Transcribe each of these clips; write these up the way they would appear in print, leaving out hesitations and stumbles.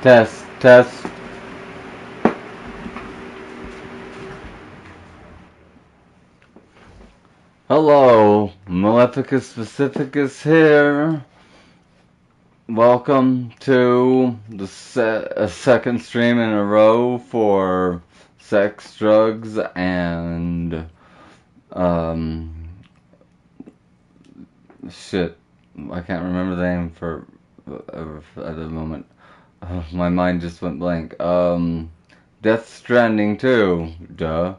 Test, test. Hello, Maleficus Pacificus here. Welcome to the second stream in a row for sex, drugs, and shit. I can't remember the name for at the moment. My mind just went blank. Death Stranding 2, duh,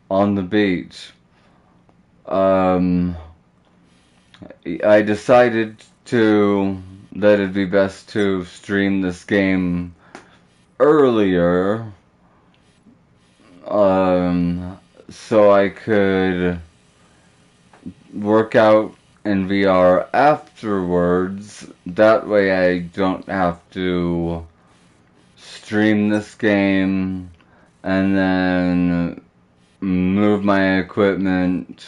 on the beach. I decided that it'd be best to stream this game earlier, so I could work out in VR afterwards. That way I don't have to stream this game and then move my equipment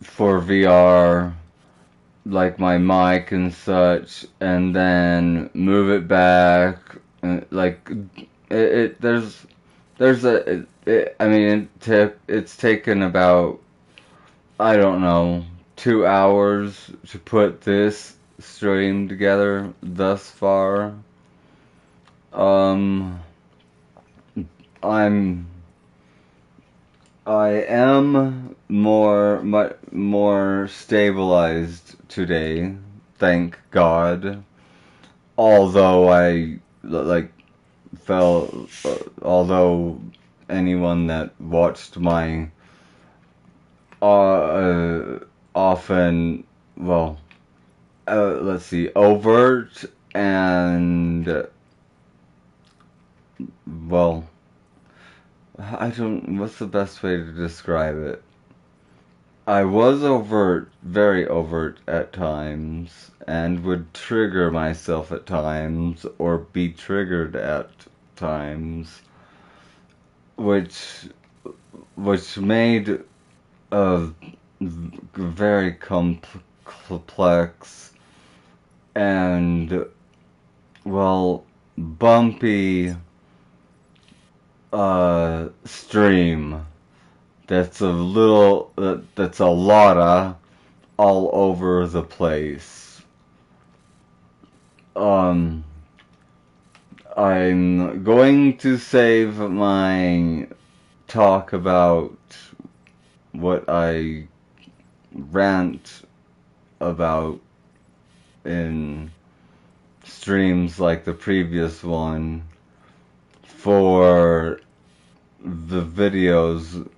for VR, like my mic and such, and then move it back. It's taken about, I don't know, 2 hours to put this stream together thus far. I am much more stabilized today, thank God. Although although anyone that watched my overt and what's the best way to describe it? I was very overt at times, and would trigger myself at times, or be triggered at times, which made a very complex and, bumpy stream that's a lotta all over the place. I'm going to save my talk about what I rant about in streams like the previous one for the videos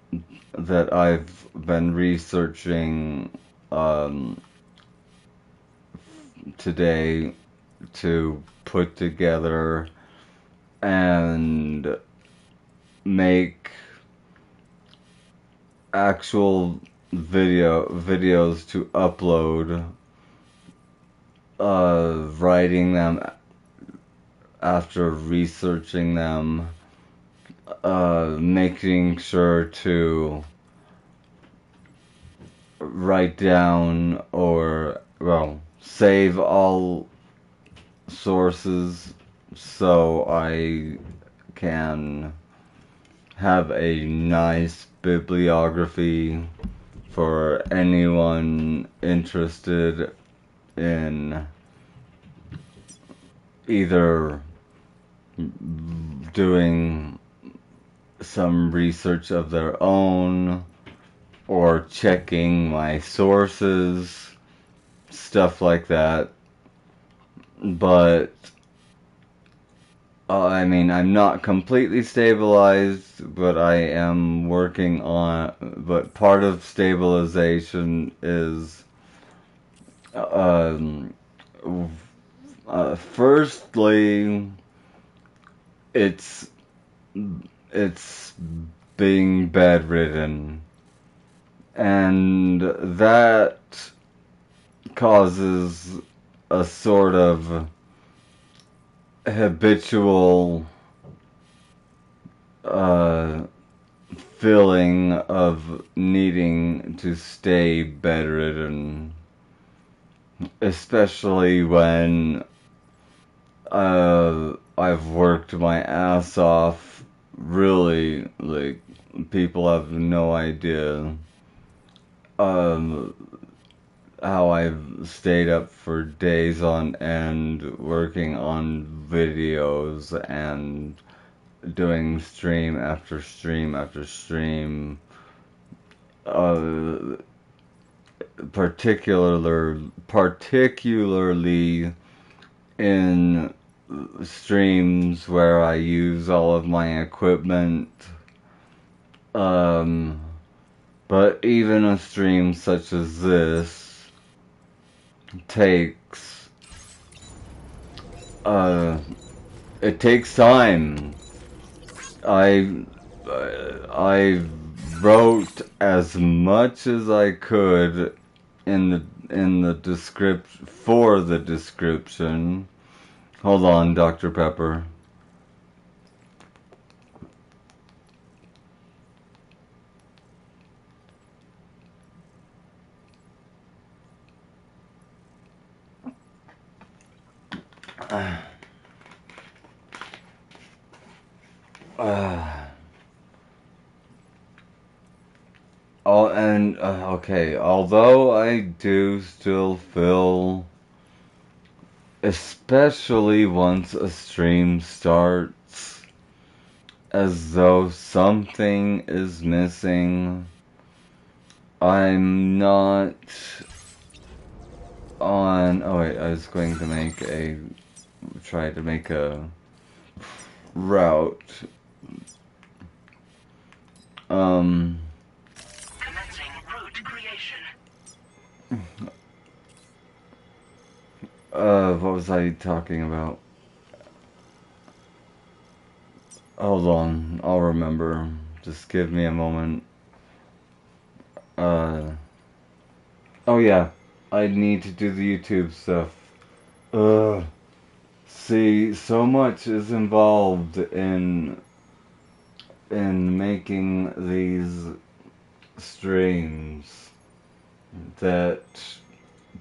that I've been researching today to put together and make actual videos to upload, writing them after researching them, making sure to write down or, save all sources so I can have a nice bibliography for anyone interested in either doing some research of their own or checking my sources, stuff like that. But I'm not completely stabilized, but I am working on. But part of stabilization is, firstly, it's being bedridden, and that causes a sort of habitual feeling of needing to stay bedridden, especially when I've worked my ass off. Really, like, people have no idea um, how I've stayed up for days on end working on videos and doing stream after stream after stream. Uh, particularly in streams where I use all of my equipment. Um, but even a stream such as this takes, uh, it takes time. I, I wrote as much as I could in the for the description. Hold on, Dr. Pepper. Okay, although I do still feel, especially once a stream starts, as though something is missing. I'm not on. Oh wait, I was going to try to make a route. Commencing route creation. What was I talking about? Hold on, I'll remember. Just give me a moment. Oh yeah, I need to do the YouTube stuff. See, so much is involved in making these streams that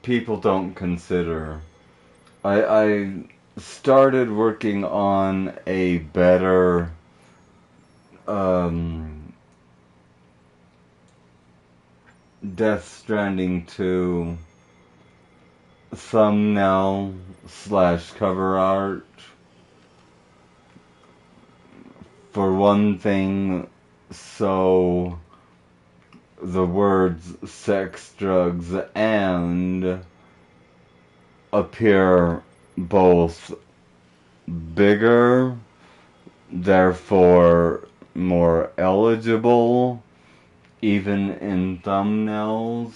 people don't consider. I started working on a better Death Stranding 2 thumbnail / cover art. For one thing, so the words sex, drugs, and appear both bigger, therefore more eligible, even in thumbnails,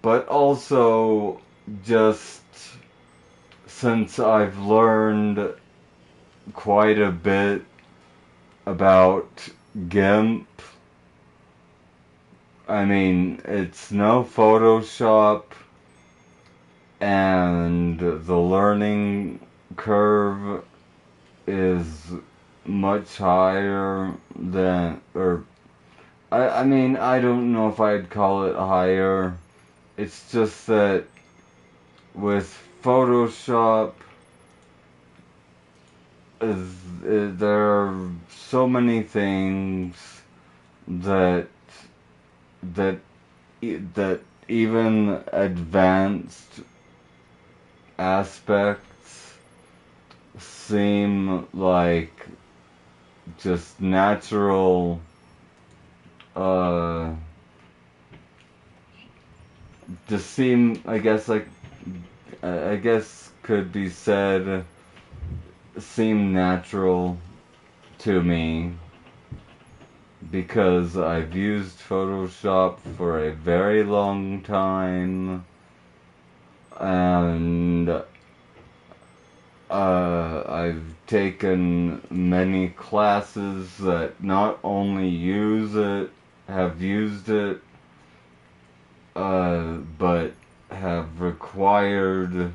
but also just since I've learned quite a bit about GIMP. I mean, it's no Photoshop, and the learning curve is much higher than, I mean, I don't know if I'd call it higher. It's just that with Photoshop, there are so many things that that that even advanced aspects seem like just natural just seem, I guess could be said, seem natural to me because I've used Photoshop for a very long time, and I've taken many classes that not only have used it, but have required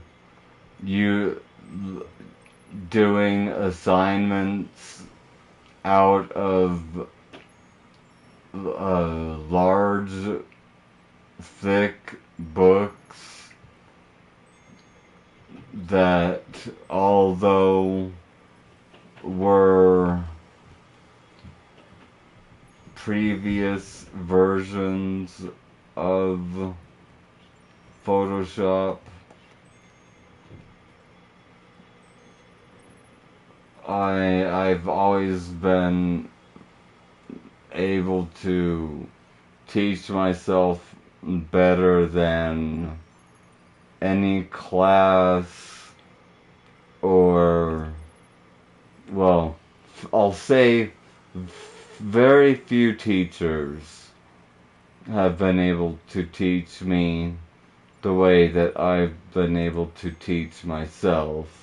you doing assignments out of large, thick books that, although were previous versions of Photoshop. I've always been able to teach myself better than any class or, well, I'll say very few teachers have been able to teach me the way that I've been able to teach myself.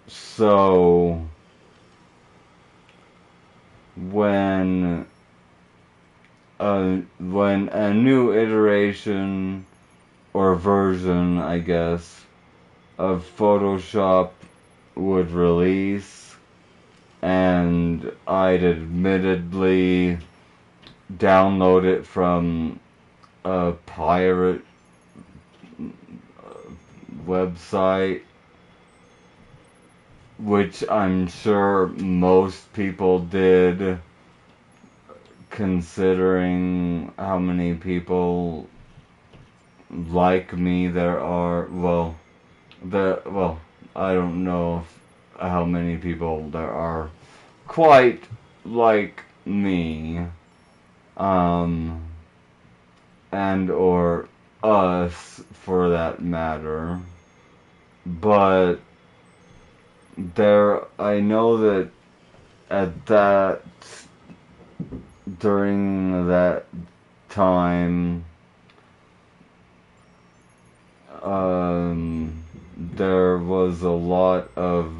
So, when a new iteration or version, I guess, of Photoshop would release, and I'd admittedly download it from a pirate website, which I'm sure most people did, considering how many people like me there are. Well, I don't know how many people there are quite like me, and or us for that matter. But I know that during that time, there was a lot of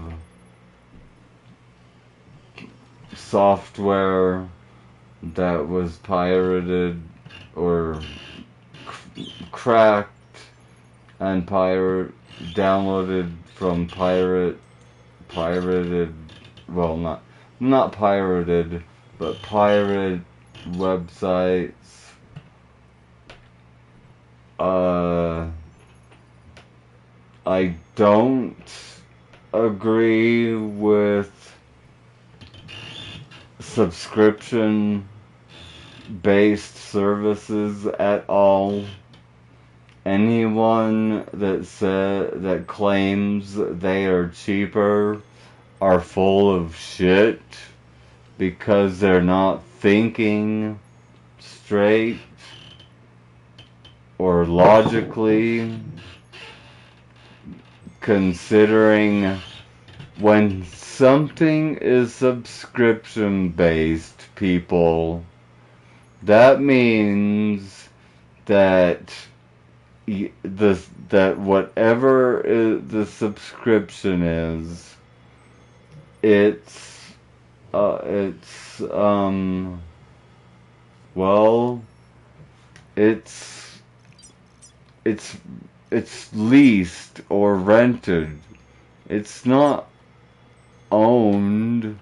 software that was pirated or cracked and downloaded from not pirated, but pirate websites. I don't agree with subscription-based services at all. Anyone that claims they are cheaper are full of shit because they're not thinking straight or logically, considering when something is subscription-based, people, that means that whatever the subscription is, it's leased or rented. It's not owned.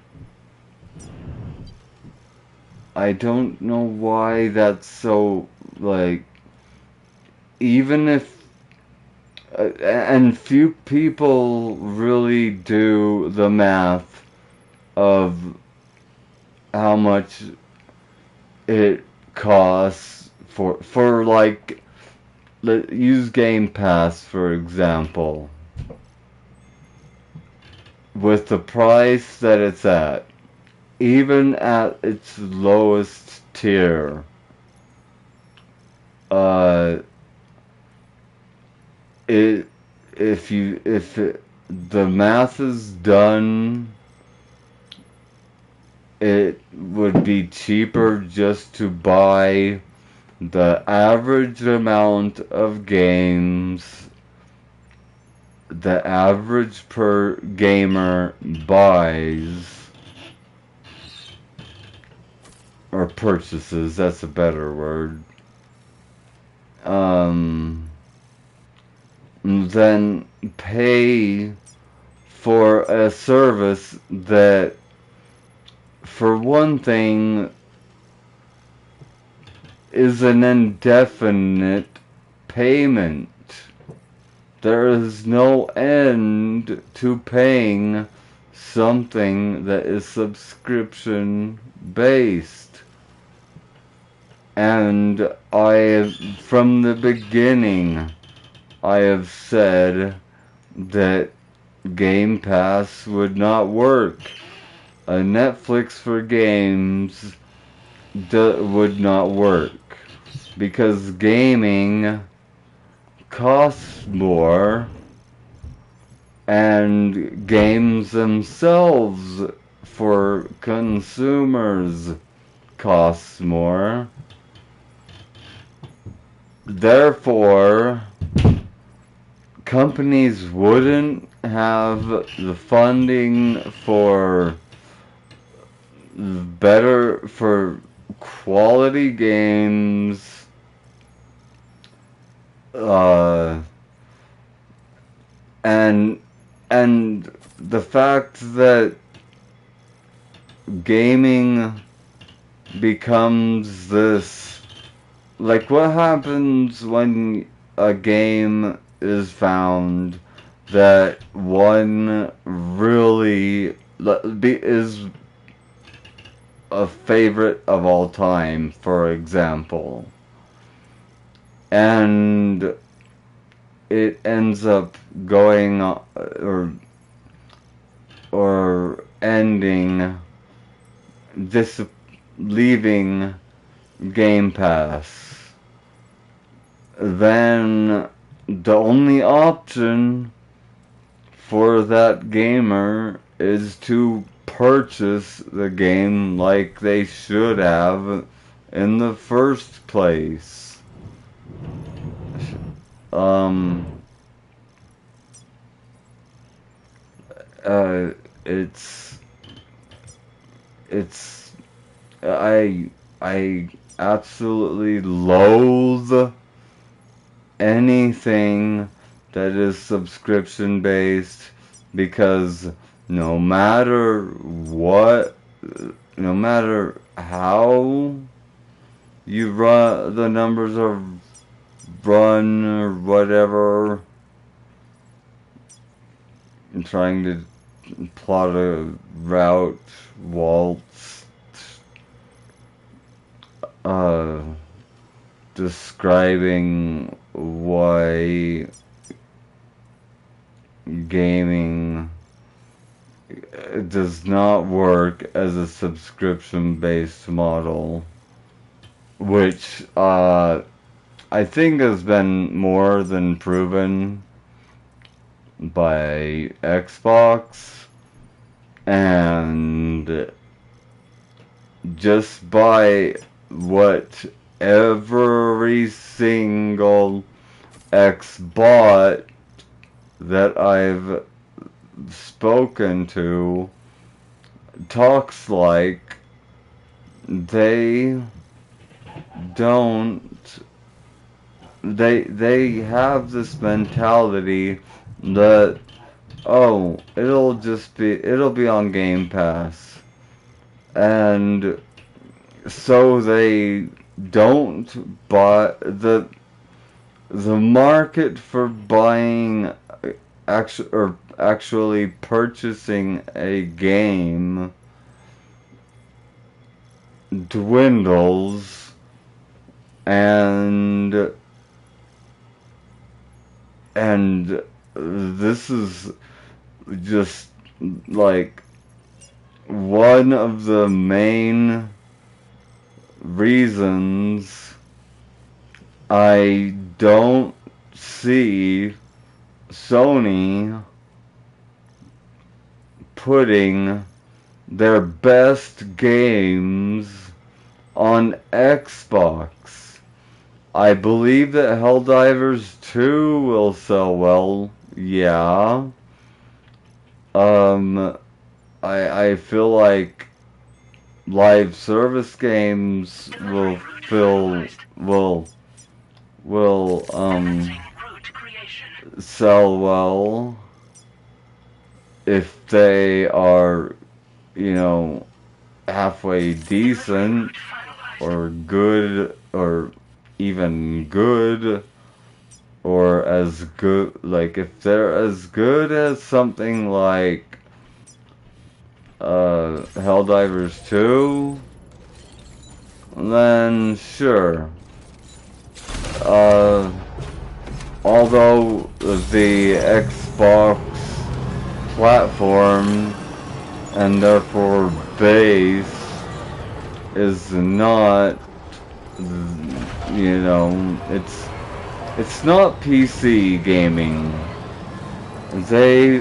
I don't know why that's so, like, even if, and few people really do the math of how much it costs for like, use Game Pass for example. With the price that it's at, even at its lowest tier, if the math is done, it would be cheaper just to buy the average amount of games the average per gamer buys, or purchases, that's a better word, then pay for a service that, for one thing, is an indefinite payment. There is no end to paying something that is subscription based. And from the beginning, I have said that Game Pass would not work. A Netflix for games would not work. Because gaming costs more, and games themselves for consumers costs more. Therefore, companies wouldn't have the funding for quality games, and the fact that gaming becomes this, like, what happens when a game is found that one really is a favorite of all time, for example, and it ends up going or ending leaving Game Pass, then the only option for that gamer is to purchase the game like they should have in the first place. I absolutely loathe anything that is subscription based, because no matter what, no matter how you run, the numbers are run or whatever, I'm trying to plot a route waltz, describing why gaming does not work as a subscription-based model, which I think has been more than proven by Xbox, and just by what every single Xbot that I've spoken to talks like. They have this mentality that, oh, it'll be on Game Pass, and so they don't buy the market for buying actually purchasing a game dwindles, and this is just like one of the main reasons I don't see Sony putting their best games on Xbox. I believe that Helldivers 2 will sell well, yeah. I feel like live service games will sell well if they are, halfway decent or good or even good, or as good, like if they're as good as something like Helldivers 2, then sure. Although the Xbox platform and therefore base is not, you know, it's not PC gaming. Sony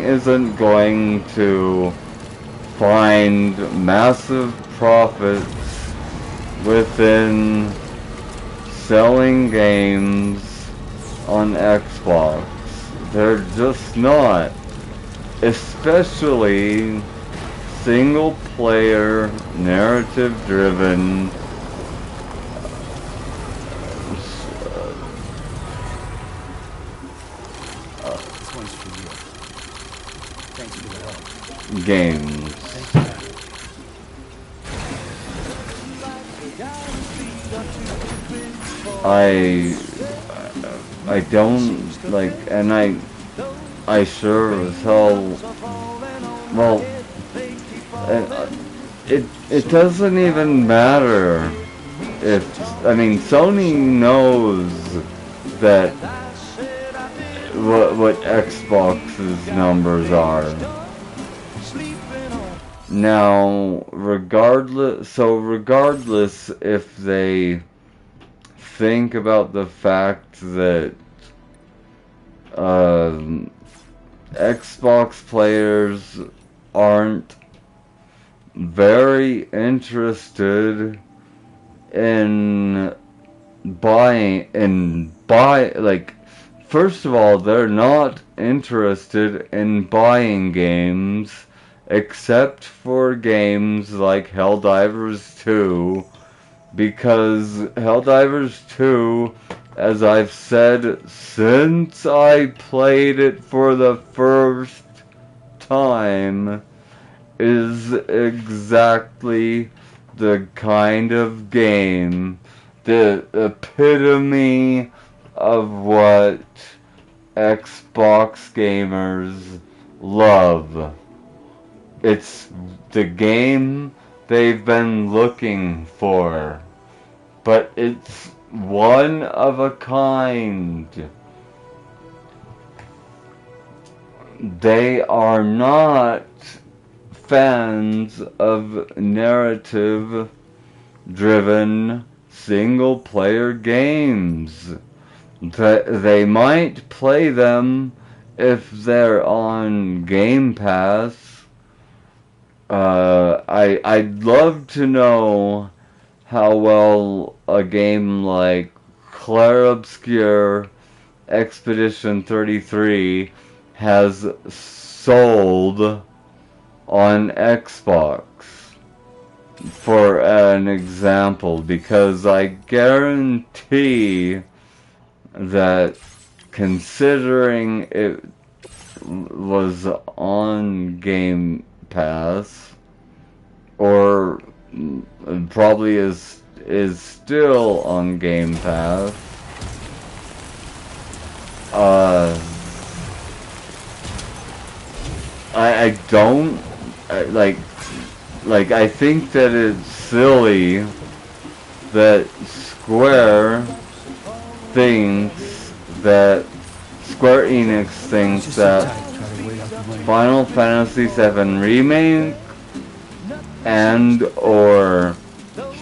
isn't going to find massive profits within selling games on Xbox. They're just not. Especially single player, narrative driven This one's for you. Thanks for the help. games. I don't like, and I sure as hell, well, it doesn't even matter if, I mean, Sony knows that what Xbox's numbers are. Now, regardless if they think about the fact that Xbox players aren't very interested in like, first of all, they're not interested in buying games except for games like Helldivers 2, because Helldivers 2, as I've said since I played it for the first time, is exactly the kind of game, the epitome of what Xbox gamers love. It's the game they've been looking for, but it's one of a kind. They are not fans of narrative-driven single-player games. They might play them if they're on Game Pass. I'd love to know how well a game like Clair Obscur Expedition 33 has sold on Xbox, for an example, because I guarantee that, considering it was on Game Pass, or probably is still on Game Pass, I don't like I think that it's silly that Square Enix thinks that Final Fantasy VII Remake and or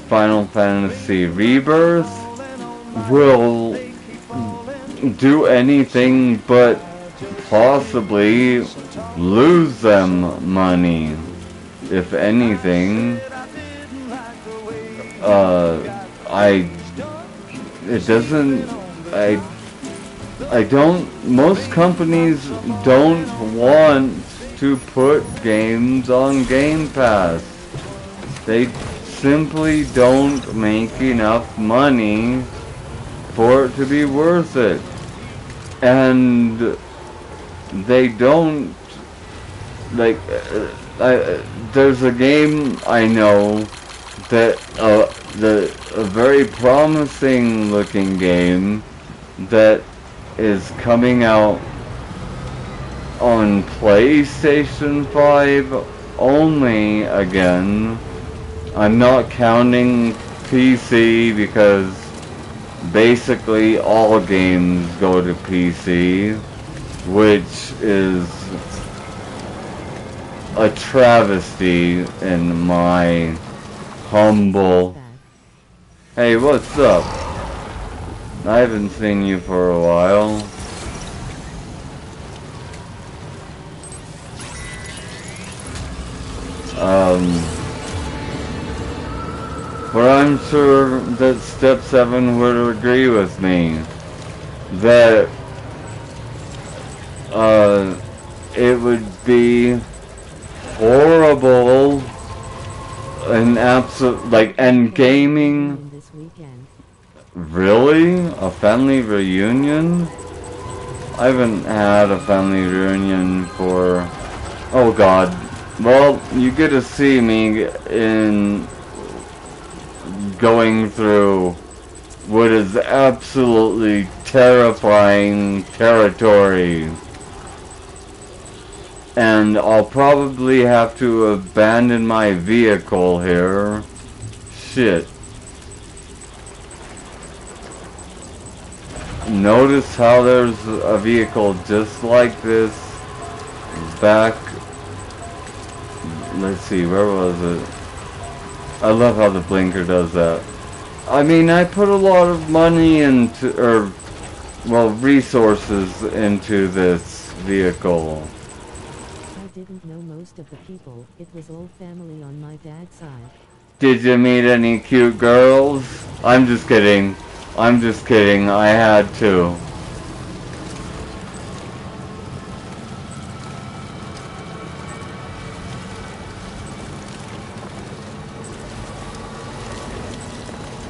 Final Fantasy Rebirth will do anything but possibly lose them money. If anything, most companies don't want to put games on Game Pass. They simply don't make enough money for it to be worth it. And they don't, like, there's a game I know that, a very promising looking game that is coming out on PlayStation 5 only again. I'm not counting PC because basically all games go to PC, which is a travesty in my humble... Hey, what's up? I haven't seen you for a while. But I'm sure that Step 7 would agree with me that it would be horrible and absolute, like, and gaming. Really? A family reunion? I haven't had a family reunion for, oh god. Well, you get to see me in going through what is absolutely terrifying territory. And I'll probably have to abandon my vehicle here. Shit. Notice how there's a vehicle just like this back. Let's see, where was it? I love how the blinker does that. I mean, I put a lot of money into, or, well, resources into this vehicle. I didn't know most of the people. It was all family on my dad's side. Did you meet any cute girls? I'm just kidding. I'm just kidding. I had to.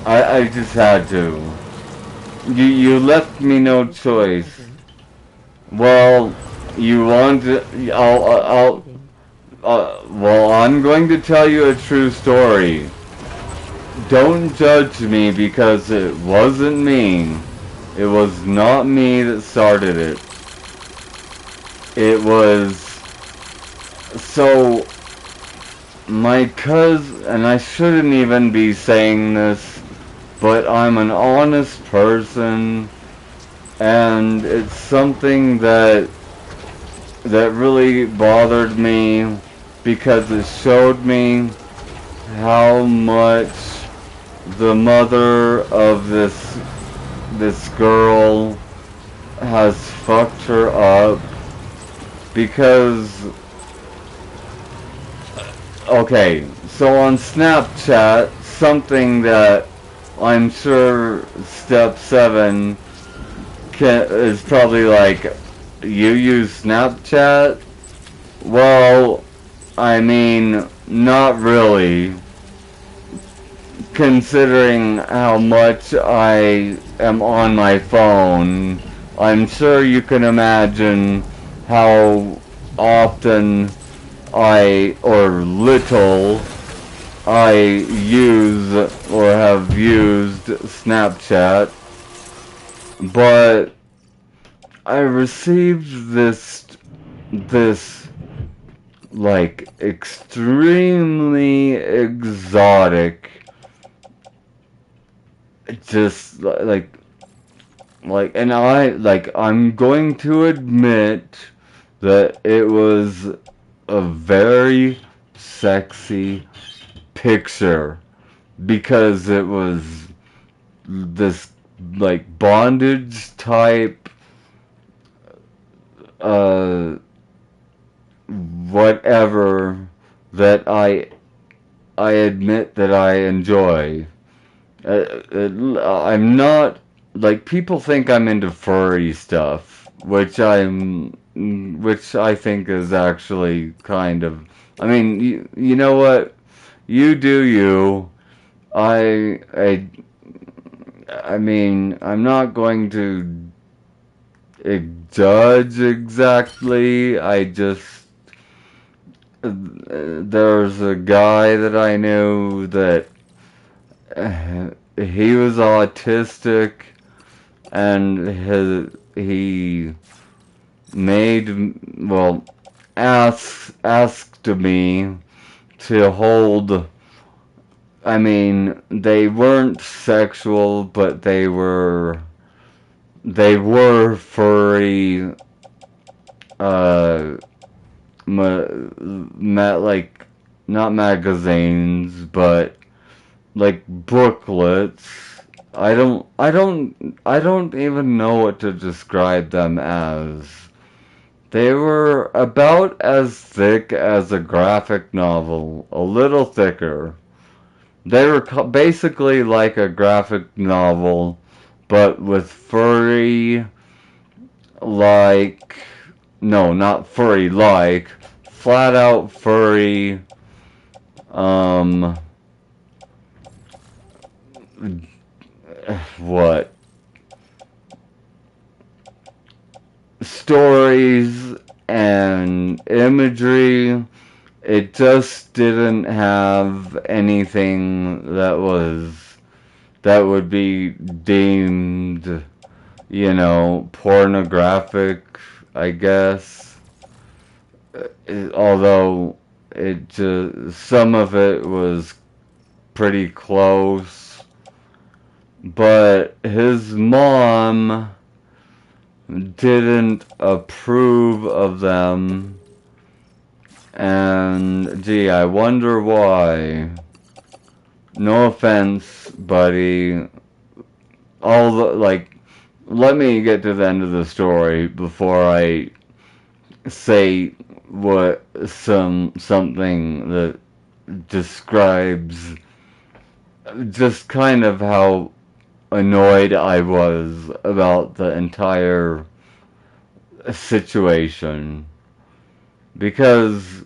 I just had to. You left me no choice. Well, you want to, well, I'm going to tell you a true story. Don't judge me because it wasn't me. It was not me that started it. It was, so, my cousin, and I shouldn't even be saying this, but I'm an honest person, and it's something that really bothered me because it showed me how much the mother of this girl has fucked her up. Because, okay, so on Snapchat, something that I'm sure Step 7 is probably like, you use Snapchat? Well, I mean, not really. Considering how much I am on my phone, I'm sure you can imagine how often or little I use or have used Snapchat, but I received this like extremely exotic, just and I'm going to admit that it was a very sexy picture because it was this like bondage type whatever that I admit that I enjoy. I'm not, like, people think I'm into furry stuff, which I think is actually kind of, I mean, you know what? You do you. I mean, I'm not going to judge exactly. I just, there's a guy that I knew that he was autistic, and he asked me to hold. I mean, they weren't sexual, but they were furry, like, not magazines, but like booklets. I don't even know what to describe them as. They were about as thick as a graphic novel, a little thicker. They were basically like a graphic novel, but with furry, like, no, not furry, like, flat out furry, what? Stories and imagery. It just didn't have anything that would be deemed, pornographic, I guess. Although some of it was pretty close. But his mom didn't approve of them. And, gee, I wonder why. No offense, buddy. Let me get to the end of the story before I say something that describes just kind of how annoyed I was about the entire situation. Because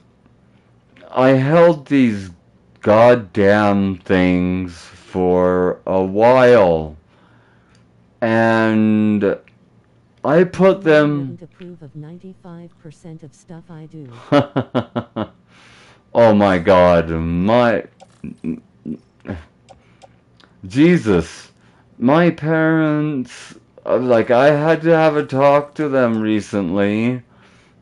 I held these goddamn things for a while, and I put them. I wouldn't approve of 95% of stuff I do. Oh my God, Jesus, my parents, I had to have a talk to them recently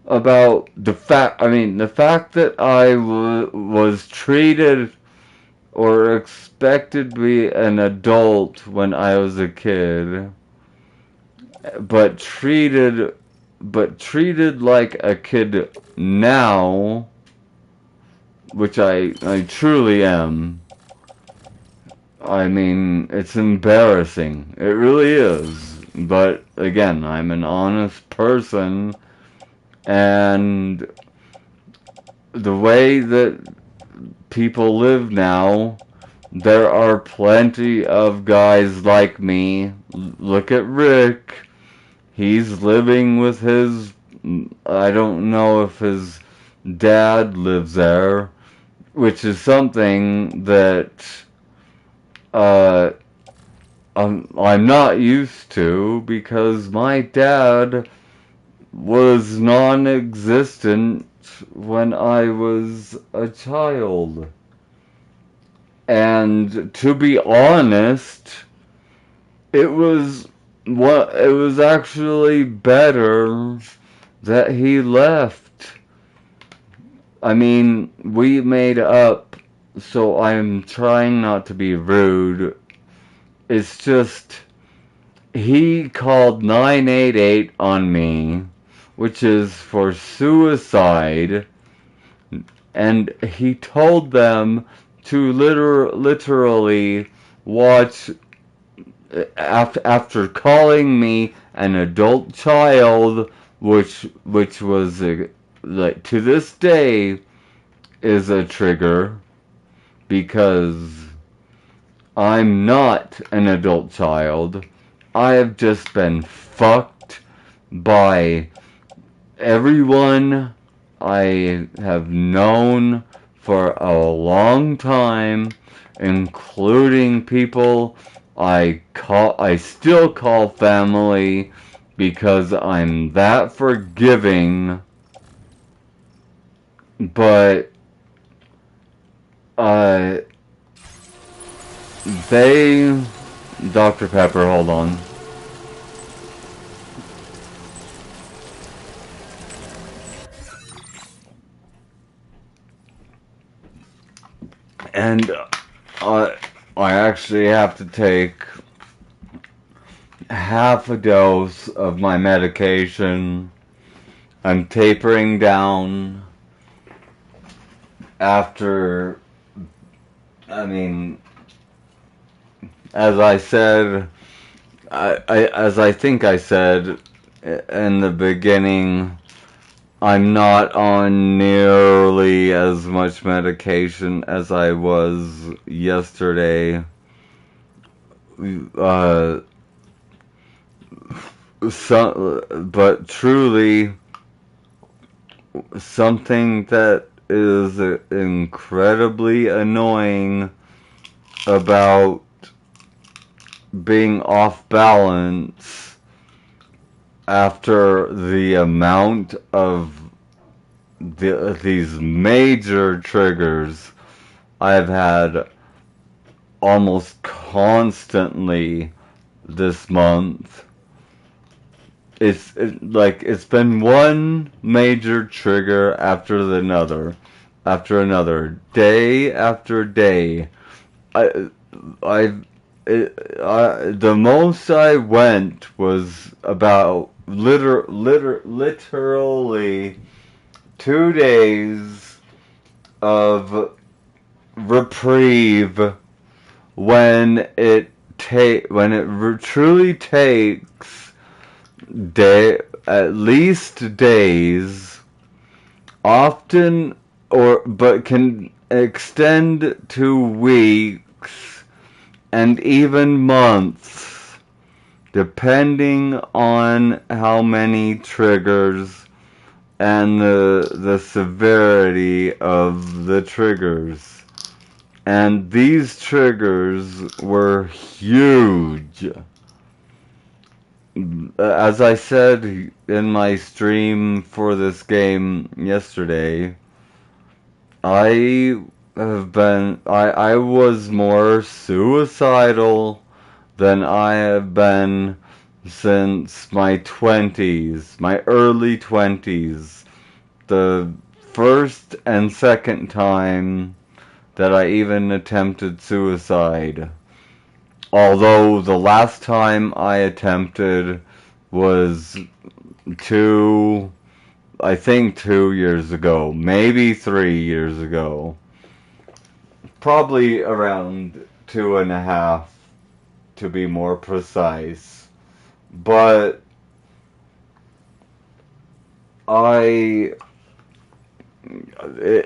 about the fact that I was treated or expected to be an adult when I was a kid, but treated like a kid now, which I truly am. I mean, it's embarrassing. It really is. But again, I'm an honest person, and the way that people live now, there are plenty of guys like me. Look at Rick. He's living with his, I don't know if his dad lives there, which is something that I'm not used to, because my dad was non-existent when I was a child. And to be honest, it was actually better that he left. I mean, we made up, so I'm trying not to be rude. It's just, he called 988 on me, which is for suicide, and he told them to literally watch, after calling me an adult child, which was like, to this day is a trigger, because I'm not an adult child. I have just been fucked by everyone I have known for a long time, including people I still call family, because I'm that forgiving. But Dr. Pepper, hold on. And I actually have to take half a dose of my medication. I'm tapering down after, I mean, as I said, as I think I said in the beginning, I'm not on nearly as much medication as I was yesterday. But truly, something that is incredibly annoying about being off balance after the amount of these major triggers I've had almost constantly this month. It's been one major trigger after another, day after day. I, the most I went was about literally 2 days of reprieve when it truly takes at least days, often but can extend to weeks and even months, depending on how many triggers and the severity of the triggers. And these triggers were huge. As I said in my stream for this game yesterday, I was more suicidal than I have been since my 20s, my early 20s. The first and second time that I even attempted suicide. Although the last time I attempted was I think 2 years ago, maybe 3 years ago. Probably around 2.5 to be more precise. But I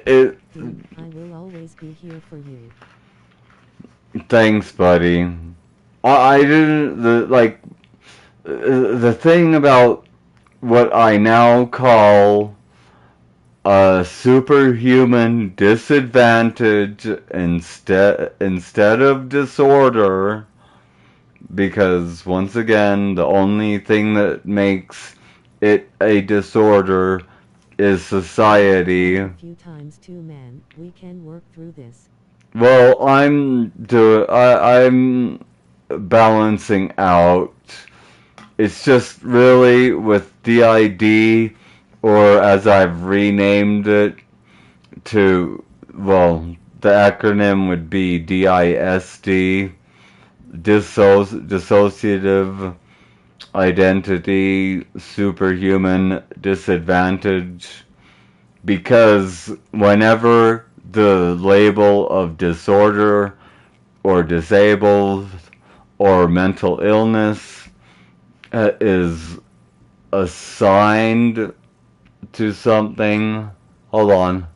will always be here for you. Thanks, buddy. I didn't the thing about what I now call a superhuman disadvantage instead of disorder, because once again the only thing that makes it a disorder is society. A few times too, man. We can work through this. Well, I'm balancing out. It's just really with DID, or as I've renamed it to, well, the acronym would be DISD, Dissociative Identity Superhuman Disadvantage, because whenever the label of disorder or disabled or mental illness is assigned to something. Hold on.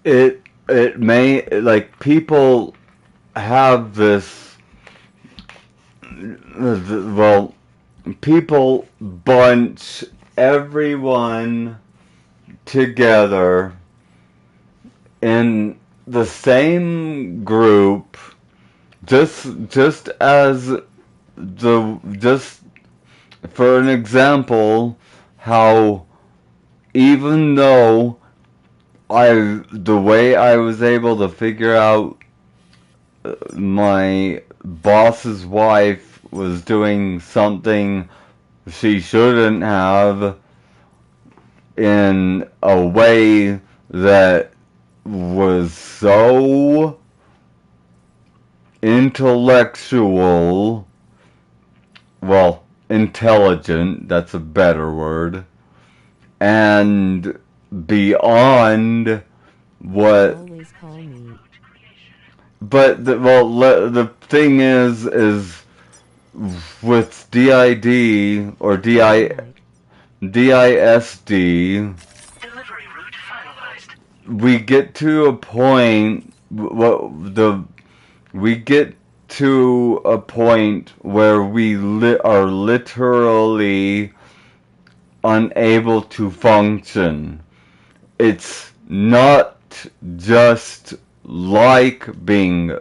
It may, like, people have this, well, people bunch everyone together in the same group, just for an example, how even though the way I was able to figure out my boss's wife was doing something she shouldn't have, in a way that was so intellectual, well, intelligent, that's a better word, and beyond what. Always call me. But the thing is with DID or Like, DISD, Delivery route finalized. we get to a point. We get to a point where we are literally unable to function. It's not just like being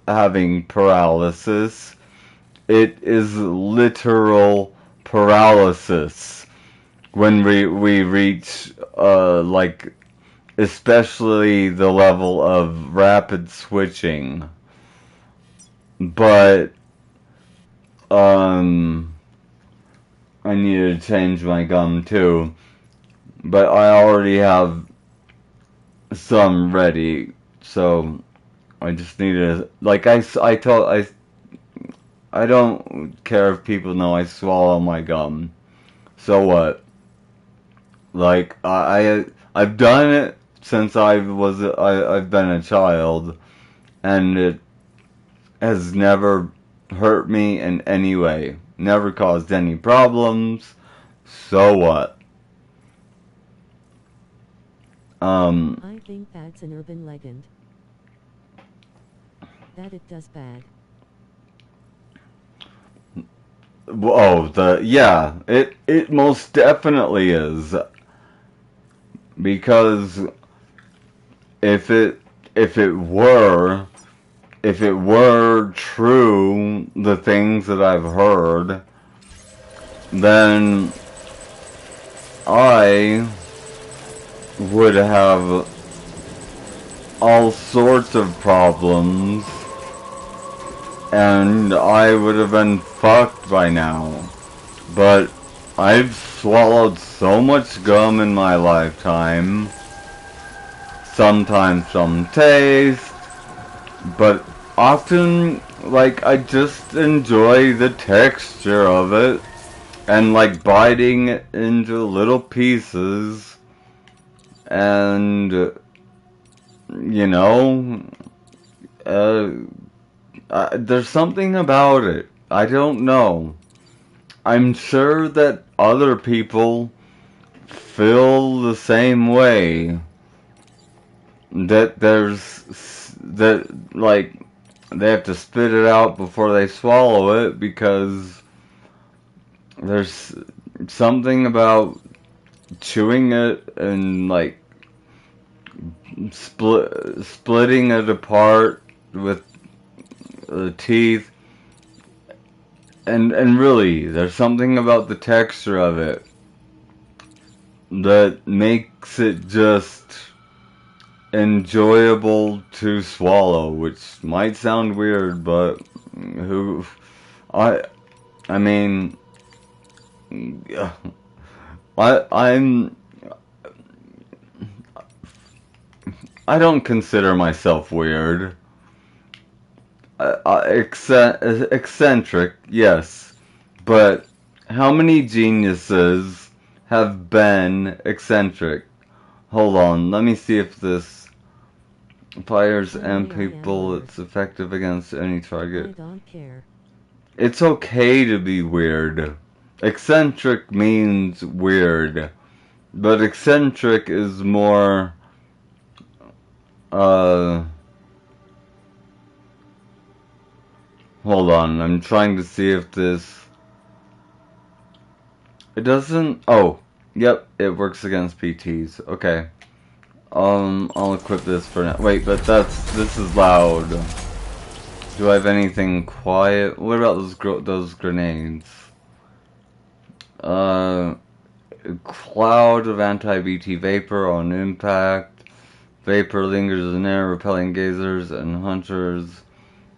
having paralysis. It is literal paralysis when we reach like especially the level of rapid switching. But I need to change my gum too. But I already have some ready, so I just need to, like I don't care if people know I swallow my gum. So what? Like I've done it since I've been a child, and it has never hurt me in any way. Never caused any problems. So what? I think that's an urban legend. That it does bad. Oh, yeah, it most definitely is. Because if it were true, the things that I've heard, then I would have all sorts of problems, and I would have been fucked by now. But I've swallowed so much gum in my lifetime, sometimes some taste, but often, like, I just enjoy the texture of it, and like biting it into little pieces, and, you know, there's something about it. I don't know. I'm sure that other people feel the same way. That like they have to spit it out before they swallow it because there's something about chewing it and like splitting it apart with the teeth. And really, there's something about the texture of it that makes it just enjoyable to swallow, which might sound weird, but I mean, I'm I don't consider myself weird. Eccentric, yes, but how many geniuses have been eccentric? Hold on, let me see if this fires and people. It's effective against any target. I don't care. It's okay to be weird. Eccentric means weird, but eccentric is more hold on, I'm trying to see if this... It doesn't... Oh, yep, it works against PTs. Okay. I'll equip this for now. Wait, but this is loud. Do I have anything quiet? What about those grenades? Cloud of anti-BT vapor on impact. Vapor lingers in air, repelling gazers and hunters,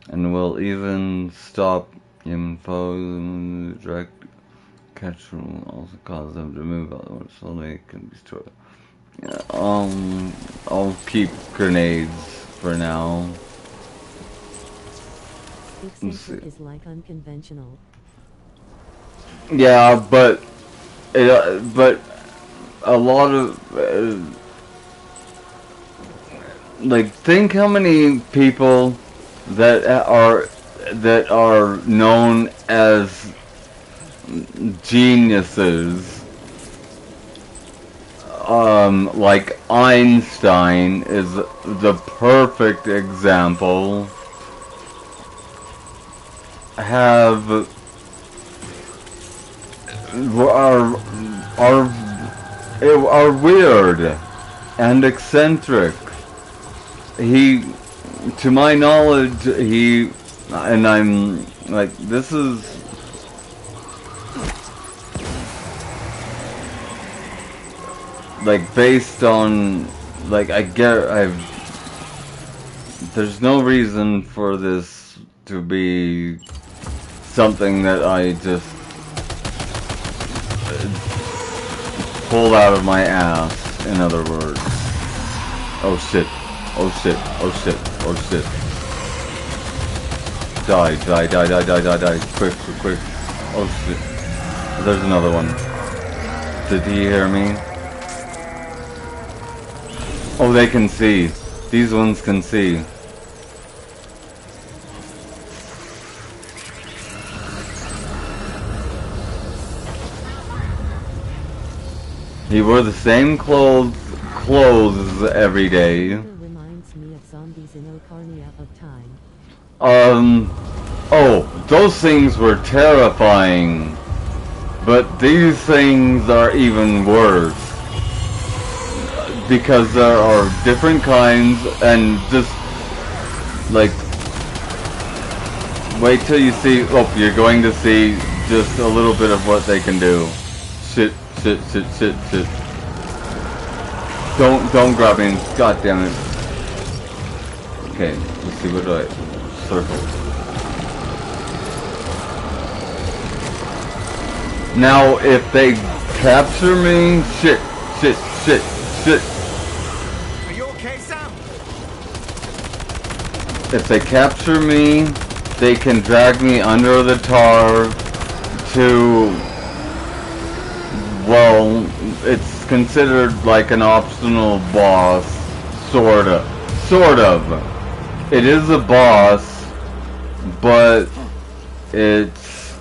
and will even stop info direct catch will also cause them to move outward so they can be destroyed. Yeah, I'll keep grenades for now. Eccentric is like unconventional. Yeah, but a lot of like, think how many people that are known as geniuses. Like Einstein is the perfect example. Are weird and eccentric. He, to my knowledge, and I'm like, this is like based on, like, there's no reason for this to be something that I just pulled out of my ass, in other words. Oh shit. Oh shit. Oh shit. Oh shit. Die. Quick. Oh shit. There's another one. Did he hear me? Oh, they can see. These ones can see. He wore the same clothes every day. Reminds me of zombies in Ocarina of Time. Oh, those things were terrifying. But these things are even worse. Because there are different kinds, and just, like, wait till you see, oh, you're going to see just a little bit of what they can do. Shit. Don't grab me. God damn it. Okay, let's see, what do I circle? Now, if they capture me, shit. Are you okay, Sam? If they capture me, they can drag me under the tar to, well, it's considered like an optional boss, sort of. It is a boss, but it's,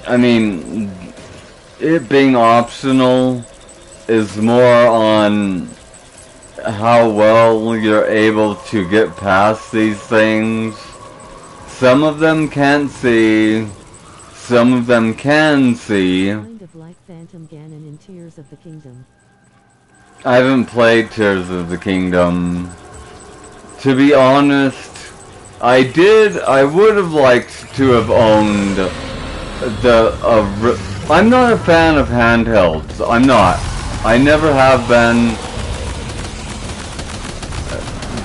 I mean, it being optional is more on how well you're able to get past these things. Some of them can't see. Some of them can see. Kind of like Phantom Ganon in Tears of the Kingdom. I haven't played Tears of the Kingdom. To be honest, I would have liked to have owned I'm not a fan of handhelds. I'm not. I never have been.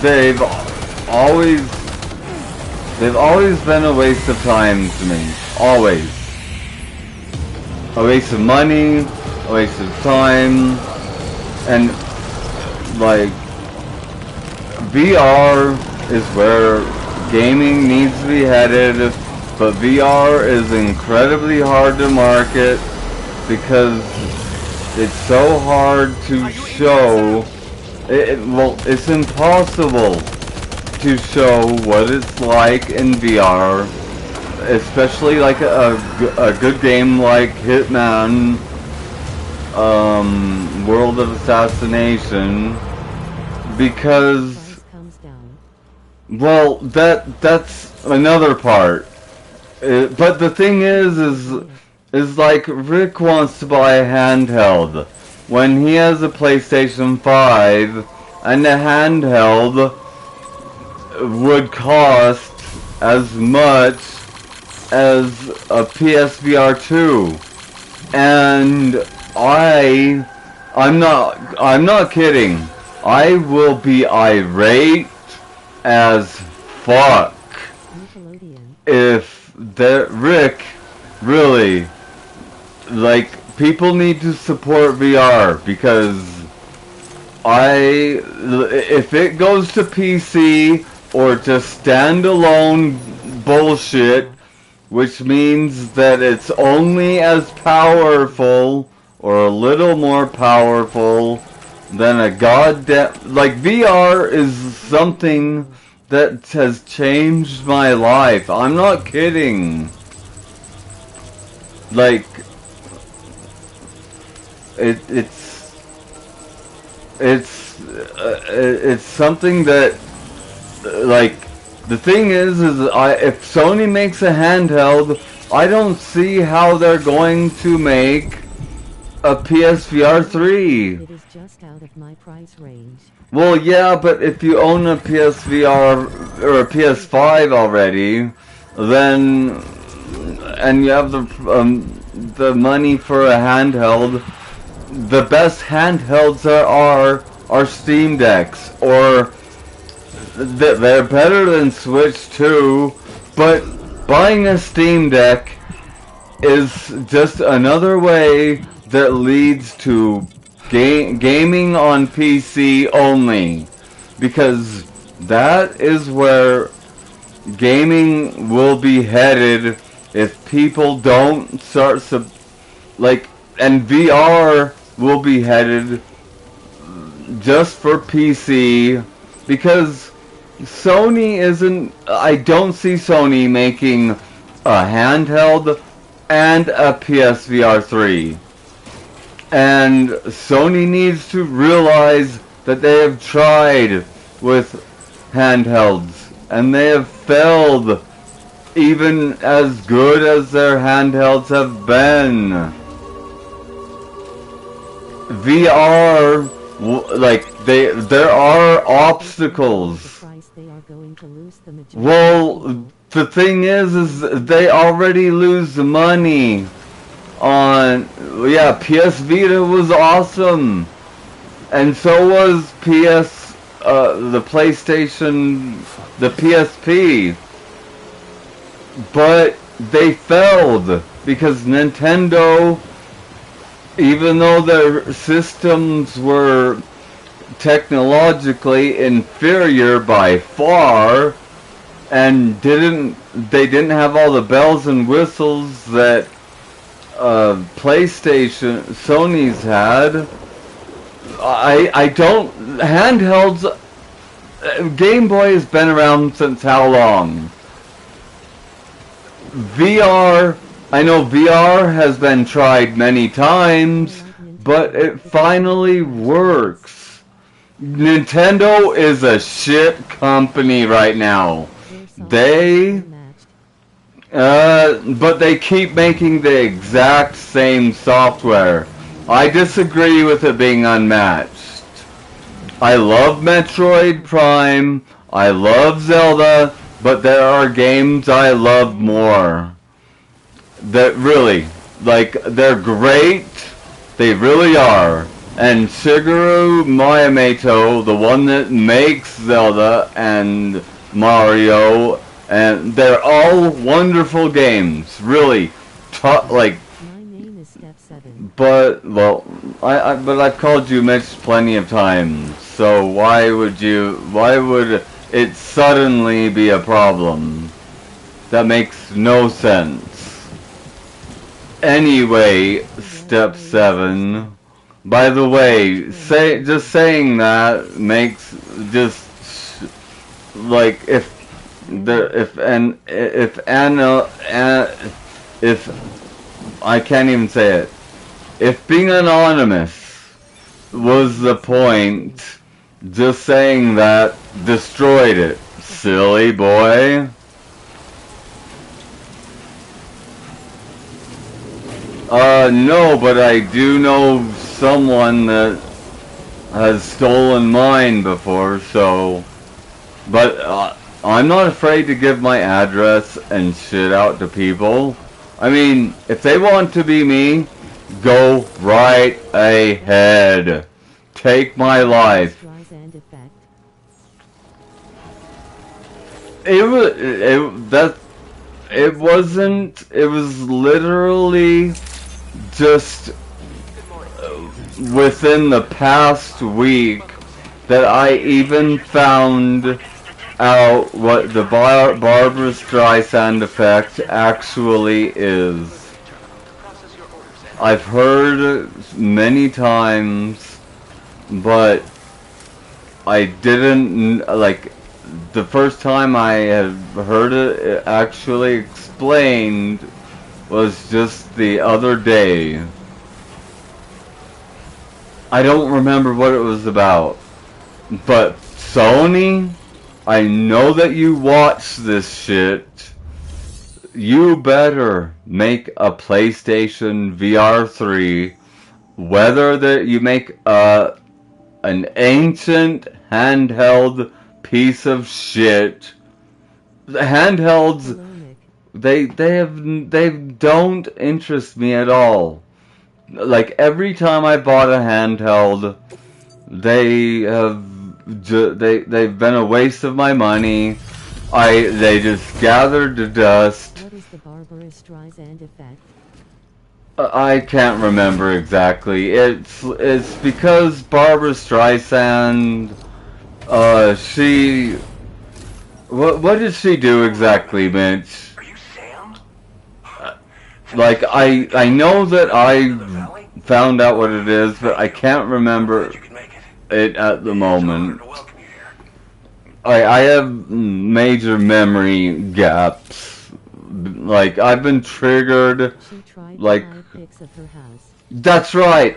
They've always been a waste of time to me. Always. A waste of money, a waste of time, and like, VR is where gaming needs to be headed, but VR is incredibly hard to market because it's so hard to show. Well, it's impossible to show what it's like in VR, especially like a good game like Hitman, World of Assassination, because, well, that's another part. But the thing is like, Rick wants to buy a handheld when he has a PlayStation 5, and the handheld would cost as much as a PSVR 2. And I'm not kidding. I will be irate as fuck if Rick Really. Like, people need to support VR because if it goes to PC or to standalone bullshit, which means that it's only as powerful or a little more powerful than a goddamn, like, VR is something that has changed my life. I'm not kidding. Like, it's it's something that, like, the thing is if Sony makes a handheld, I don't see how they're going to make a PSVR 3. It is just out of my price range. Well, yeah, but if you own a PSVR or a PS5 already, then and you have the money for a handheld, the best handhelds there are Steam Decks, or they're better than Switch too, but buying a Steam Deck is just another way that leads to gaming on PC only, because that is where gaming will be headed if people don't start and VR will be headed just for PC, because Sony isn't, I don't see Sony making a handheld and a PSVR 3. And Sony needs to realize that they have tried with handhelds and they have failed, even as good as their handhelds have been. VR, like, there are obstacles. Well, the thing is they already lose money on, yeah, PS Vita was awesome, and so was the PlayStation, the PSP, but they failed because Nintendo, even though their systems were technologically inferior by far, and they didn't have all the bells and whistles that PlayStation, Sony's had. I don't, handhelds, Game Boy has been around since how long? VR, I know VR has been tried many times, but it finally works. Nintendo is a shit company right now. But they keep making the exact same software. I disagree with it being unmatched. I love Metroid Prime, I love Zelda, but there are games I love more. That really, like, they're great, they really are. And Shigeru Miyamoto, the one that makes Zelda and Mario, and they're all wonderful games, really. Like, my name is Step 7. but, well, but I've called you Mitch plenty of times, so why would it suddenly be a problem? That makes no sense. Anyway, Step 7. By the way, just saying that makes like, if I can't even say it. If being anonymous was the point, just saying that destroyed it. Silly boy. No, but I do know someone that has stolen mine before, so... But, I'm not afraid to give my address and shit out to people. I mean, if they want to be me, go right ahead. Take my life. It wasn't. It was literally just within the past week that I even found out what the Barbra Streisand effect actually is. I've heard many times, but I didn't, like, the first time I had heard it actually explained was just the other day. I don't remember what it was about, but Sony, I know that you watch this shit. You better make a PlayStation VR 3, whether that you make an ancient handheld piece of shit. The handhelds, they don't interest me at all. Like, every time I bought a handheld, they've been a waste of my money. They just gathered to dust. What is the Barbra Streisand effect? I can't remember exactly. It's because Barbra Streisand, she, what did she do exactly, Mitch? Are you Sam? Like, I know that I found out what it is, but I can't remember You can make it. it at the moment. To welcome you here. I have major memory gaps. Like, I've been triggered. She tried Like, to hide pics of her house. that's right.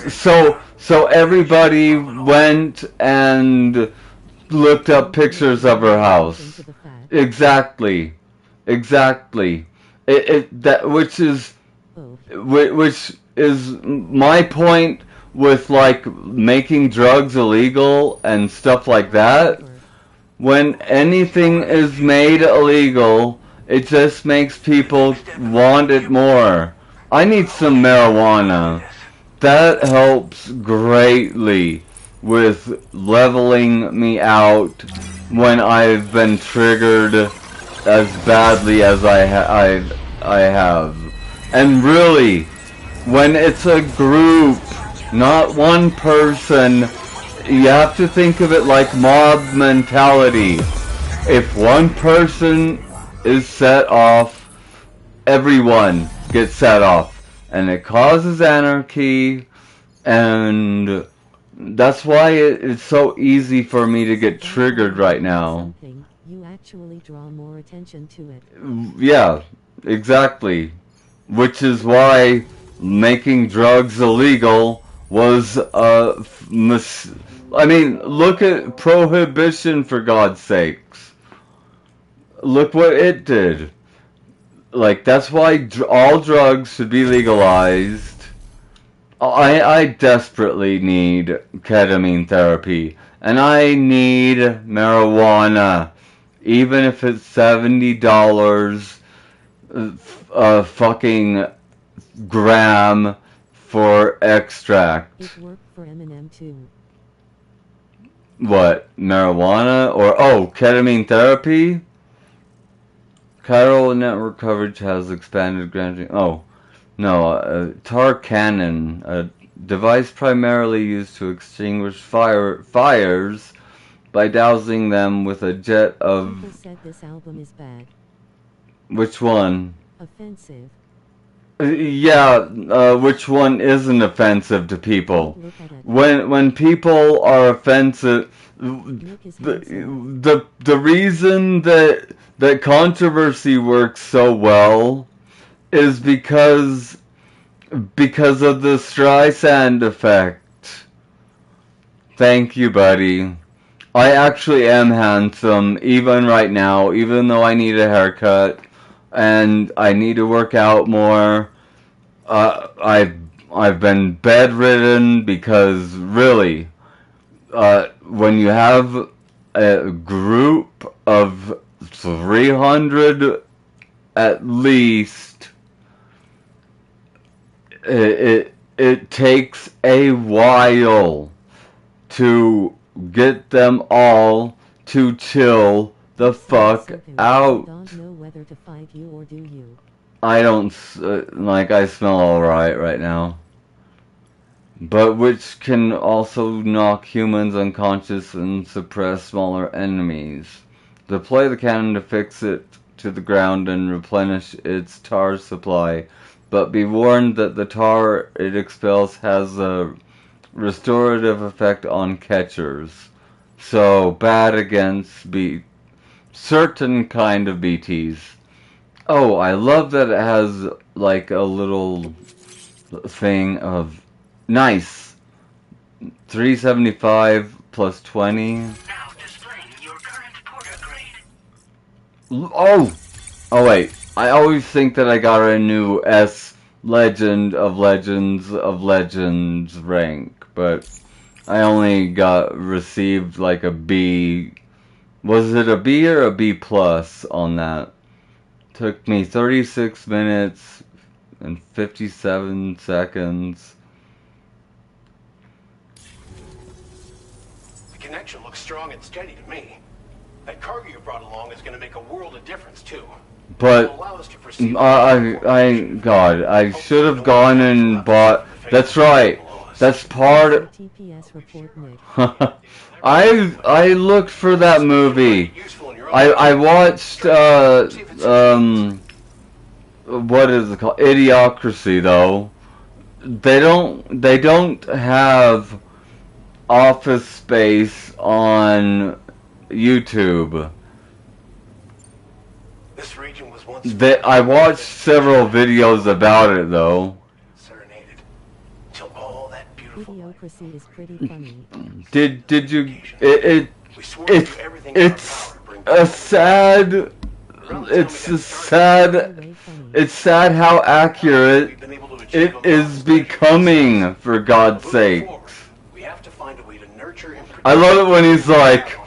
So everybody went and looked up pictures of her house. Into the fact. Exactly. Which is my point with, like, making drugs illegal and stuff like that. When anything is made illegal, it just makes people want it more. I need some marijuana. That helps greatly with leveling me out when I've been triggered as badly as I have. And really, when it's a group, not one person, you have to think of it like mob mentality. If one person is set off, everyone gets set off. And it causes anarchy, and that's why it's so easy for me to get triggered right now. You actually draw more attention to it. Yeah, exactly. Which is why making drugs illegal was I mean, look at prohibition, for God's sakes. Look what it did. Like, that's why all drugs should be legalized. I desperately need ketamine therapy. And I need marijuana. Even if it's $70 a fucking gram for extract. It worked for Eminem too. What? Marijuana? Or, oh, ketamine therapy? Chiral network coverage has expanded granting. Oh, no, tar cannon, a device primarily used to extinguish fires by dousing them with a jet of. People said this album is bad. Which one? Offensive. Yeah, which one isn't offensive to people? Look at it. When people are offensive, the reason that controversy works so well is because of the Streisand effect. Thank you, buddy. I actually am handsome, even right now, even though I need a haircut and I need to work out more. I've been bedridden because really, when you have a group of 300 at least, it takes a while to get them all to chill the fuck out. whether to fight you or do you. I don't, like, I smell alright right now. But which can also knock humans unconscious and suppress smaller enemies. Deploy the cannon to fix it to the ground and replenish its tar supply, but be warned that the tar it expels has a restorative effect on catchers. So, bad against certain kind of BTs. Oh, I love that it has, like, a little thing of... Nice! 375 plus 20. Now displaying your current porter grade. Oh! Oh, wait. I always think that I got a new S Legend of Legends of Legends rank, but I only received like a B. Was it a B or a B plus on that? Took me 36 minutes and 57 seconds. The connection looks strong and steady to me. That cargo you brought along is going to make a world of difference too. But It'll allow us to proceed God, I should have gone and bought. That's right. That's part. TPS report, Nick. I looked for that movie. I watched what is it called? Idiocracy though. They don't have Office Space on YouTube. This region was once I watched several videos about it though. serenaded till all that beautiful life. Idiocracy is pretty funny. Did you? We swore to do everything in our It's power to bring a sad. It's a sad. Way funny. It's sad how accurate we've been able to achieve it a lot is of becoming. For God's moving sake, forward, we have to find a way to nurture and I love it when he's like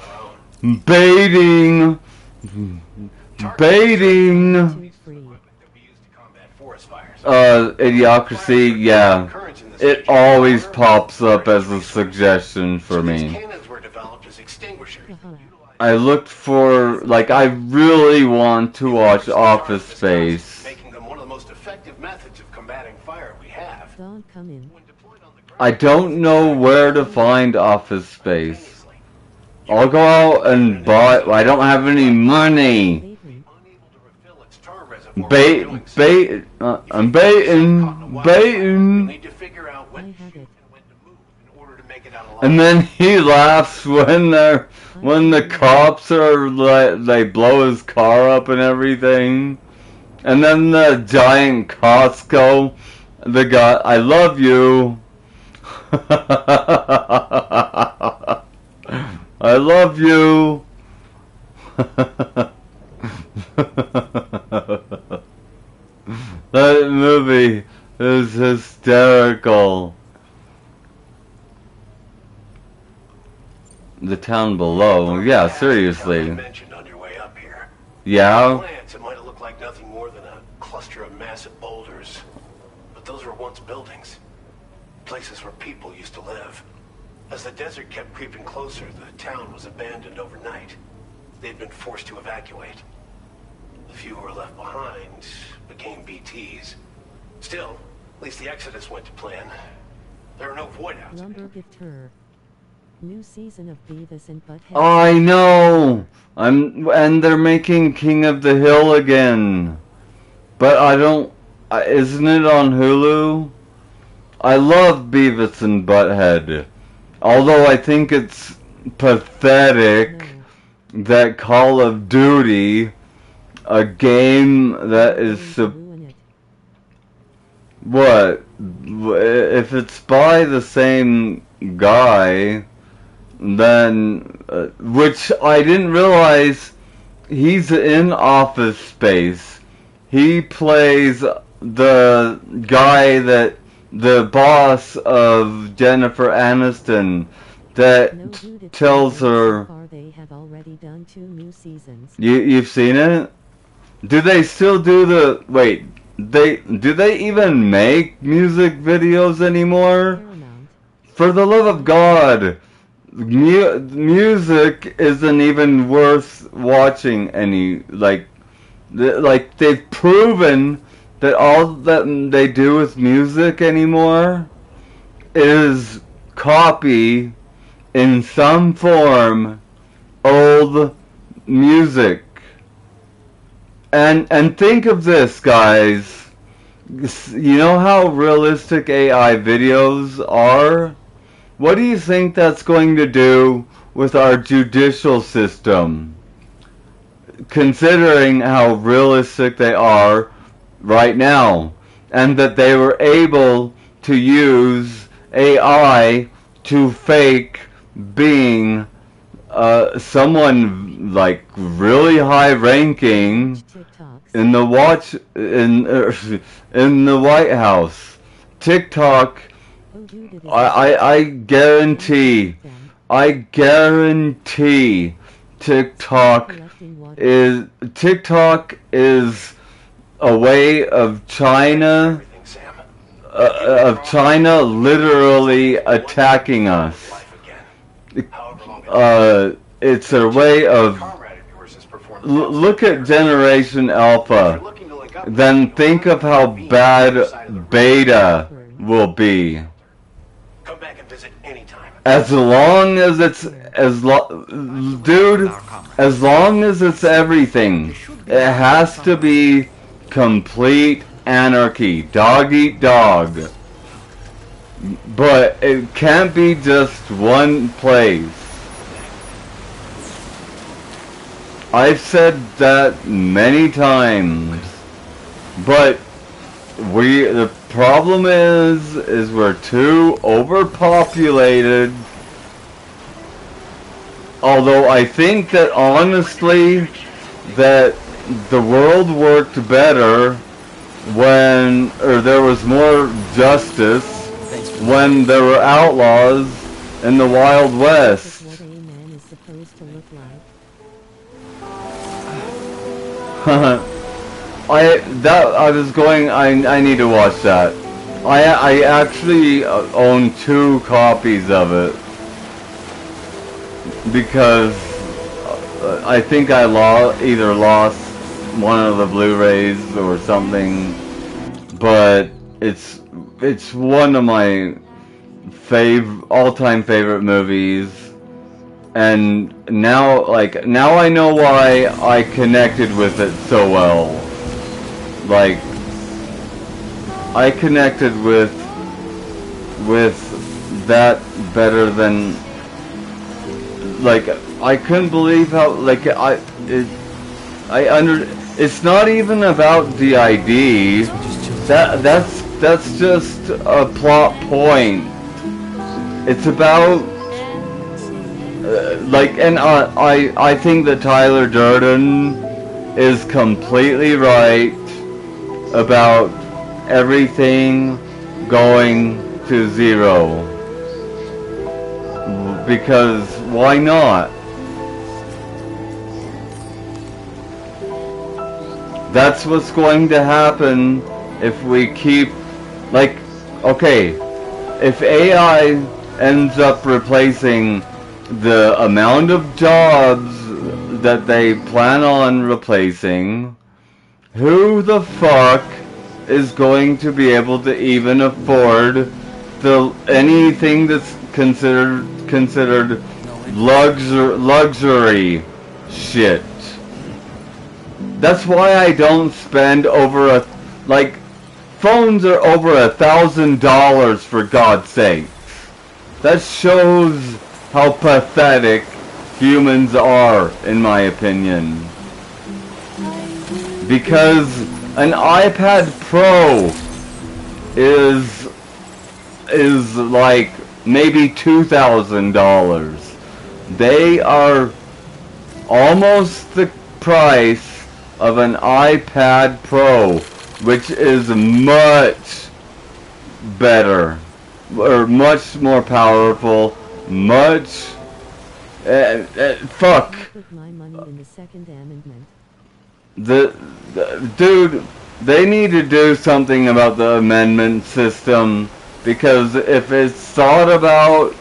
baiting. Baiting. Too free. that we use to combat forest fires. Idiocracy, yeah. It always pops up as a suggestion for These me. cannons were developed as extinguishers. Haha. I looked for, like, I really want to watch Office Space. Making them one of the most effective methods of combating fire we have. Don't come in. When deployed on the ground, I don't know where to find Office Space. I'll go out and buy. I don't have any money. Baiting. unable to refill its tar reservoir Bait, while doing so. bait. I'm baiting, You'll baiting. need to figure out I when have to it. and when to move in order to make it out alive. And then he laughs when the cops are like, they blow his car up and everything. And then the giant Costco, the guy, I love you. I love you. That movie is hysterical. The town below, yeah, seriously. You mentioned on your way up here. At Yeah? a glance, it might have looked like nothing more than a cluster of massive boulders. But those were once buildings. Places where people used to live. As the desert kept creeping closer, the town was abandoned overnight. They'd been forced to evacuate. The few who were left behind became BTs. Still, at least the exodus went to plan. There are no void outs. Lumber gift her. New season of Beavis and Butthead. I know! And they're making King of the Hill again. But I don't, isn't it on Hulu? I love Beavis and Butthead. Although I think it's pathetic No. that Call of Duty, a game that is Ruin it. what? If it's by the same guy, then which I didn't realize he's in Office Space. He plays the guy that the boss of Jennifer Aniston that No dude, it's tells so her. far they have already done 2 new seasons. You've seen it? Do they still do the wait? Do they even make music videos anymore? Paramount. For the love of God, music isn't even worth watching Like, they've proven that all that they do with music anymore is copy in some form old music. And think of this, guys. You know how realistic AI videos are? What do you think that's going to do with our judicial system? Considering how realistic they are right now, and that they were able to use AI to fake being someone like really high ranking in the in the White House. TikTok, I guarantee TikTok is a way of China literally attacking us. It's a way of look at Generation Alpha, then think of how bad Beta will be. Come back and visit anytime. As long as it's dude, as long as it's everything, it has to be complete anarchy, dog eat dog. But it can't be just one place. I've said that many times, but the problem is we're too overpopulated. Although I think that honestly that the world worked better when there was more justice when there were outlaws in the Wild West. What a man is supposed to look like. I need to watch that. I actually own 2 copies of it because I think I either lost one of the Blu-rays or something, but it's one of my all-time favorite movies. And now I know why I connected with it so well. Like, I connected with that better than, like, I couldn't believe how, like, it's not even about the ID. That's just a plot point. It's about and I think that Tyler Durden is completely right about everything going to zero. Because why not? That's what's going to happen if we keep, like, okay, if AI ends up replacing the amount of jobs that they plan on replacing, who the fuck is going to be able to even afford anything that's considered luxury shit? That's why I don't spend over phones are over $1,000 for God's sake. That shows how pathetic humans are, in my opinion. Because an iPad Pro is like maybe $2,000. They are almost the price of an iPad Pro, which is much better, or much more powerful, much fuck. Put my money in the Second Amendment. Dude, they need to do something about the amendment system, because if it's thought about,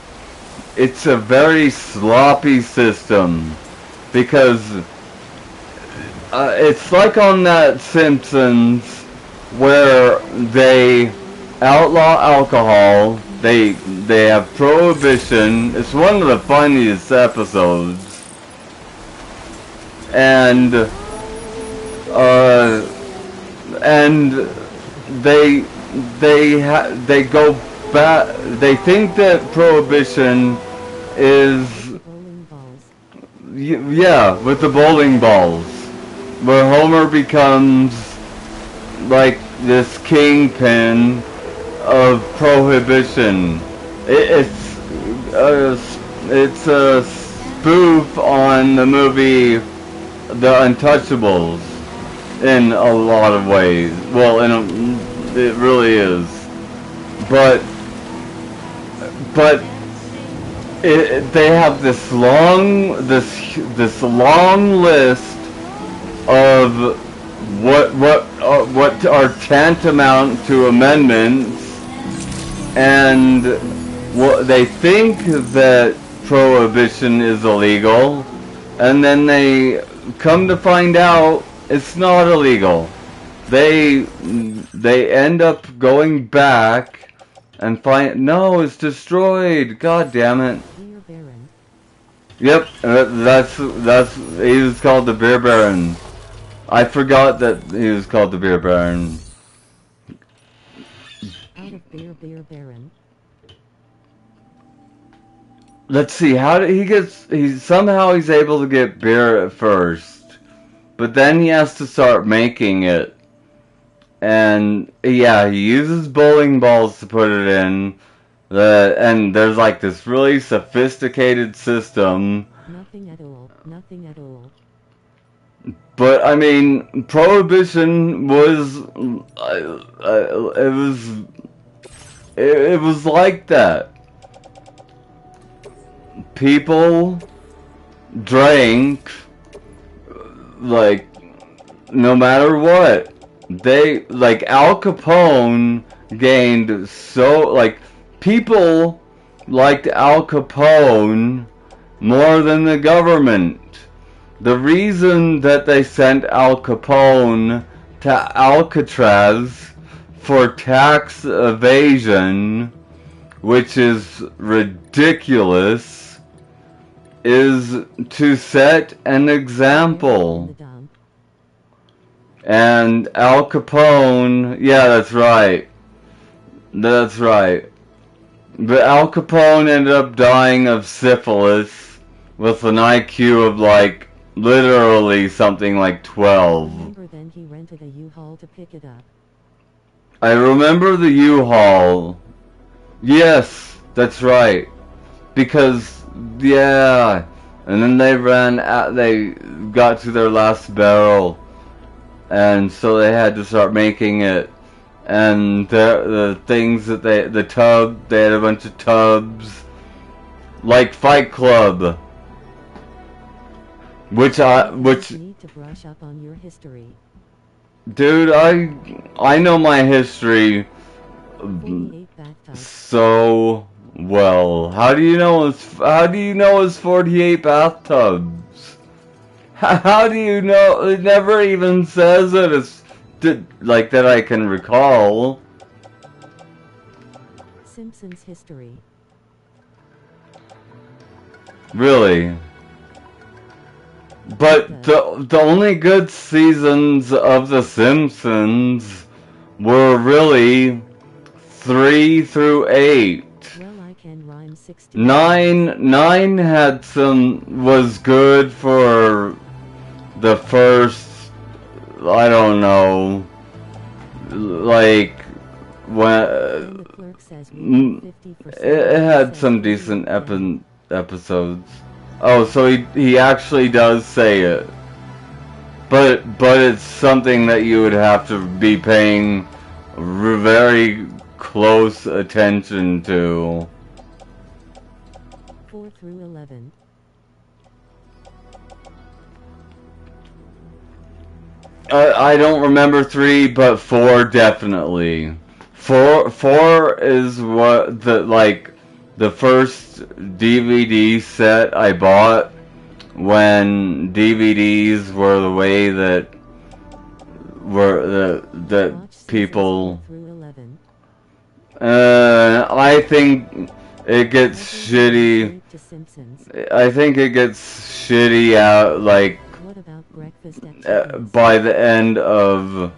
it's a very sloppy system. Because it's like on that Simpsons where they outlaw alcohol. They have prohibition. It's one of the funniest episodes, and and they go back. They think that prohibition is Bowling balls. yeah, with the bowling balls, where Homer becomes like this kingpin of prohibition. It's a spoof on the movie The Untouchables in a lot of ways. Well, it really is. But they have this long list of what are tantamount to amendments, and they think that prohibition is illegal, and then they come to find out it's not illegal. They end up going back and find no, it's destroyed. God damn it. Beer Baron. Yep, that's he was called the Beer Baron. I forgot that he was called the Beer Baron. Out of beer Baron. Let's see, how did somehow he's able to get beer at first, but then he has to start making it. And yeah, he uses bowling balls to put it in. And there's like this really sophisticated system. Nothing at all. Nothing at all. But I mean, prohibition was it was like that. People drank like no matter what. They like Al Capone gained so like people liked Al Capone more than the government. The reason that they sent Al Capone to Alcatraz for tax evasion, which is ridiculous, is to set an example. And Al Capone, yeah, that's right. That's right. But Al Capone ended up dying of syphilis with an IQ of like literally something like 12. Remember then he rented a U-Haul to pick it up. I remember the U-Haul. Yes, that's right. Because, yeah. And then they they got to their last barrel. And so they had to start making it. And the things that they had a bunch of tubs. Like Fight Club. Which You need to brush up on your history. dude, I know my history 48 bathtubs. so well. How do you know it's 48 bathtubs? How do you know? It never even says it. It's like that I can recall. Simpsons history. Really. But the only good seasons of The Simpsons were really 3 through 8. Well, I can rhyme 60. 9 had was good for the first, I don't know, like when The clerk says we have 50%. it had some decent episodes. Oh, so he actually does say it, but it's something that you would have to be paying very close attention to. 4 through 11. I don't remember 3, but 4 definitely. 4 is what the first DVD set I bought when DVDs were the way that that Watch seasons people. 4 through 11. I think it gets shitty. To Simpsons. I think it gets shitty out like What about breakfast at Tiffany's? by the end of.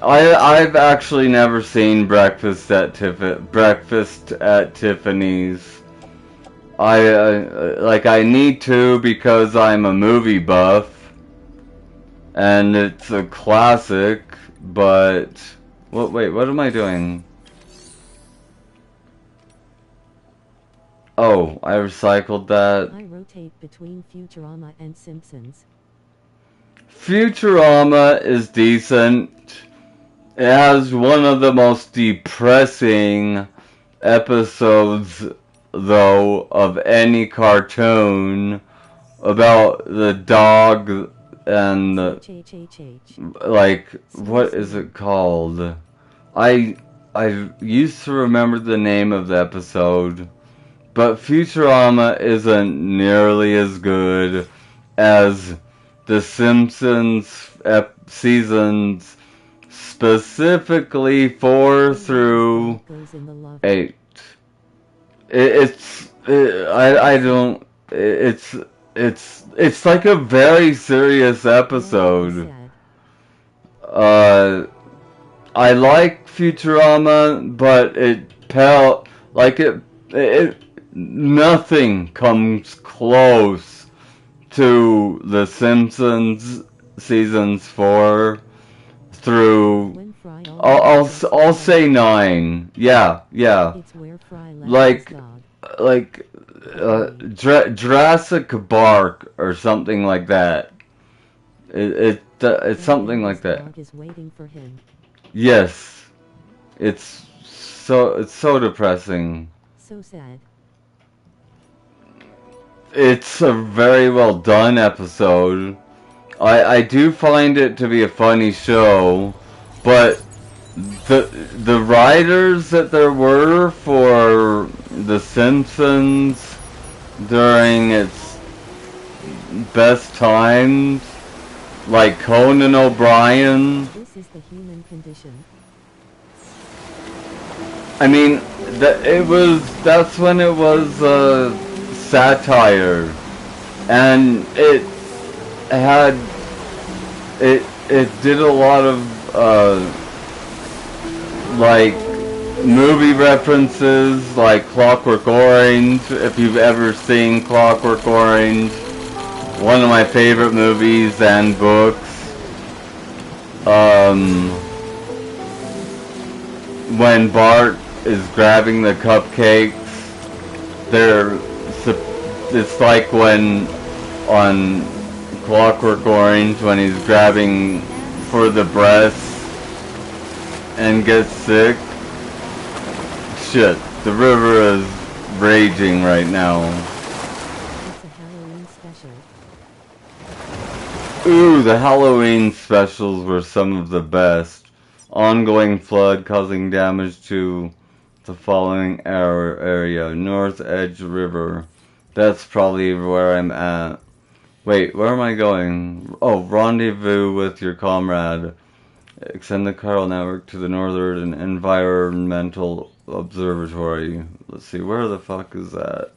I've actually never seen Breakfast at Tiffany's. I need to because I'm a movie buff, and it's a classic. But wait, what am I doing? Oh, I recycled that. I rotate between Futurama and Simpsons. Futurama is decent. It has one of the most depressing episodes, though, of any cartoon about the dog and like, what is it called? I used to remember the name of the episode, but Futurama isn't nearly as good as the Simpsons seasons, specifically 4 through 8. It's like a very serious episode. I like Futurama, but nothing comes close to the Simpsons seasons 4 through. I'll say 9. Yeah. Jurassic Park or something like that. It's something like that. Yes. It's so depressing. So sad. It's a very well done episode. I do find it to be a funny show, but the writers that there were for The Simpsons during its best times, like Conan O'Brien. This is the human condition. I mean, that's when it was satire, and it did a lot of like movie references, like Clockwork Orange. If you've ever seen Clockwork Orange, one of my favorite movies and books. When Bart is grabbing the cupcakes, it's like when on Clockwork Orange, when he's grabbing for the breasts and gets sick. Shit, the river is raging right now. It's a Halloween special. Ooh, the Halloween specials were some of the best. Ongoing flood causing damage to the following area. North Edge River. That's probably where I'm at. Wait, where am I going? Oh, rendezvous with your comrade. Extend the chiral network to the Northern Environmental Observatory. Let's see, where the fuck is that?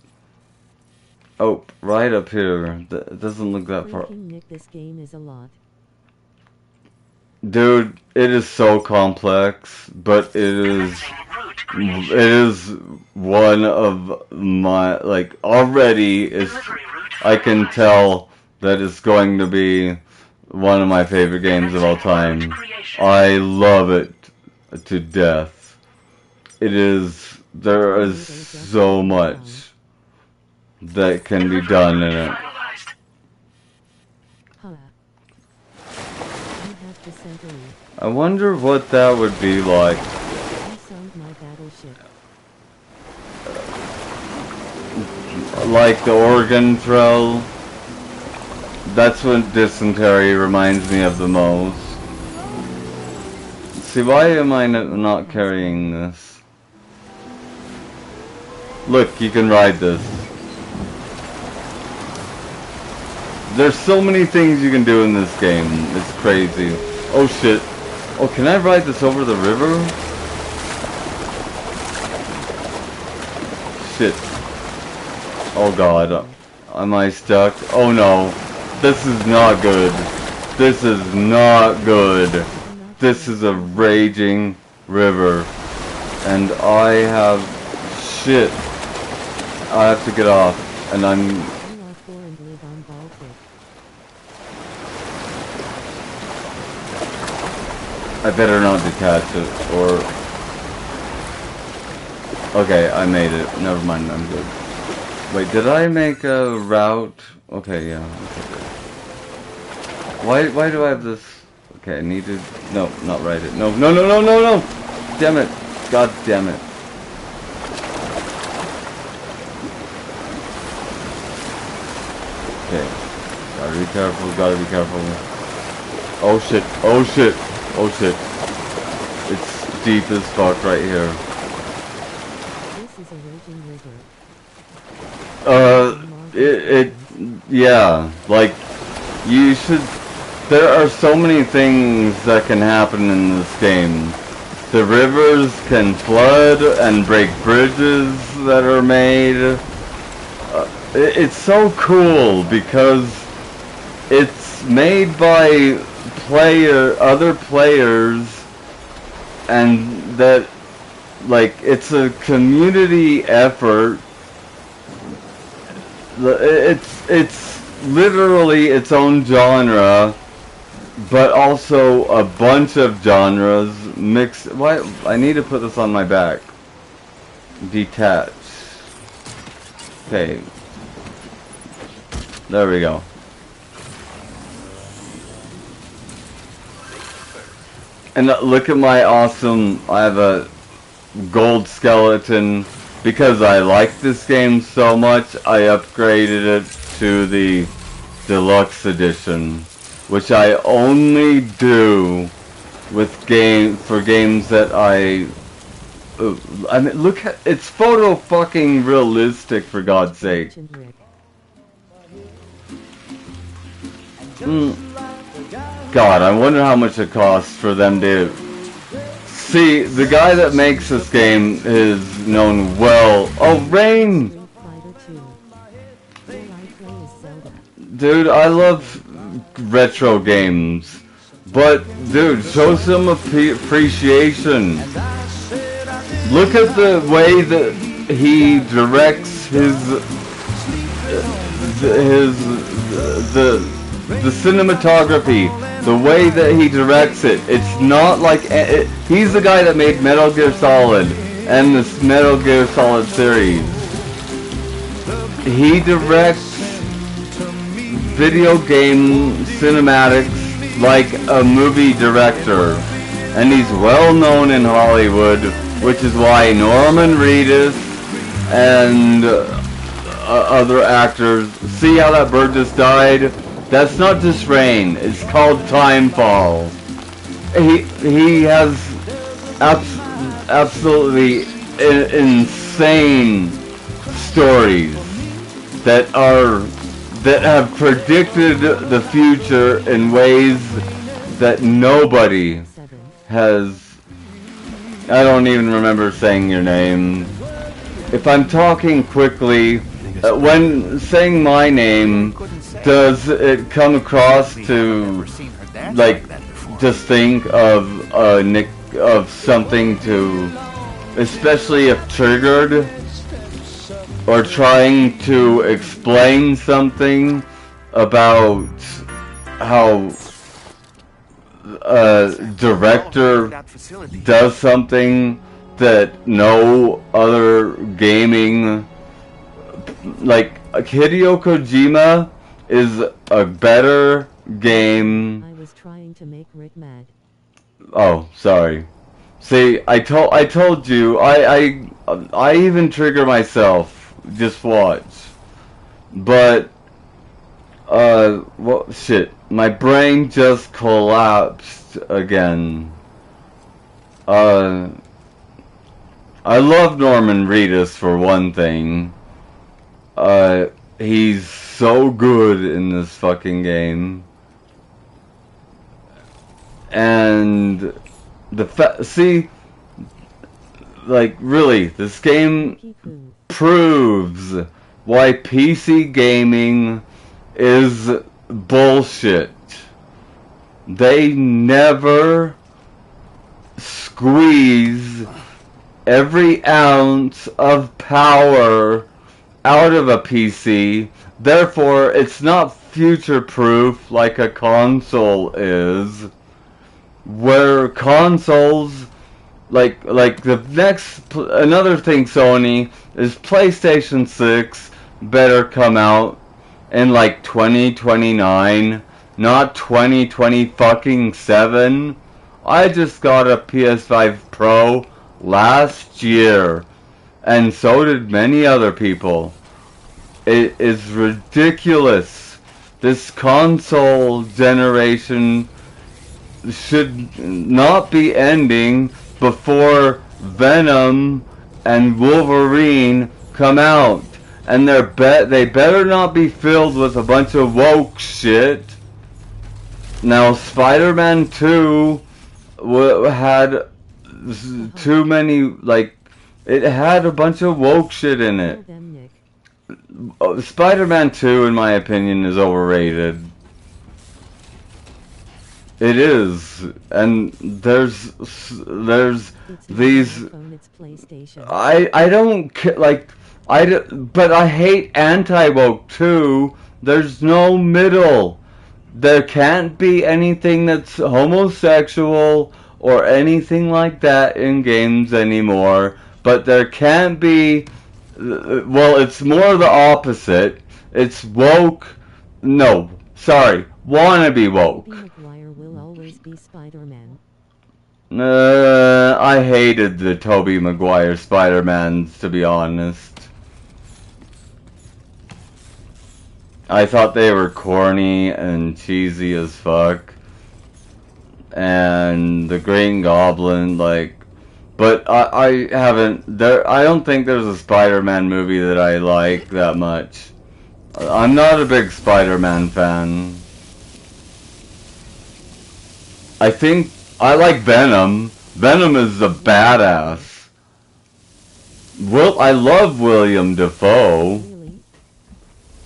Oh, right up here. It doesn't look that far. Nick, this game is a lot. Dude, it is so complex, but it is one of my, like, already is, I can tell that it's going to be one of my favorite games of all time. I love it to death. There is so much that can be done in it. I wonder what that would be like. I sunk my battleship. Like the organ throw. That's what dysentery reminds me of the most. See, why am I not carrying this? Look, you can ride this. There's so many things you can do in this game. It's crazy. Oh shit. Oh, can I ride this over the river? Shit. Oh god. Am I stuck? Oh no. This is not good. This is not good. This is a raging river. And I have... shit. I have to get off. And I'm... I better not detach it, or... Okay, I made it. Never mind, I'm good. Wait, did I make a route? Okay, yeah. Okay. Why do I have this? Okay, I need to... No, not write it. No, no, no, no, no, no! Damn it. God damn it. Okay. Gotta be careful, gotta be careful. Oh shit, oh shit, oh shit. It's deep as fuck right here. This is a raging river. Yeah, like, you should, there are so many things that can happen in this game. The rivers can flood and break bridges that are made. It's so cool because it's made by other players, and that, like, it's a community effort. It's literally its own genre, but also a bunch of genres mixed. Why? I need to put this on my back. Detach. Okay. There we go. And look at my awesome, I have a gold skeleton. Because I like this game so much, I upgraded it to the deluxe edition, which I only do with games that I mean, look at, it's photo fucking realistic, for God's sake. God, I wonder how much it costs for them to... See, the guy that makes this game is known well... Oh, Rain! Dude, I love retro games. But, dude, show some appreciation. Look at the way that he directs the cinematography, the way that he directs it. It's not like he's the guy that made Metal Gear Solid and this Metal Gear Solid series. He directs video game cinematics like a movie director, and he's well known in Hollywood, which is why Norman Reedus and other actors. See how that bird just died? That's not just rain. It's called Timefall. He has absolutely insane stories that have predicted the future in ways that nobody has. I don't even remember saying your name. If I'm talking quickly, when saying my name, does it come across to, like, just think of something to, especially if triggered, or trying to explain something about how a director does something that no other gaming, like Hideo Kojima is a better game. I was trying to make Rick mad. Oh, sorry. See, I told you, I even trigger myself. Just watch. But well, shit. My brain just collapsed again. I love Norman Reedus for one thing. He's so good in this fucking game. And see, like, really, this game proves why PC gaming is bullshit. They never squeeze every ounce of power out of a PC. Therefore, it's not future-proof like a console is. Where consoles, like the next, another thing Sony is PlayStation 6 better come out in like 2029, not 2020 fucking 7. I just got a PS5 Pro last year, and so did many other people. It is ridiculous. This console generation should not be ending before Venom and Wolverine come out. And they better not be filled with a bunch of woke shit. Now, Spider-Man 2 had too many, like, it had a bunch of woke shit in it. Spider-Man 2, in my opinion, is overrated. It is, and there's these. I don't like but I hate anti-woke too. There's no middle. There can't be anything that's homosexual or anything like that in games anymore. But there can't be. Well, it's more the opposite. It's woke. No, sorry, wannabe woke. Tobey Maguire will always be Spider-Man. I hated the Tobey Maguire Spider-Mans, to be honest. I thought they were corny and cheesy as fuck. And the Green Goblin, like... But I haven't... I don't think there's a Spider-Man movie that I like that much. I'm not a big Spider-Man fan. I think I like Venom. Venom is a badass. I love William Dafoe.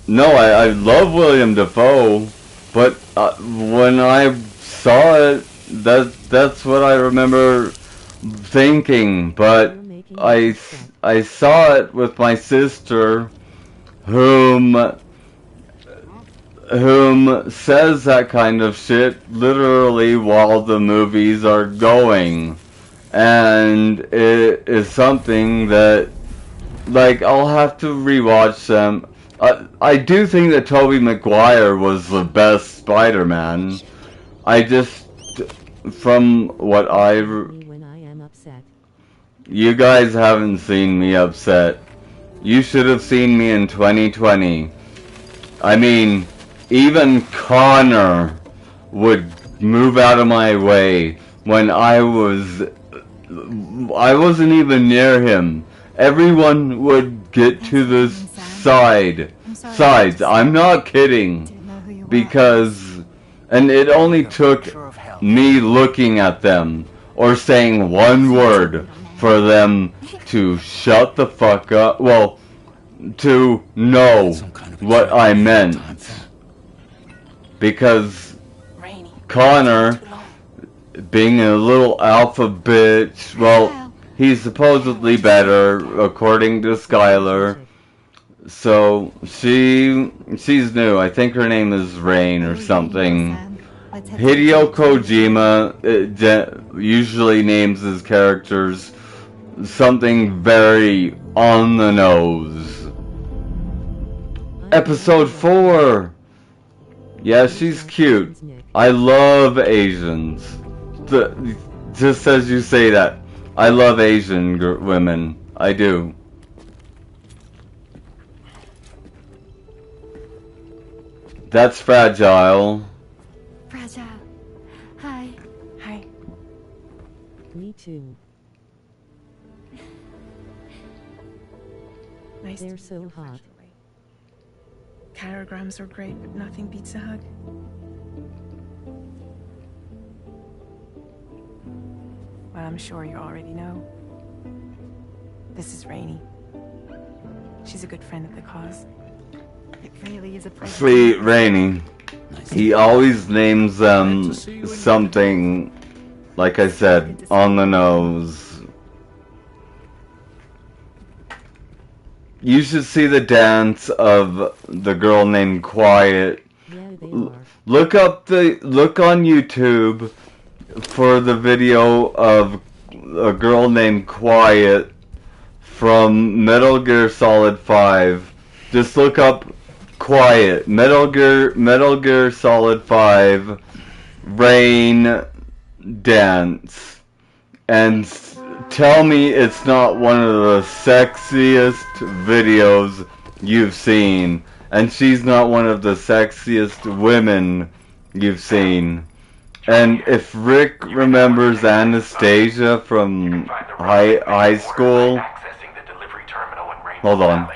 No, I love William Dafoe, but when I saw it, that's what I remember thinking. But I saw it with my sister, whom says that kind of shit literally while the movies are going. And it is something that, like, I'll have to rewatch them. I do think that Tobey Maguire was the best Spider-Man. I just, from what When I am upset. you guys haven't seen me upset. You should have seen me in 2020. I mean, even Connor would move out of my way when I wasn't even near him. Everyone would get to the sides. I'm not kidding. Because, and it only took me looking at them or saying one word for them to shut the fuck up. Well, to know what I meant. Because Connor, being a little alpha bitch, well, he's supposedly better, according to Skylar. So, she's new. I think her name is Rain or something. Hideo Kojima usually names his characters something very on the nose. Episode 4! Yeah, she's cute. I love Asians. Just as you say that, I love Asian women. I do. That's Fragile. Fragile. Hi. Hi. Me too. Nice They're so hot. Carograms are great, but nothing beats a hug. Well, I'm sure you already know. This is Rainey. She's a good friend of the cause. It really is a pleasure. See, Rainey. He always names them something, like I said, on the nose. You should see the dance of the girl named Quiet. Yeah, they are. Look on YouTube for the video of a girl named Quiet from Metal Gear Solid 5. Just look up Quiet, Metal Gear Solid 5, Rain Dance, and tell me it's not one of the sexiest videos you've seen, and she's not one of the sexiest women you've seen. And if Rick remembers Anastasia from high school, hold on.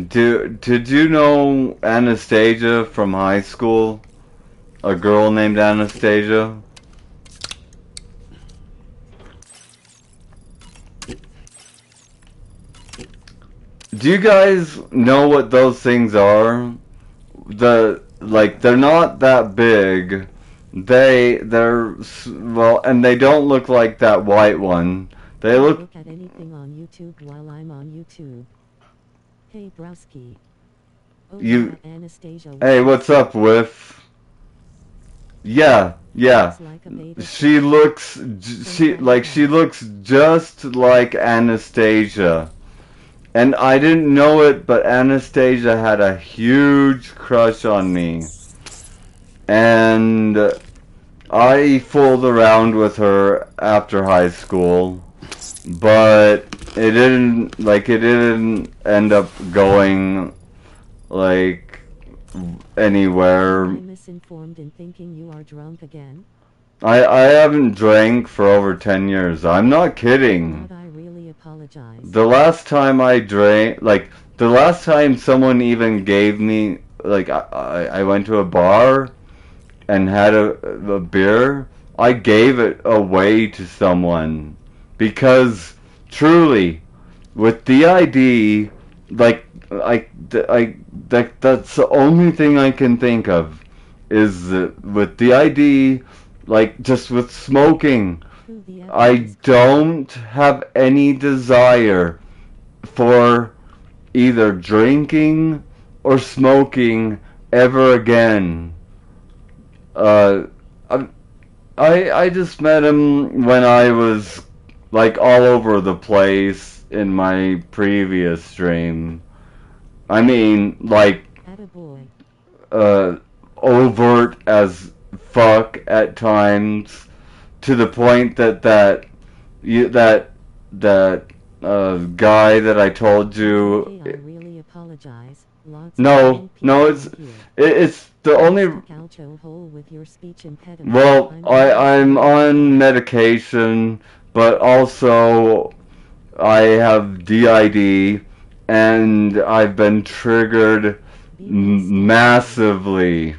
Did you know Anastasia from high school? A girl named Anastasia? Do you guys know what those things are? They're not that big. They're well, and they don't look like that white one. They look at anything on YouTube while I'm on YouTube. Hey, Browski. Oh, you. yeah, Anastasia. Hey, what's up, Whiff? Yeah. She looks just like Anastasia. And I didn't know it, but Anastasia had a huge crush on me. And I fooled around with her after high school, but it didn't end up going like anywhere. I'm misinformed in thinking you are drunk again. I haven't drank for over 10 years. I'm not kidding. God, I really apologize. The last time I drank, the last time someone even gave me, I went to a bar and had a beer, I gave it away to someone. Because, truly, with DID, that's the only thing I can think of, is that with DID, just with smoking, I don't have any desire for either drinking or smoking ever again. I just met him when I was all over the place in my previous stream. I mean, overt as fuck at times, to the point that guy that I told you. Hey, I really apologize. No, it's the only. Well, I'm on medication, but also I have DID, and I've been triggered massively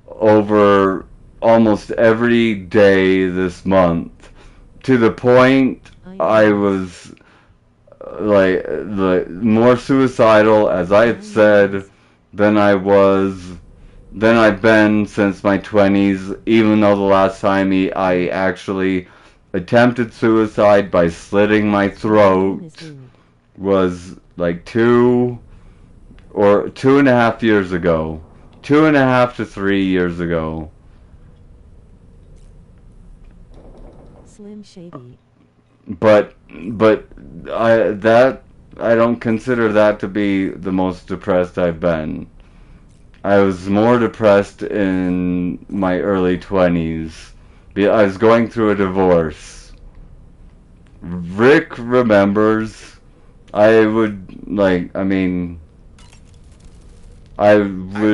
over almost every day this month, to the point I was more suicidal, as I've said, than I've been since my 20s, even though the last time I actually attempted suicide by slitting my throat was 2.5 years ago. 2.5 to 3 years ago. Slim Shady. But I don't consider that to be the most depressed I've been. I was more depressed in my early 20s. I was going through a divorce. Rick remembers. I would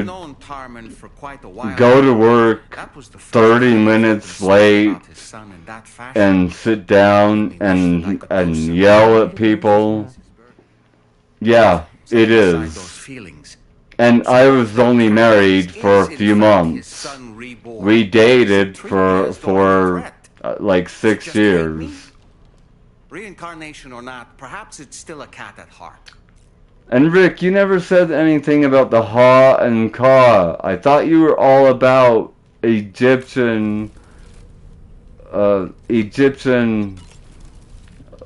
known Tarman for quite a while. go to work 30 minutes late and sit down and yell at people. Yeah, it Inside those is. feelings. And I was only married for a few months. We dated for like 6 years. Reincarnation or not, perhaps it's still a cat at heart. And Rick, you never said anything about the Ha and Ka. I thought you were all about Egyptian Egyptian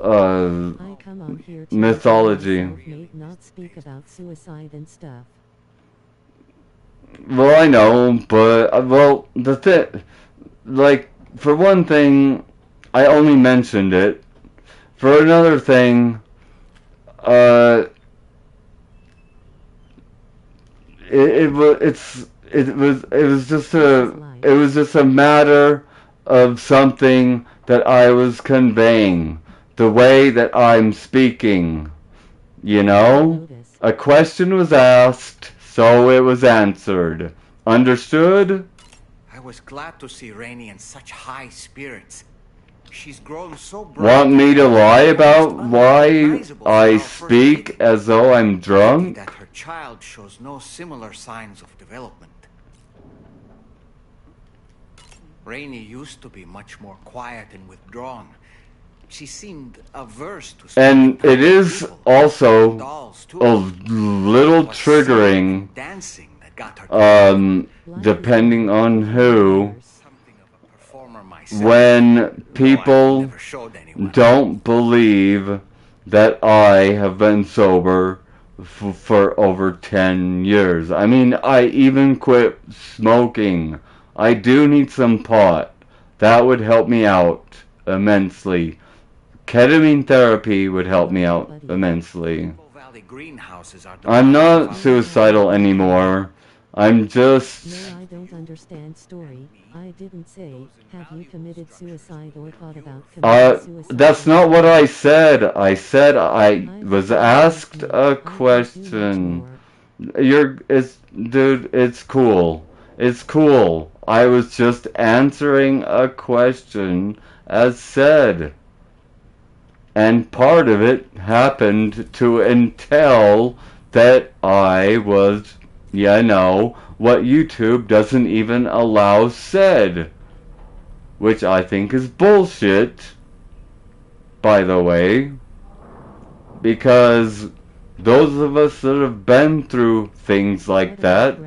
I come on here to mythology. not speak about suicide and stuff. Well, I know, but well, the thing, like, for one thing, I only mentioned it. For another thing, it was just a matter of something that I was conveying, the way that I'm speaking. You know, a question was asked, so it was answered. Understood? I was glad to see Rainey in such high spirits. She's grown so bright. Want me to lie about why I speak as though I'm drunk? That her child shows no similar signs of development. Rainey used to be much more quiet and withdrawn. She seemed averse to and it is people. also Dolls, too. a little It was triggering, dancing that got her depending on who, something of a performer myself. when people never showed anyone. don't believe that I have been sober for over 10 years. I mean, I even quit smoking. I do need some pot. That would help me out immensely. Ketamine therapy would help me out immensely. Valley greenhouses are the I'm not suicidal anymore. I'm just... No, I don't understand story. I didn't say, have you committed suicide or thought about committing suicide? That's not what I said. I said I was asked a question. Dude, it's cool. It's cool. I was just answering a question as said. And part of it happened to entail that I was, what YouTube doesn't even allow said. Which I think is bullshit, by the way. Because those of us that have been through things like that,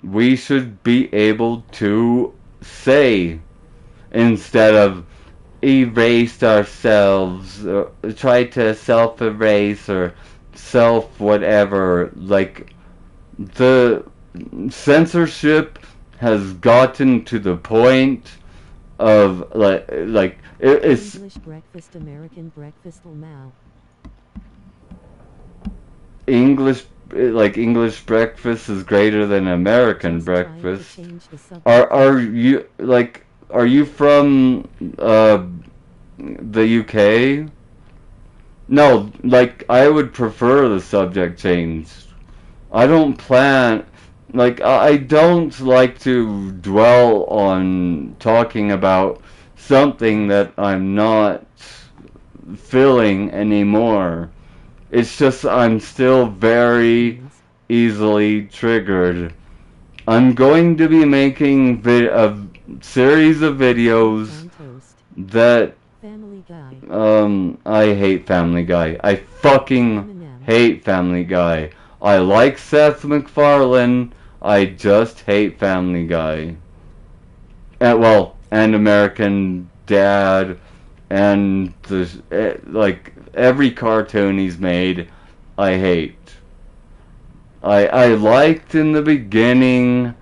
we should be able to say, instead of erased ourselves, or try to self-erase or self-whatever. Like, the censorship has gotten to the point of, it's... English breakfast, American breakfast, now. English breakfast is greater than American breakfast. Are you from the UK? No, I would prefer the subject changed. I don't plan, I don't like to dwell on talking about something that I'm not feeling anymore. It's just I'm still very easily triggered. I'm going to be making a series of videos that I hate Family Guy. I fucking hate Family Guy. I like Seth MacFarlane. I just hate Family Guy. And American Dad, and every cartoon he's made, I hate. I liked in the beginning,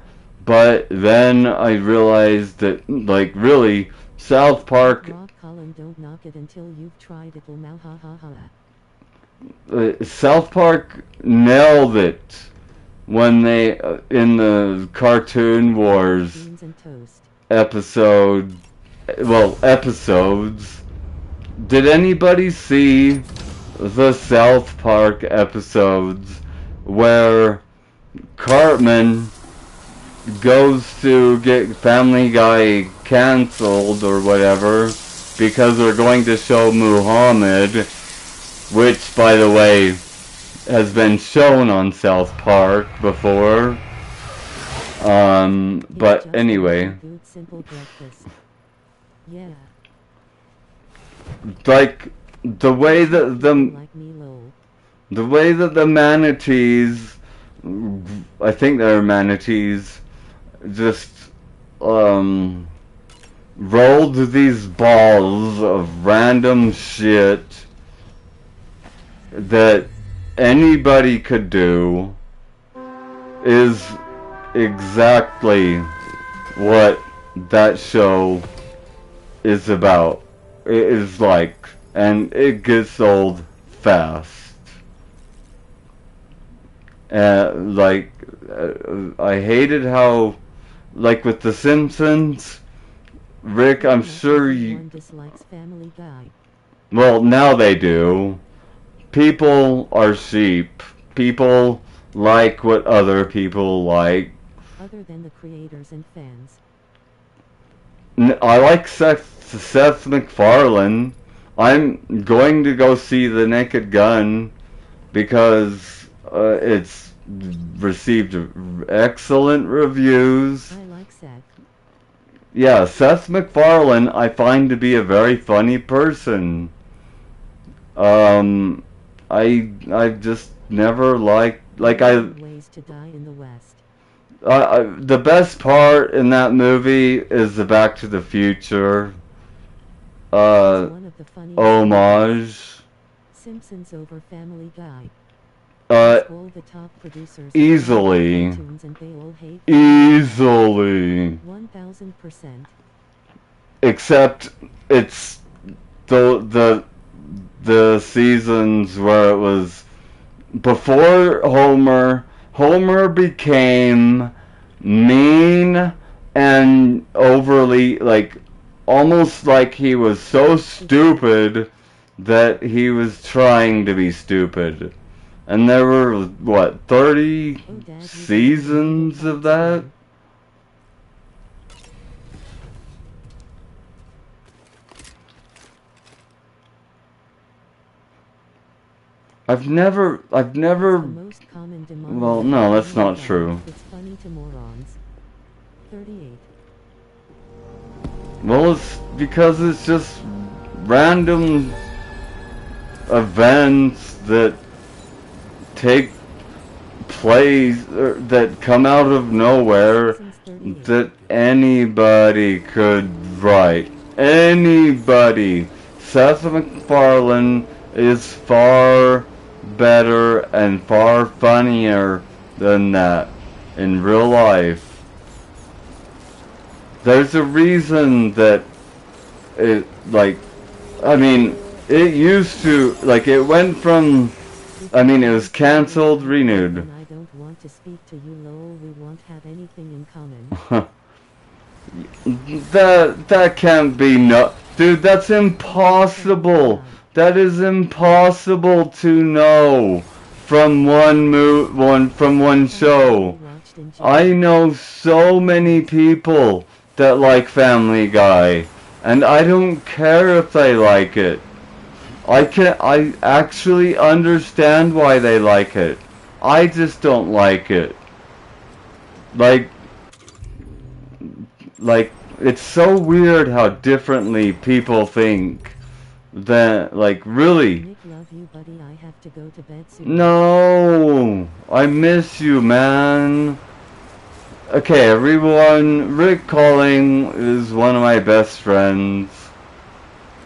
but then I realized that, really, South Park... Don't knock it until you've tried it. South Park nailed it when they, in the Cartoon Wars episodes. Did anybody see the South Park episodes where Cartman goes to get Family Guy cancelled or whatever because they're going to show Muhammad, which, by the way, has been shown on South Park before. But Just anyway, a good simple breakfast. Yeah. like the way that Like me, lol. the way that the manatees, I think they're manatees, just rolled these balls of random shit that anybody could do is exactly what that show is about. It is like, and it gets old fast. I hated how, like with The Simpsons, Rick, I'm sure you... Everyone dislikes Family Guy. Well, now they do. People are sheep. People like what other people like. Other than the creators and fans. I like Seth MacFarlane. I'm going to go see The Naked Gun because it's received excellent reviews. I like Seth. Yeah, Seth MacFarlane I find to be a very funny person. I've just never liked Ways to Die in the West. the best part in that movie is the Back to the Future One of the funniest homage. Simpsons over Family Guy. Uh, All the top producers easily. and they all hate Easily. 1000%. Except it's the seasons where it was before Homer became mean and overly, like, almost like he was so stupid that he was trying to be stupid. And there were, what, 30 seasons of that? I've never, Most common demonic well, no, that's not true. It's funny to morons. 38. Well, it's because it's just random events that take place, that come out of nowhere, that anybody could write. Anybody. Seth MacFarlane is far better and far funnier than that in real life. There's a reason that it, like, I mean, it used to, like, it went from, I mean, it was cancelled, renewed. I don't want to speak to you, lol. We won't have anything in common. That can't be, no, dude, that's impossible. That is impossible to know from one show. I know so many people that like Family Guy, and I don't care if they like it. I actually understand why they like it. I just don't like it. Like, it's so weird how differently people think. That, like, really. Nick, love you, buddy. I have to go to bed soon. No, I miss you, man. Okay, everyone, Rick Calling is one of my best friends.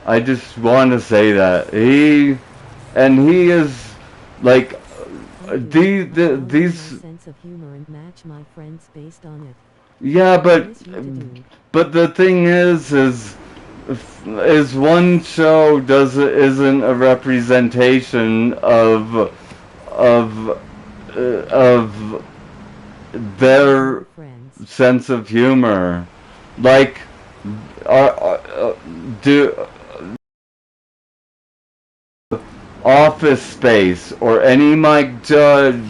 I just want to say that. He is, like, these sense of humor and match my friends based on it. Yeah, but the thing is one show isn't a representation of their sense of humor. Like, Office Space or any Mike Judge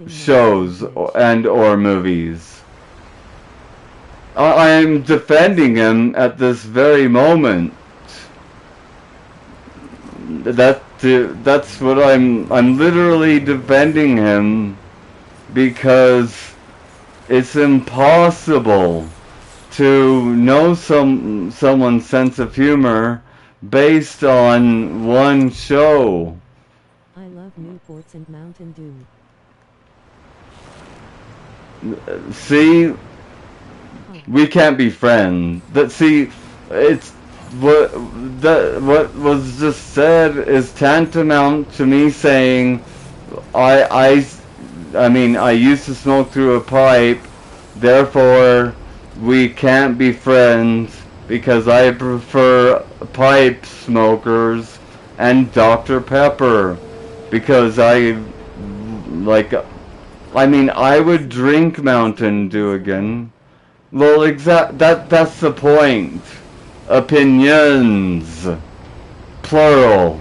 shows or movies. I am defending him at this very moment. That's what I'm literally defending him because it's impossible to know someone's sense of humor based on one show. I love Newports and Mountain Dew. See, we can't be friends. It's what was just said is tantamount to me saying I mean I used to smoke through a pipe, therefore we can't be friends because I prefer pipe smokers and Dr. Pepper because I mean I would drink Mountain Dew again. Well, that's the point. Opinions. Plural.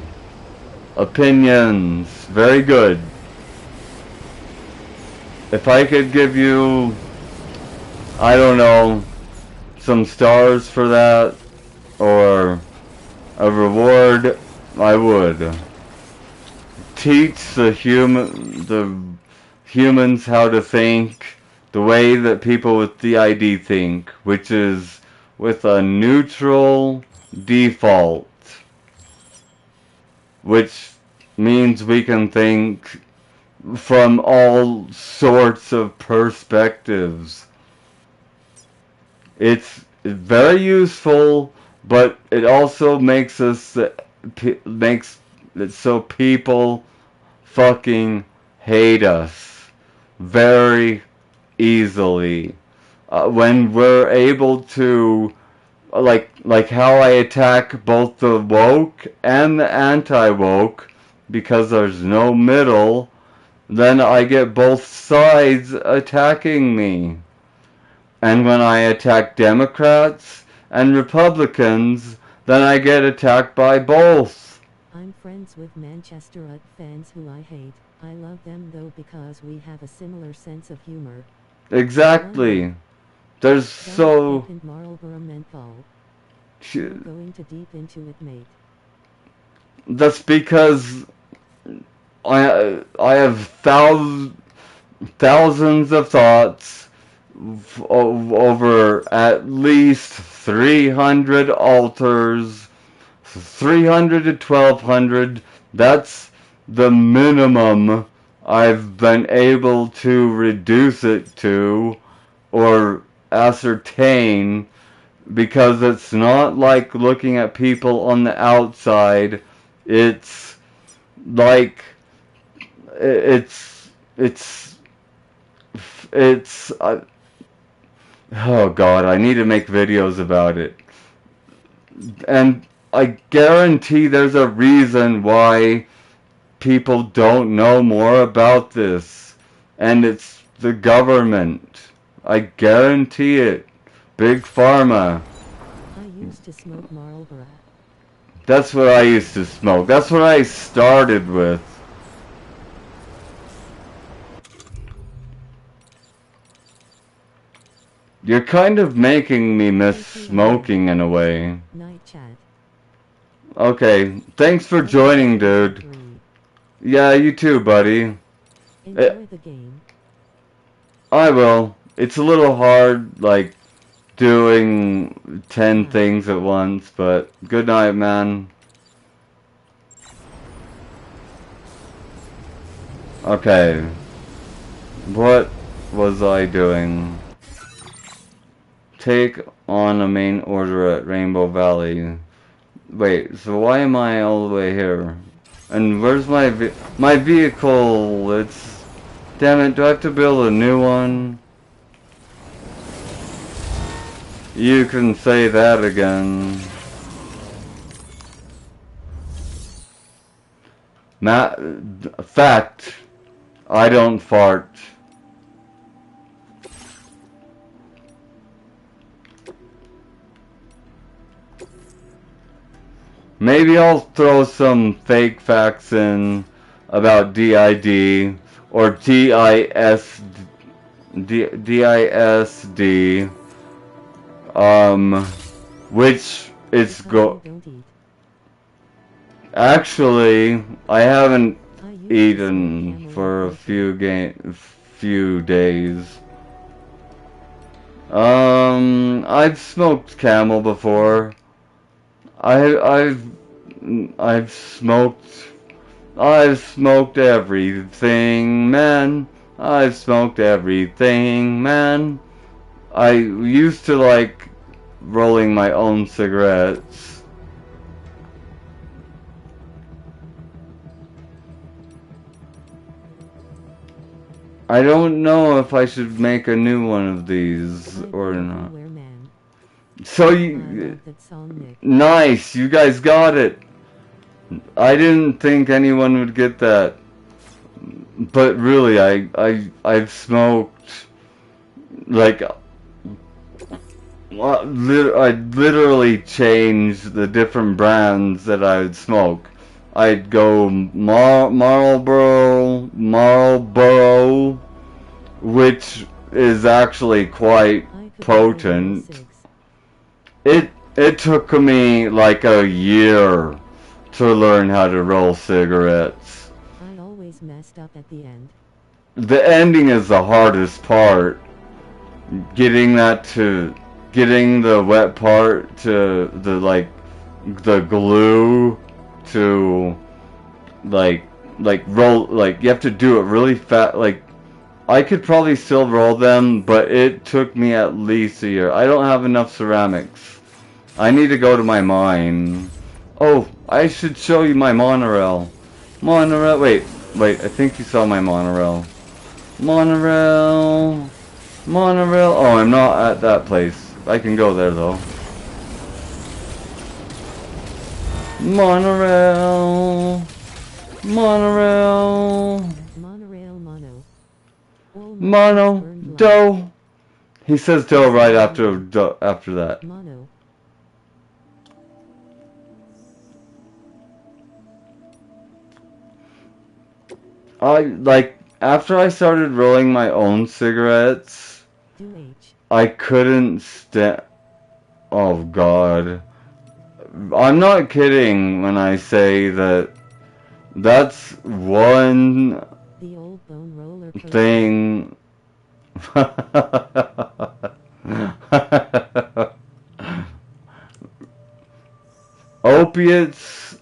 Opinions. Very good. If I could give you, I don't know, some stars for that, or a reward, I would. Teach the humans how to think the way that people with DID think, which is with a neutral default, which means we can think from all sorts of perspectives. It's very useful, but it also makes it so people fucking hate us very easily. When we're able to, like how I attack both the woke and the anti-woke, because there's no middle, then I get both sides attacking me. And when I attack Democrats and Republicans, then I get attacked by both. I'm friends with Manchester Ut fans who I hate. I love them though because we have a similar sense of humor. Exactly. There's so... Marlborough menthol. Going too deep into it, mate. That's because I have thousands of thoughts over at least 300 altars, 300 to 1200. That's the minimum I've been able to reduce it to or ascertain, because it's not like looking at people on the outside. It's like it's oh god, I need to make videos about it. And I guarantee there's a reason why people don't know more about this. And it's the government. I guarantee it. Big Pharma. I used to smoke Marlboro. That's what I used to smoke. That's what I started with. You're kind of making me miss smoking in a way. Night chat. Okay, thanks for joining, dude. Yeah, you too, buddy. Enjoy the game. I will. It's a little hard, like, doing 10 things at once, but good night, man. Okay. What was I doing? Take on a main order at Rainbow Valley. Wait, so why am I all the way here? And where's my vehicle? It's... Damn it, do I have to build a new one? You can say that again. Fact. I don't fart. Maybe I'll throw some fake facts in about DID or DISD, which is Actually, I haven't I used to smoke eaten camel for a before. few days. I've smoked camel before. I've I've smoked everything, man. I've smoked everything, man. I used to like rolling my own cigarettes. I don't know if I should make a new one of these I or go not. everywhere, man. So I you, love that song, Nick. nice, you guys got it. I didn't think anyone would get that. But really, I've smoked like I literally changed the different brands that I would smoke. I'd go Marlboro, which is actually quite I could never roll potent. cigs. It took me like a year to learn how to roll cigarettes. I always messed up at the end. The ending is the hardest part. Getting the wet part to the glue to roll, like you have to do it really fast. Like I could probably still roll them, but it took me at least a year. I don't have enough ceramics. I need to go to my mine. Oh, I should show you my monorail. Monorail, wait, I think you saw my monorail. Monorail. Oh, I'm not at that place. I can go there though. Monorail. Monorail mono. All monsters burned light. Dough. He says dough right after that. Mono. After I started rolling my own cigarettes, Do H. I couldn't stand. Oh God. I'm not kidding when I say that that's one The old bone roller coaster. thing. Opiates.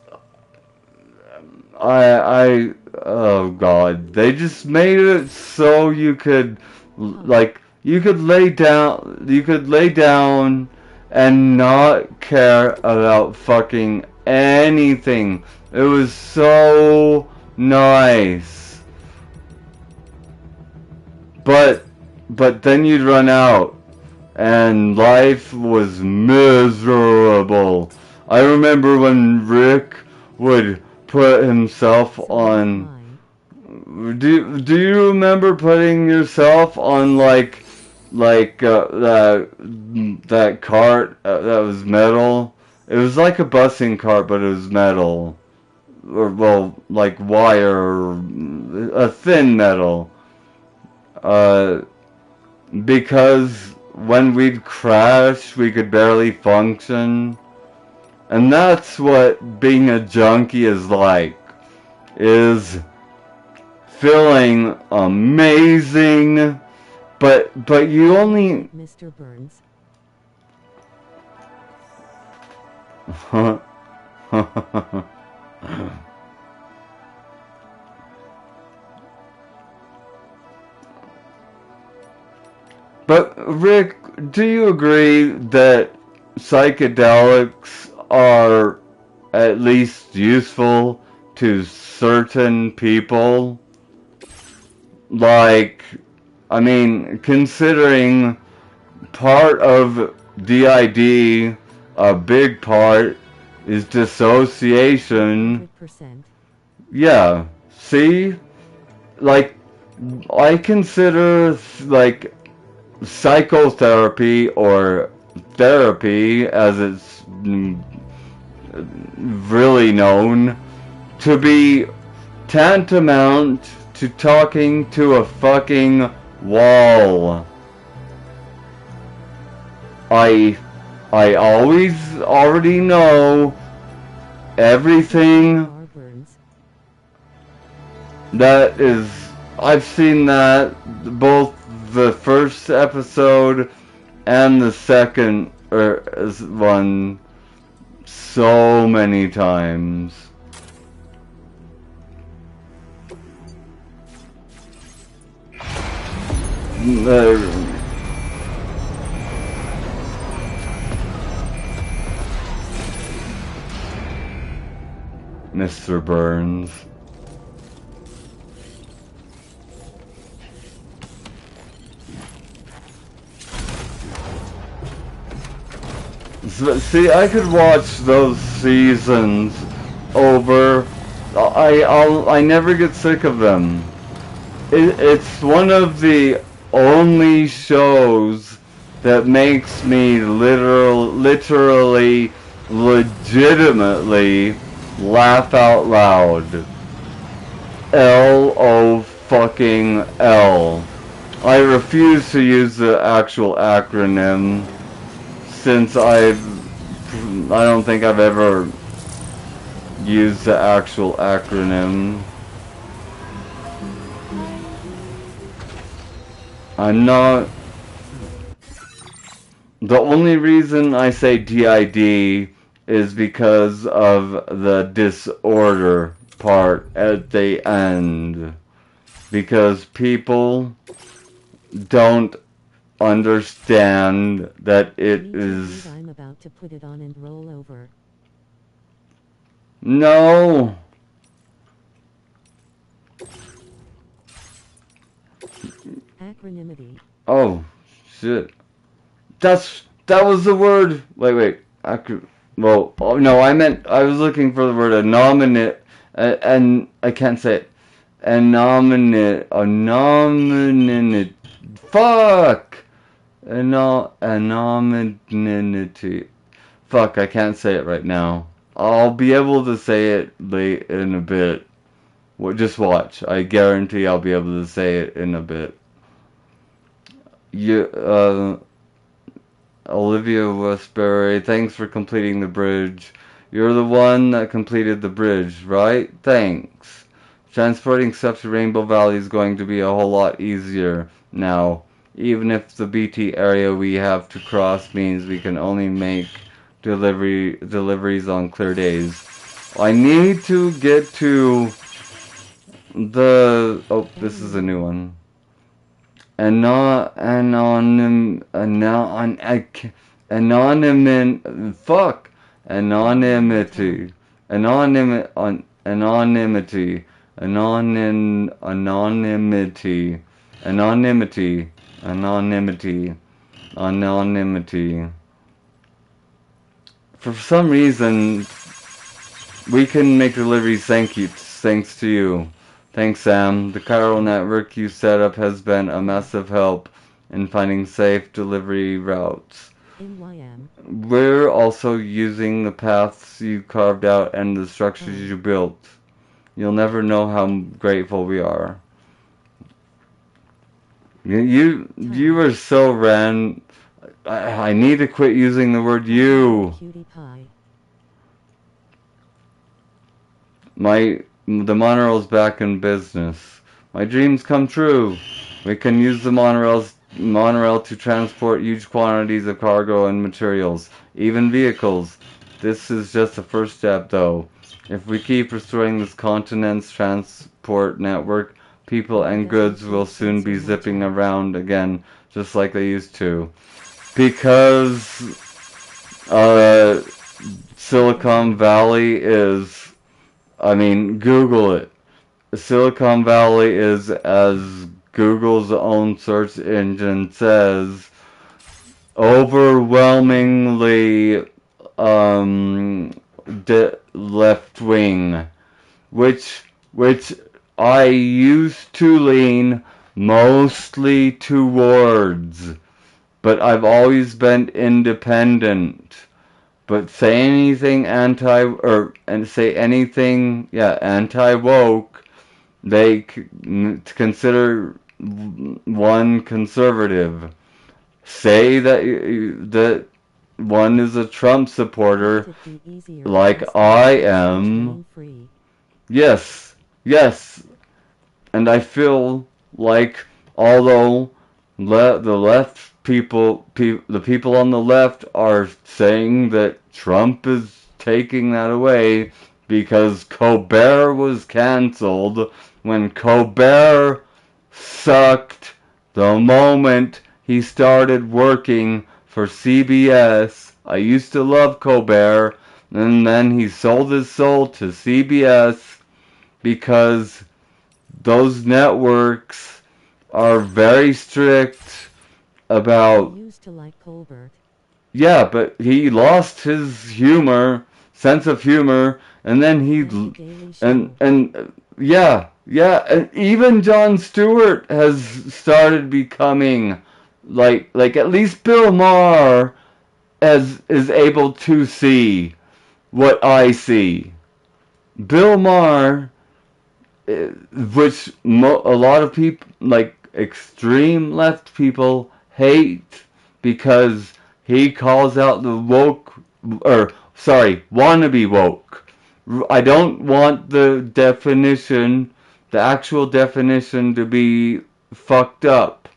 Oh God, they just made it so you could lay down and not care about fucking anything. It was so nice. But then you'd run out and life was miserable. I remember when Rick would put himself on. Do you remember putting yourself on that cart that was metal? It was like a busing cart, but it was metal, or well, like wire, a thin metal. Because when we'd crash, we could barely function. And that's what being a junkie is like. Is feeling amazing, but you only Mr. Burns. But Rick, do you agree that psychedelics are at least useful to certain people? Like, I mean, considering part of DID, a big part is dissociation. 100%. Yeah, see? Like, I consider, like, psychotherapy or therapy, as it's really known, to be tantamount to talking to a fucking wall. I always already know everything Car burns. that is, I've seen that both the first episode and the second one so many times. Mr. Burns. See, I could watch those seasons over. I never get sick of them. It's one of the only shows that makes me literally, legitimately laugh out loud. LO fucking L. I refuse to use the actual acronym since I don't think I've ever used the actual acronym. I'm not. The only reason I say DID is because of the disorder part at the end. Because people don't understand that it is. I'm about to put it on and roll over. No. Acronymity. Oh, shit. That was the word. Wait. Well, oh, no, I was looking for the word anominate, and I can't say it. Anominate. Fuck! Anonymity. Fuck, I can't say it right now. I'll be able to say it late in a bit. Just watch. I guarantee I'll be able to say it in a bit. Olivia Westbury, thanks for completing the bridge. You're the one that completed the bridge, right? Thanks. Transporting stuff to Rainbow Valley is going to be a whole lot easier now. Even if the BT area we have to cross means we can only make deliveries on clear days. I need to get to the... Oh, this is a new one. Anonymity. For some reason, we can make deliveries thanks to you. Thanks, Sam. The chiral network you set up has been a massive help in finding safe delivery routes. NYM. We're also using the paths you carved out and the structures you built. You'll never know how grateful we are. You are so ran. I need to quit using the word you. Cutie pie. The monorail's back in business. My dreams come true. We can use the monorail to transport huge quantities of cargo and materials, even vehicles. This is just the first step, though. If we keep restoring this continent's transport network, people and goods will soon be zipping around again, just like they used to. Because Silicon Valley is... Google it. Silicon Valley is, as Google's own search engine says, overwhelmingly left wing, which I used to lean mostly towards, but I've always been independent. But say anything anti-woke, they consider one conservative. Say that one is a Trump supporter, Wouldn't it be easier like if I Australia was am. grain-free? Yes, yes, and I feel like although the left people, the people on the left are saying that Trump is taking that away because Colbert was canceled when Colbert sucked the moment he started working for CBS. I used to love Colbert, and then he sold his soul to CBS because those networks are very strict I about, used to like Colbert. yeah, but he lost his sense of humor, and then And The Daily Show. and yeah, and even Jon Stewart has started becoming like at least Bill Maher is able to see what I see. Bill Maher, which a lot of people, like extreme left people, hate because he calls out the woke, or sorry, wannabe woke. I don't want the actual definition to be fucked up,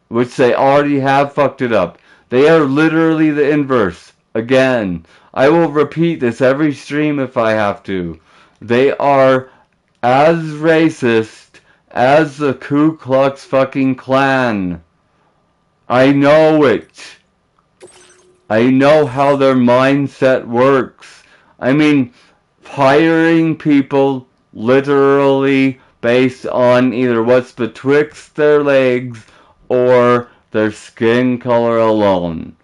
which they already have fucked it up. They are literally the inverse. Again, I will repeat this every stream if I have to. They are as racist as the Ku Klux fucking Klan. I know it. I know how their mindset works. I mean, hiring people literally based on either what's betwixt their legs or their skin color alone,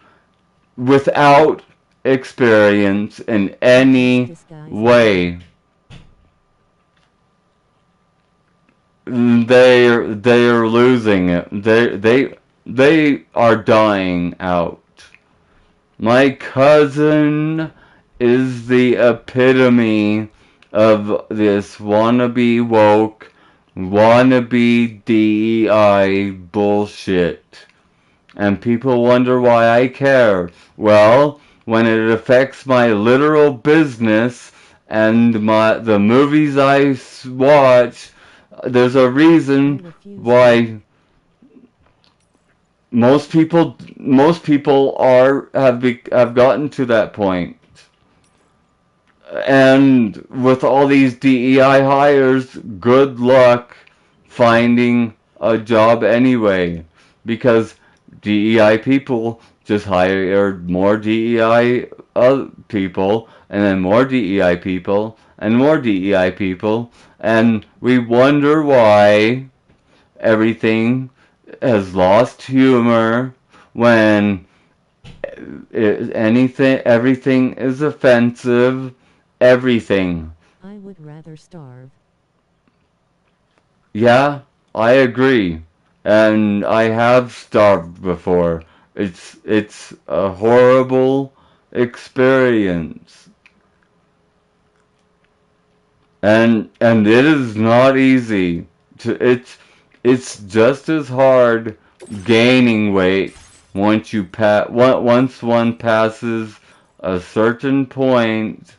without experience in any Disguise way. They are losing it. They are dying out. My cousin is the epitome of this wannabe woke, wannabe DEI bullshit. And people wonder why I care. Well, when it affects my literal business and the movies I watch, there's a reason why most people have gotten to that point. And with all these DEI hires, good luck finding a job anyway, because DEI people just hire more DEI people, and then more DEI people, and more DEI people, and we wonder why everything has lost humor when everything is offensive. Everything. I would rather starve. Yeah, I agree. And I have starved before. It's a horrible experience. And it is not easy. It's just as hard gaining weight once one passes a certain point,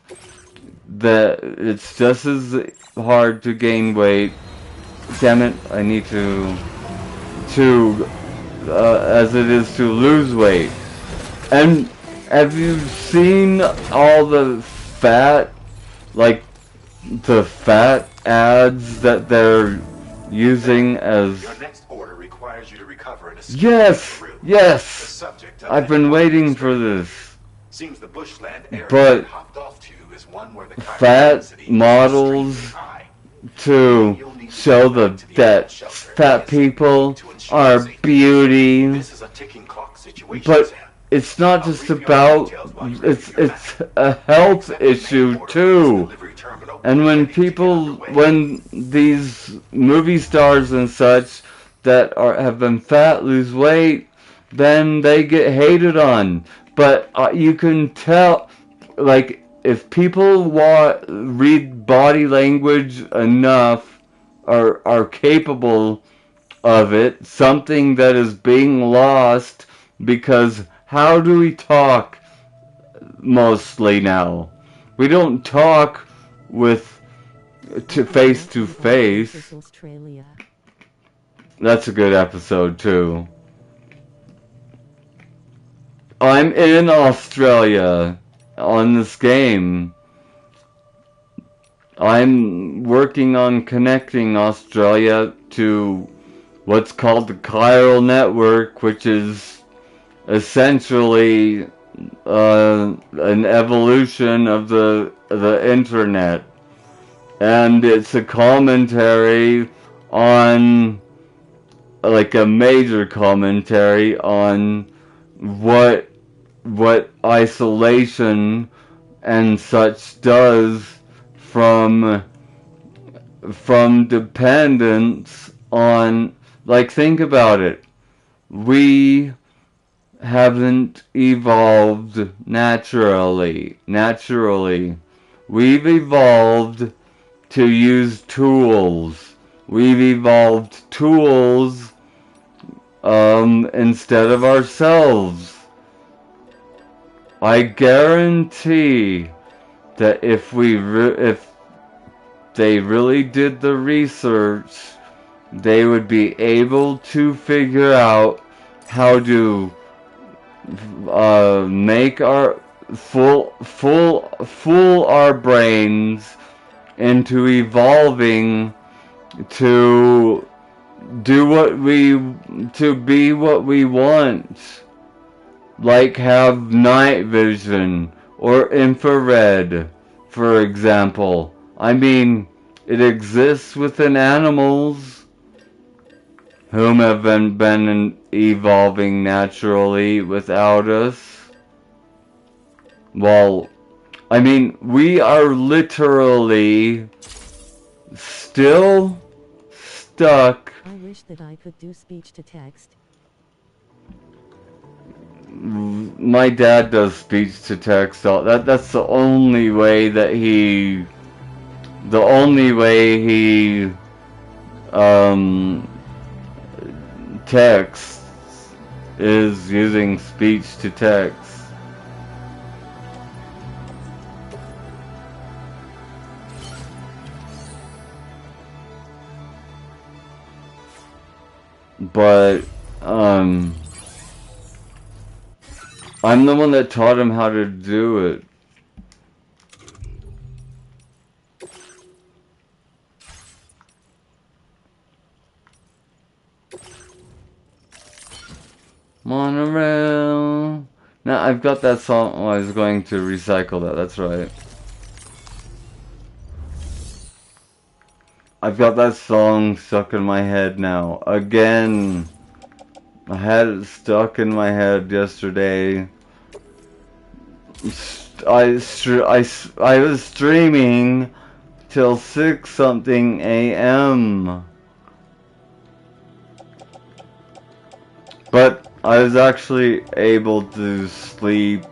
that it's just as hard to gain weight. Damn it! I need to as it is to lose weight. And have you seen all the like the fat ads that they're using as? Your next order requires you to recover an escape Yes, route. The yes. subject of I've been waiting for this. Seems the bushland area But it hopped off to is one where the crime fat density is models extremely high. to show that fat people are beauty. This is a ticking clock situation, But Sam. it's not just about, it's a health issue too. And when these movie stars and such that have been fat lose weight, then they get hated on. But you can tell, like, if people read body language enough, are capable of it, something that is being lost, because how do we talk mostly now. We don't talk face to face. Australia. That's a good episode too. I'm in Australia on this game. I'm working on connecting Australia to what's called the chiral network, which is essentially an evolution of the internet, and it's a commentary on, like a major commentary on what isolation and such does from dependence on, like, think about it. We haven't evolved naturally. We've evolved to use tools. We've evolved tools instead of ourselves. I guarantee that if they really did the research, they would be able to figure out how to make our fool our brains into evolving to be what we want, like have night vision or infrared, for example. I mean, it exists within animals whom have been evolving naturally without us. Well, I mean, we are literally still stuck. I wish that I could do speech to text. My dad does speech to text. That's the only way that he texts is using speech to text. But I'm the one that taught him how to do it. Monorail. Now I've got that song. Oh, I was going to recycle that. That's right. I've got that song stuck in my head now. Again. I had it stuck in my head yesterday. I was streaming till 6-something a.m. But I was actually able to sleep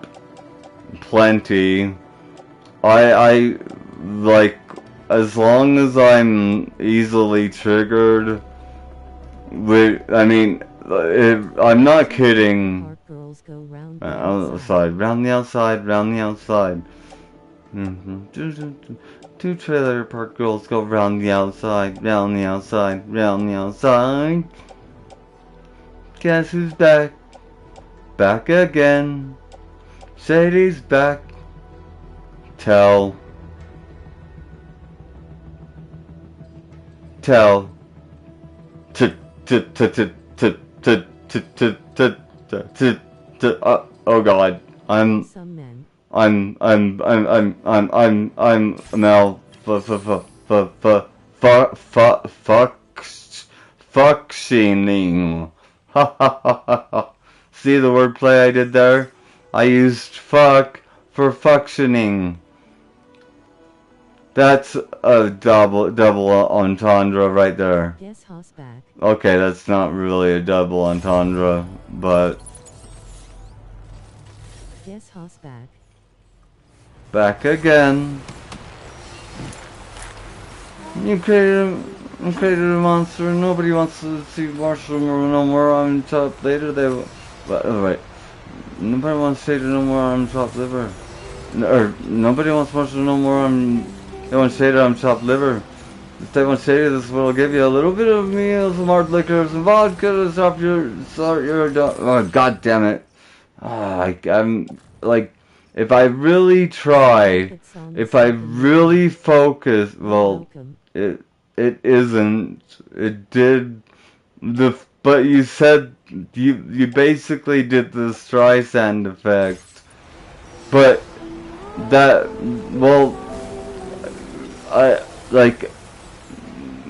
plenty. I like, as long as I'm easily triggered, I mean, I'm not kidding. Park girls go round Round the outside, round the outside. Two trailer park girls go round the outside, round the outside, round the outside. Guess who's back? Back again. Shady's back. Tell. Oh God, I'm Mel functioning. Ha ha ha ha ha. See the wordplay I did there? I used fuck for functioning. That's a double entendre right there. Guess house back. Okay, that's not really a double entendre, but Guess house back. back again. You created a monster. Nobody wants to see Marshall no more on top later. They, but wait, nobody wants to say no more on top liver. or nobody wants much to know more. They want to say that I'm chopped liver. If they want to say this will give you a little bit of me, some hard liquor, some vodka to start your oh, god damn it. I'm like, if I really try, if I really focus, well, it isn't. It did but you said you basically did the Streisand effect, but that, well, I like.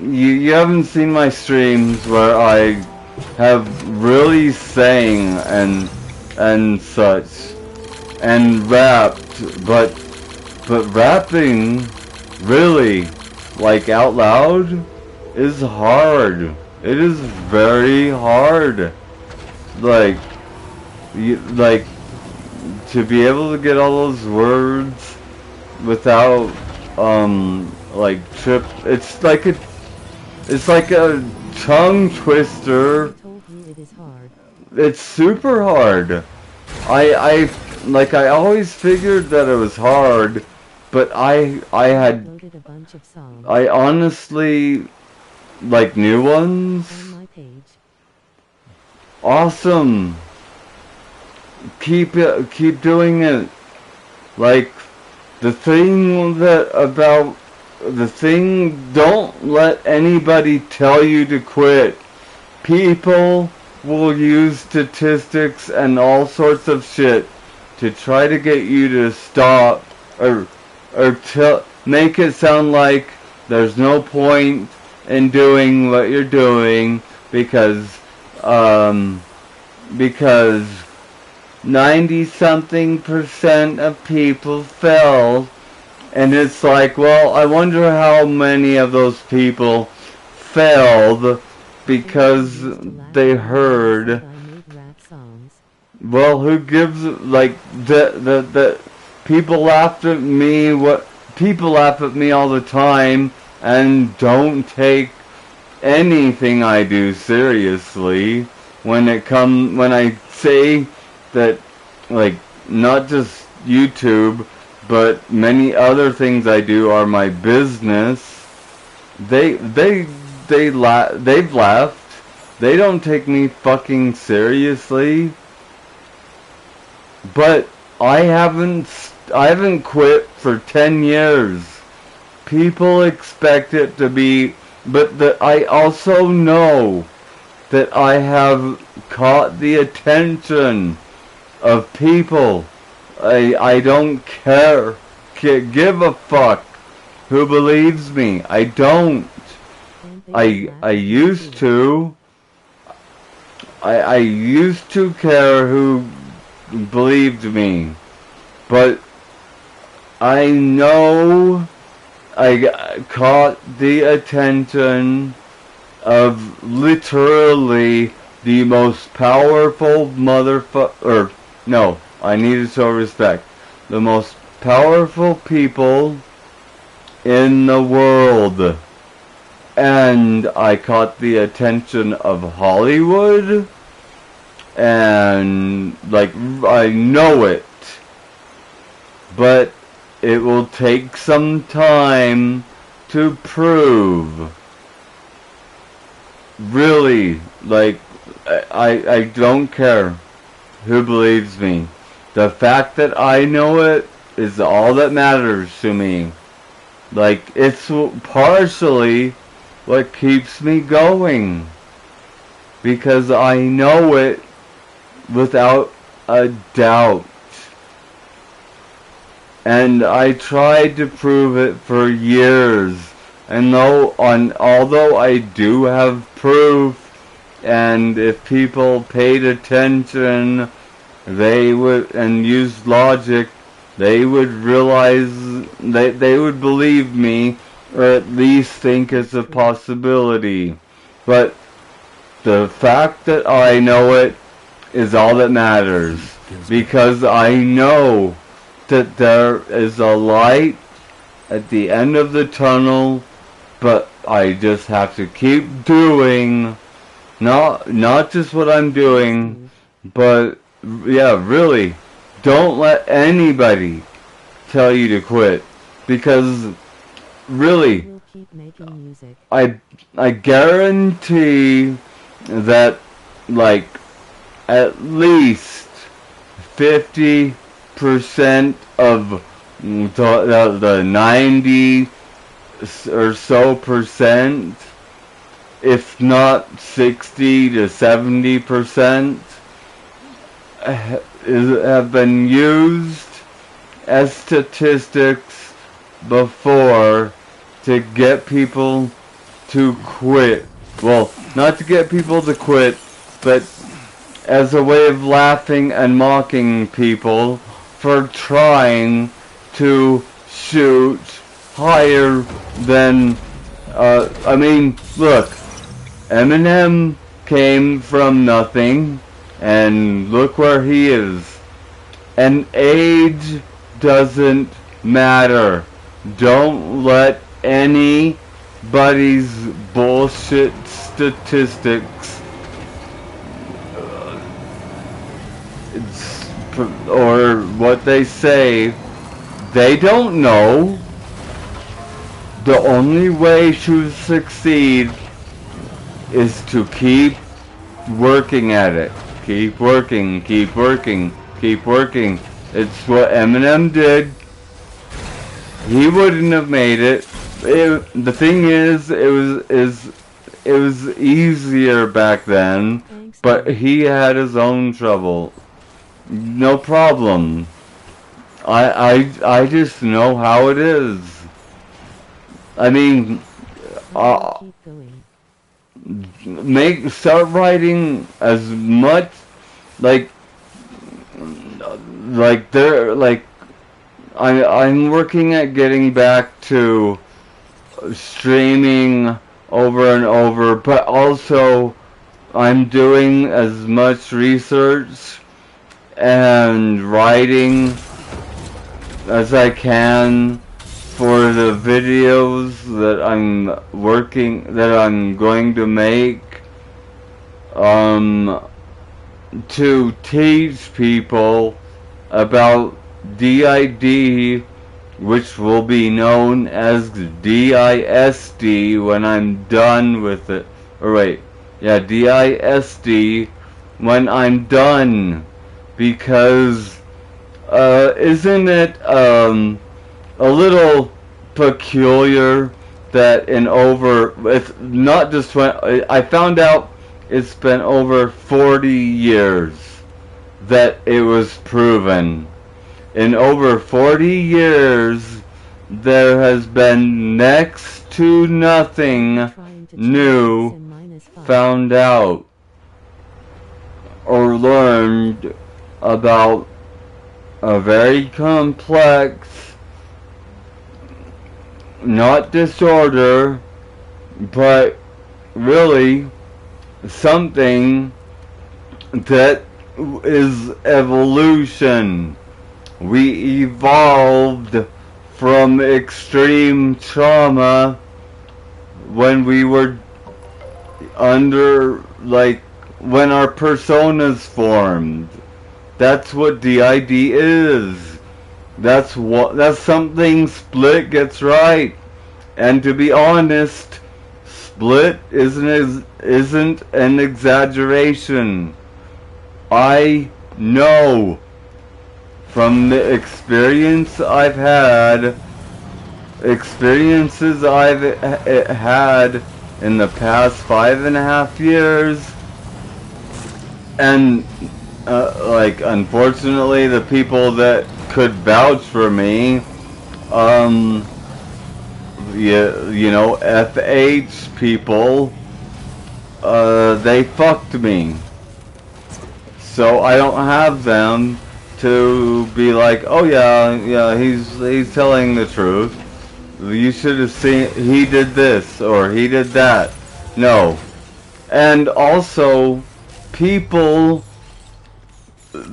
You haven't seen my streams where I have really sang and such and rapped, but rapping really, like, out loud is hard. It is very hard. Like to be able to get all those words without like trip. It's like a tongue twister. It's super hard. I always figured that it was hard, but I honestly like new ones. Awesome. Keep doing it. Like the thing don't let anybody tell you to quit. People will use statistics and all sorts of shit to try to get you to stop or make it sound like there's no point in doing what you're doing because 90-something% of people fail. And it's like, well, I wonder how many of those people failed because they heard. Well, who gives, like, the people laugh at me, people laugh at me all the time and don't take anything I do seriously when I say that, like, not just YouTube, but many other things I do are my business. They've laughed. They don't take me fucking seriously. But I haven't quit for 10 years. People expect it to be, but I also know that I have caught the attention of people. I don't give a fuck who believes me. I don't. I used to. I used to care who believed me. But I know I caught the attention of literally the most powerful motherfucker. No, I need to show respect. The most powerful people in the world. And I caught the attention of Hollywood. And, like, I know it. But it will take some time to prove. Really, like, I don't care who believes me. The fact that I know it is all that matters to me. Like, it's partially what keeps me going. Because I know it without a doubt. And I tried to prove it for years. And although I do have proof, and if people paid attention, they would, and used logic, they would realize, they would believe me, or at least think it's a possibility. But the fact that I know it is all that matters. Because I know that there is a light at the end of the tunnel, but I just have to keep doing, not just what I'm doing, but yeah, really, don't let anybody tell you to quit. Because, really, We'll keep making music. I guarantee that, like, at least 50% of the 90 or so percent, if not 60 to 70%, have been used as statistics before to get people to quit. Well, not to get people to quit, but as a way of laughing and mocking people for trying to shoot higher than, I mean, look, Eminem came from nothing, and look where he is. And age doesn't matter. Don't let anybody's bullshit statistics or what they say, they don't know. The only way to succeed is to keep working at it. Keep working, keep working, keep working. It's what Eminem did. He wouldn't have made it. The thing is, it was easier back then, but he had his own trouble. No problem. I just know how it is. I mean, Keep going. start writing as much I'm working at getting back to streaming over and over, but also I'm doing as much research and writing as I can for the videos that I'm going to make, to teach people about DID, which will be known as DISD when I'm done with it. Or wait, yeah, DISD when I'm done, because isn't it a little peculiar that it's not just I found out it's been over 40 years that it was proven. In over 40 years, there has been next to nothing new found out or learned about a very complex, not disorder, but really something that is evolution. We evolved from extreme trauma when we were when our personas formed. That's what DID is. That's something Split gets right. And to be honest, Split isn't an exaggeration. I know from the experiences I've had in the past 5.5 years, and unfortunately the people that could vouch for me, FH people, they fucked me. So I don't have them to be like, oh yeah, he's telling the truth. You should have seen he did this or he did that. No. And also,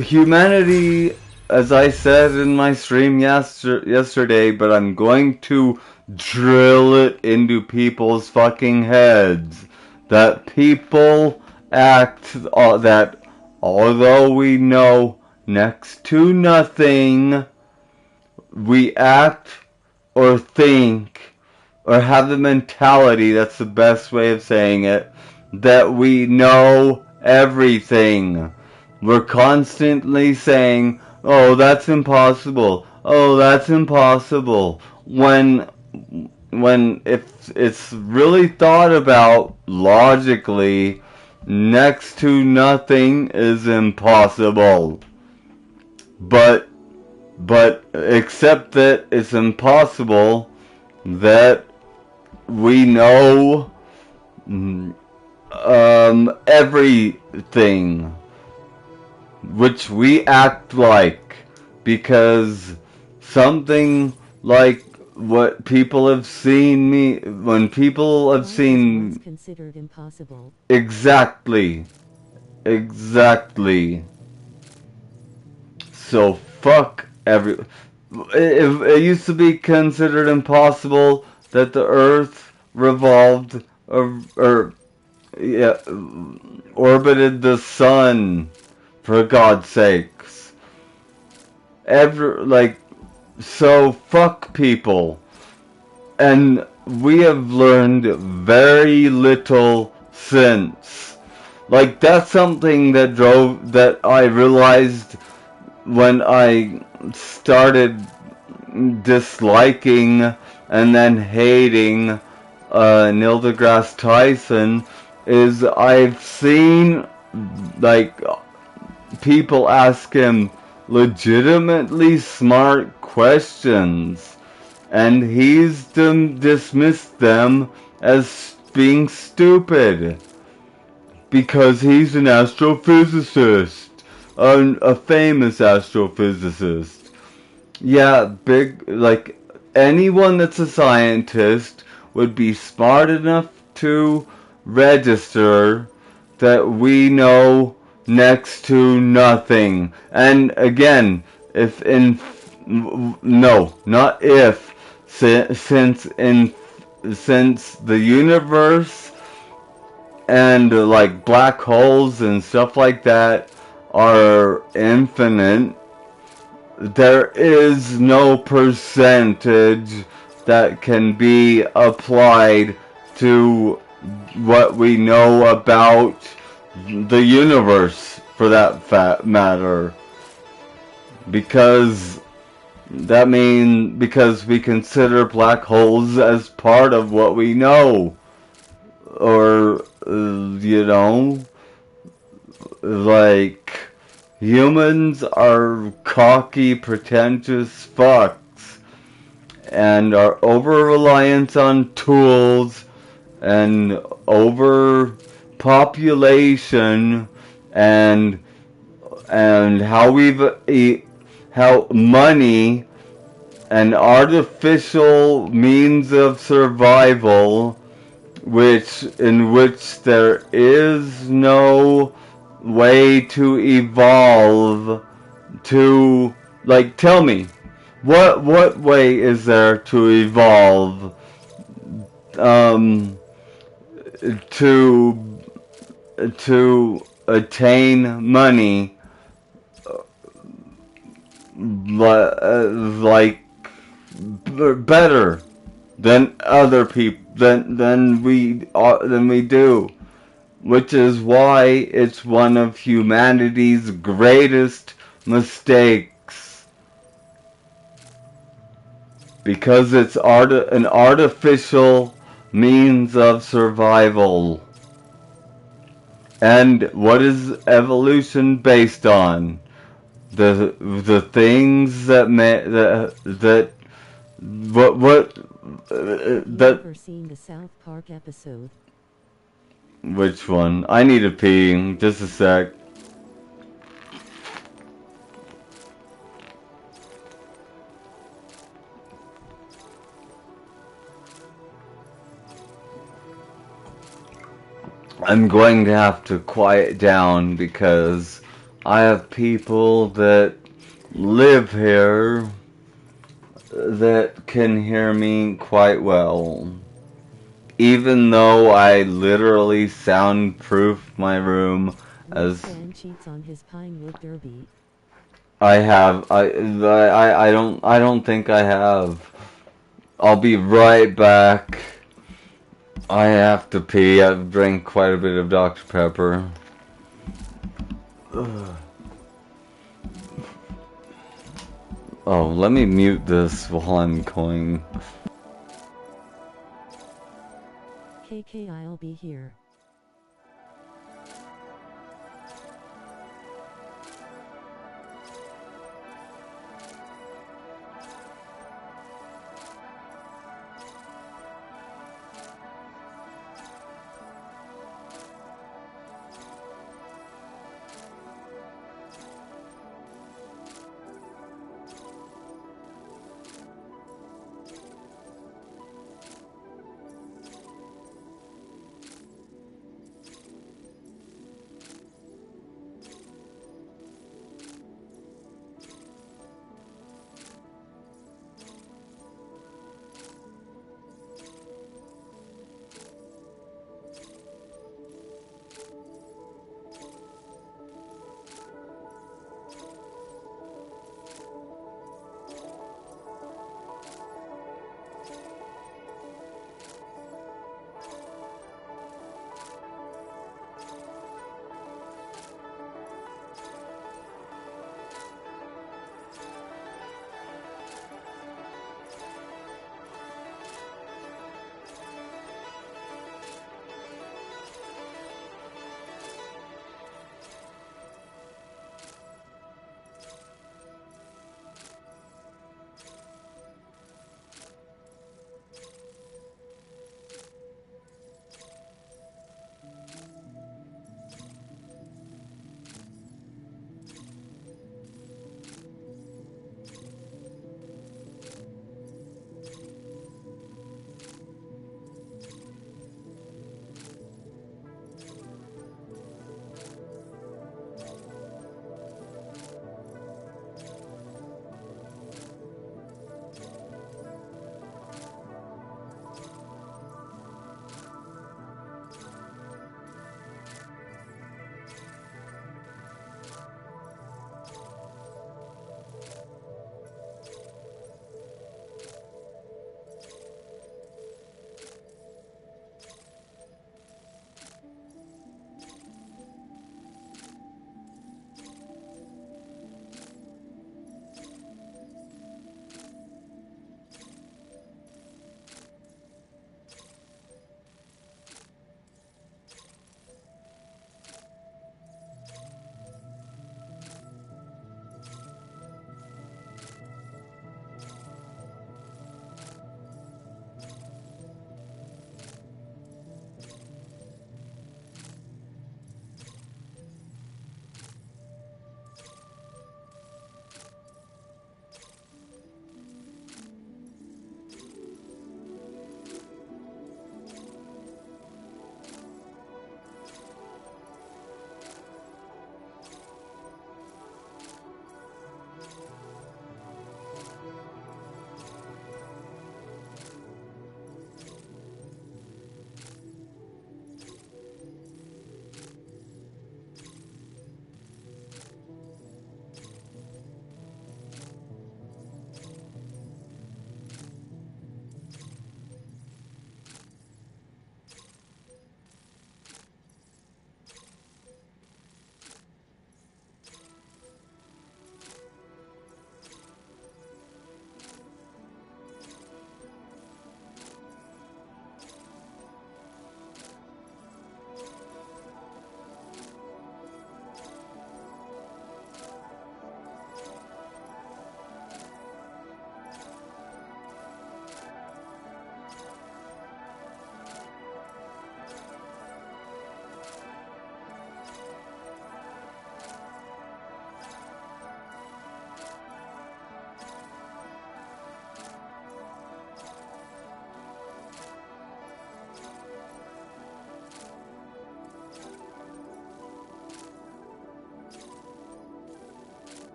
humanity, as I said in my stream yesterday, but I'm going to drill it into people's fucking heads, that people act that although we know next to nothing we act or think or have the mentality, that's the best way of saying it, that we know everything. We're constantly saying, oh, that's impossible. Oh, that's impossible. When if it's really thought about logically, next to nothing is impossible. But except that it's impossible that we know everything, which we act like, because something like what people have seen me, when people have seen, What's considered impossible. exactly. So fuck every. It used to be considered impossible that the Earth revolved or yeah, orbited the sun. For God's sakes, so fuck people, and we have learned very little since. Like, that's something that I realized when I started disliking and then hating Neil deGrasse Tyson, is I've seen, like, people ask him legitimately smart questions, and he's dismissed them as being stupid because he's an astrophysicist, a famous astrophysicist. Yeah, anyone that's a scientist would be smart enough to register that we know next to nothing. And again, not if, since the universe and like black holes and stuff like that are infinite, there is no percentage that can be applied to what we know about the universe, for that matter, because because we consider black holes as part of what we know, or like, humans are cocky, pretentious fucks, and our over-reliance on tools and overpopulation and how money and artificial means of survival, in which there is no way to evolve to, like, tell me, what way is there to evolve to attain money like better than other people than we do, which is why it's one of humanity's greatest mistakes, because it's an artificial means of survival. And what is evolution based on? The things that Ever seen the South Park episode? Which one? I need to pee. Just a sec. I'm going to have to quiet down because I have people that live here that can hear me quite well. Even though I literally soundproof my room as... Man cheats on his Pinewood Derby. I have. I don't think I have. I'll be right back. I have to pee. I've drank quite a bit of Dr. Pepper. Ugh. Oh, let me mute this while I'm going. KK, I'll be here.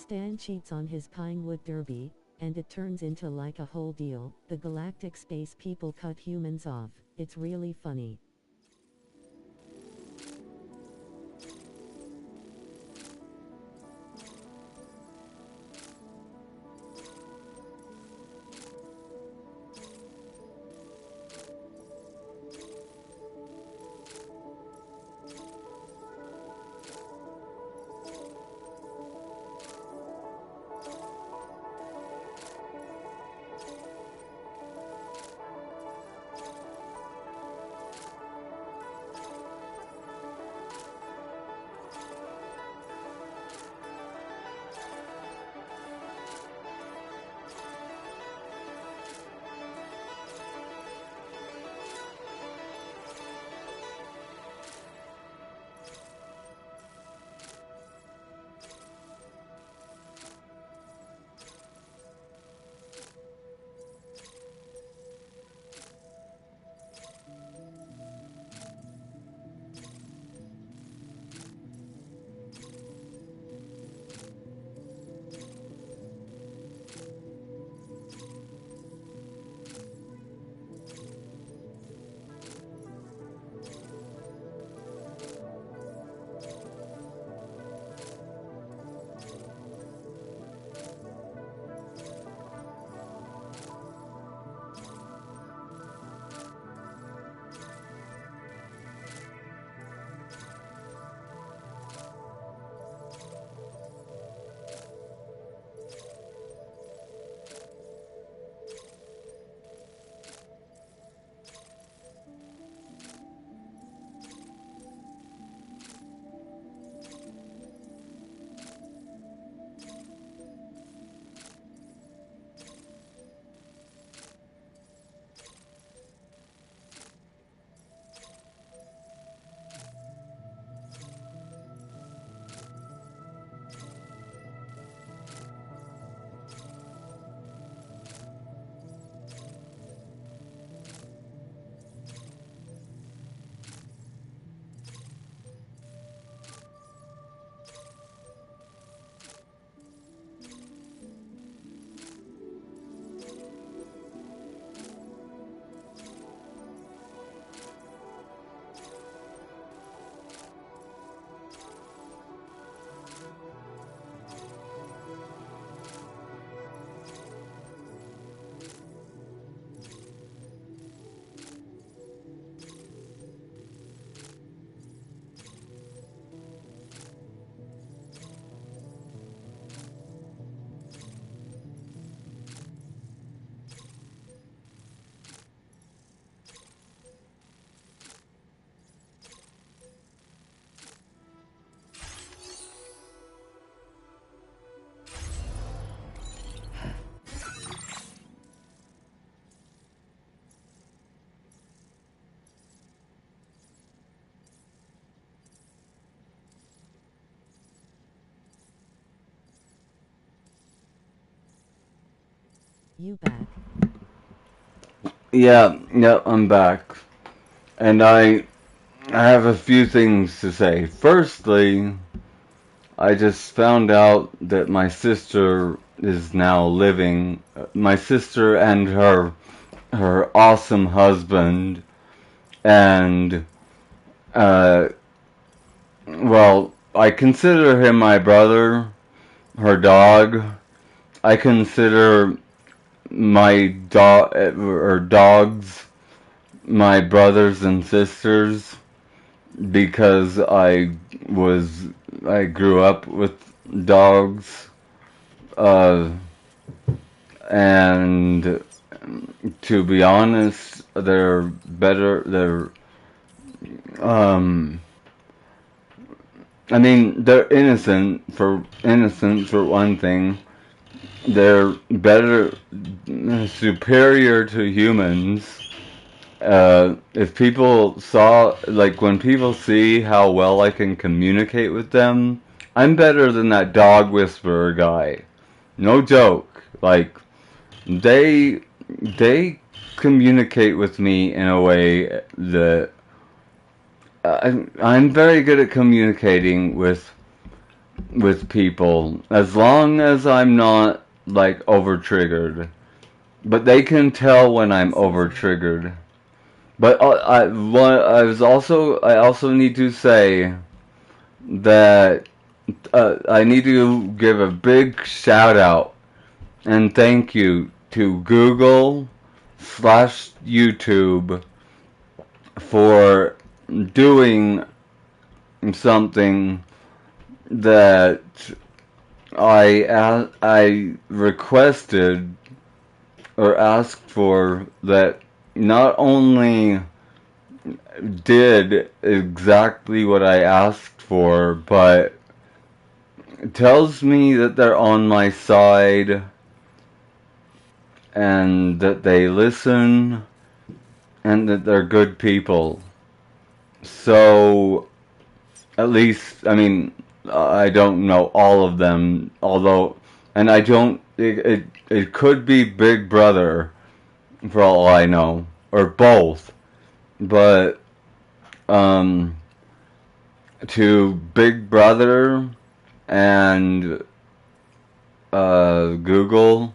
Stan cheats on his Pinewood Derby, and it turns into like a whole deal. The galactic space people cut humans off. It's really funny. You back? Yeah, I'm back. And I have a few things to say. Firstly, I just found out that my sister is now living, my sister and her awesome husband, and, well, I consider him my brother, her dog. I consider my dog, or dogs, my brothers and sisters, because I grew up with dogs, and to be honest, they're better. Um, they're innocent for one thing. They're better, superior to humans. If people saw, like, when people see how well I can communicate with them, I'm better than that dog whisperer guy. No joke. Like, they communicate with me in a way that I'm very good at communicating with with people, as long as I'm not, like, over-triggered. But they can tell when I'm over-triggered. But I also need to say that I need to give a big shout out and thank you to Google/YouTube for doing something that I requested or asked for, that not only did exactly what I asked for, but tells me that they're on my side and that they listen and that they're good people. So, at least, I mean, I don't know all of them, although, and I don't, it could be Big Brother, for all I know, or both, but, to Big Brother and, Google/YouTube,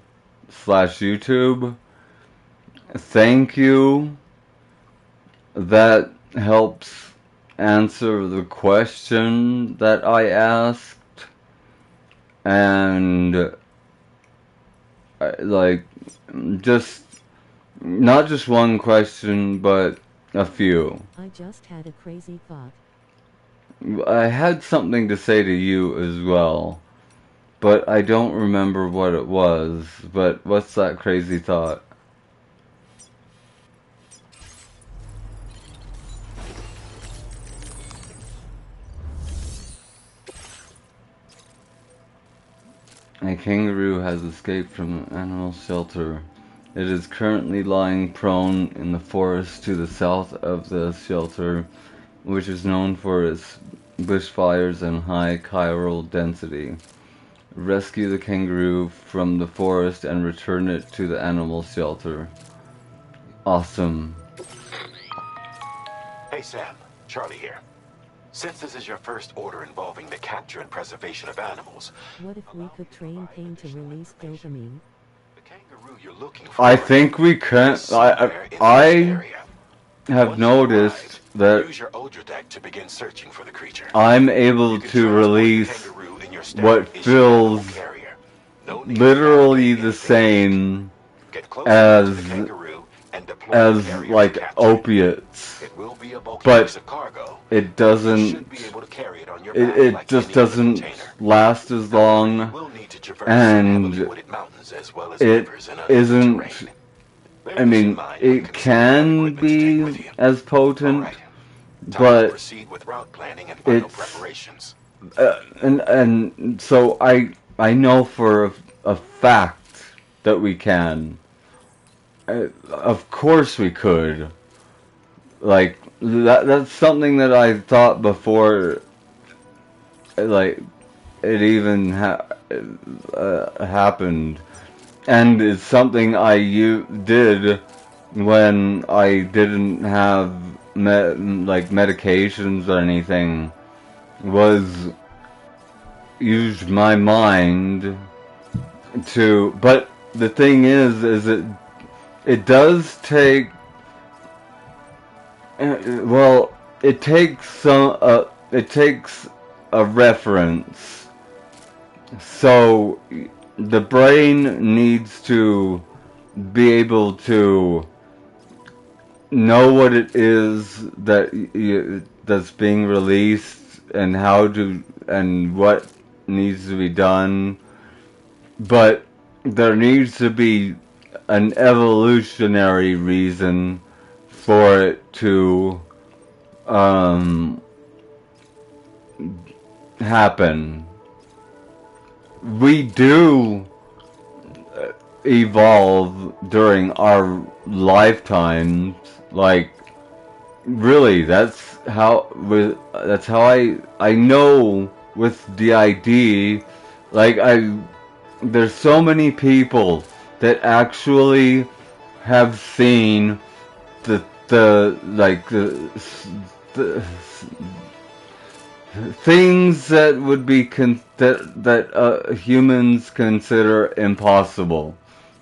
thank you. That helps answer the question that I asked, and like, just not just one question, but a few. I just had a crazy thought. I had something to say to you as well, but I don't remember what it was. But what's that crazy thought? A kangaroo has escaped from an animal shelter. It is currently lying prone in the forest to the south of the shelter, which is known for its bushfires and high chiral density. Rescue the kangaroo from the forest and return it to the animal shelter. Awesome. Hey Sam, Charlie here. Since this is your first order involving the capture and preservation of animals, What if we could train pain to release dopamine? the kangaroo you're looking for I think we can. somewhere in this I area. have Once you noticed arrive, that use your Ultra deck to begin searching for the creature. I'm able You can to transport the release kangaroo in your what standard issue feels animal carrier. No need literally to the navigate anything. same Get closer to the as kangaroo and deploy the as carrier to like capture it. opiates. It will be a bulky But piece of cargo. it You doesn't. should be able to carry it on your back It like just any other doesn't container. last as However, you long, will need to traverse some heavily and wooded mountains as well as it rivers and uneven isn't. terrain. Bear I this in mean, mind when it considering what can equipment to take be with you. as potent, Alright, time to but proceed with route planning and final it's preparations. and so I know for a fact that we can. Of course we could. Like, that's something that I thought before, like, it even happened, and it's something I did when I didn't have like medications or anything, was use my mind to. But the thing is it does take. Well, it takes some. It takes a reference. So the brain needs to be able to know what it is that's being released and how to and what needs to be done. But there needs to be an evolutionary reason for it to happen. We do evolve during our lifetimes. Like, really, that's how I know with DID. Like, there's so many people that actually have seen the things that would be that humans consider impossible,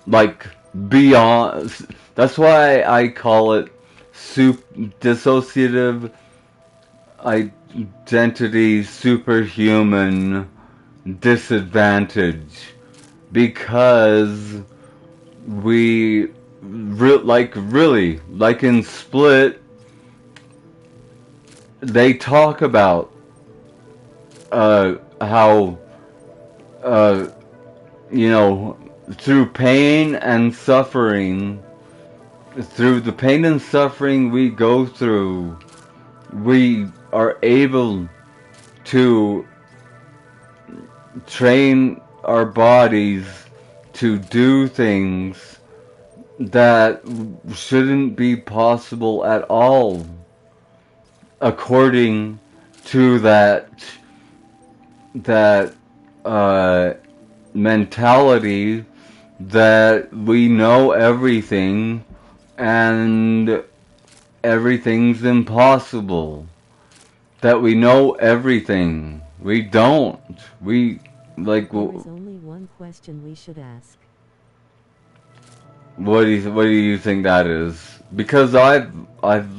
like beyond. That's why I call it dissociative identity superhuman disadvantage, because we really like in Split, they talk about how you know, through pain and suffering, through the pain and suffering we go through, we are able to train our bodies to do things that shouldn't be possible at all, according to that mentality that we know everything and everything's impossible. That we know everything. We don't. We like. There is only one question we should ask. What do you think that is? Because I've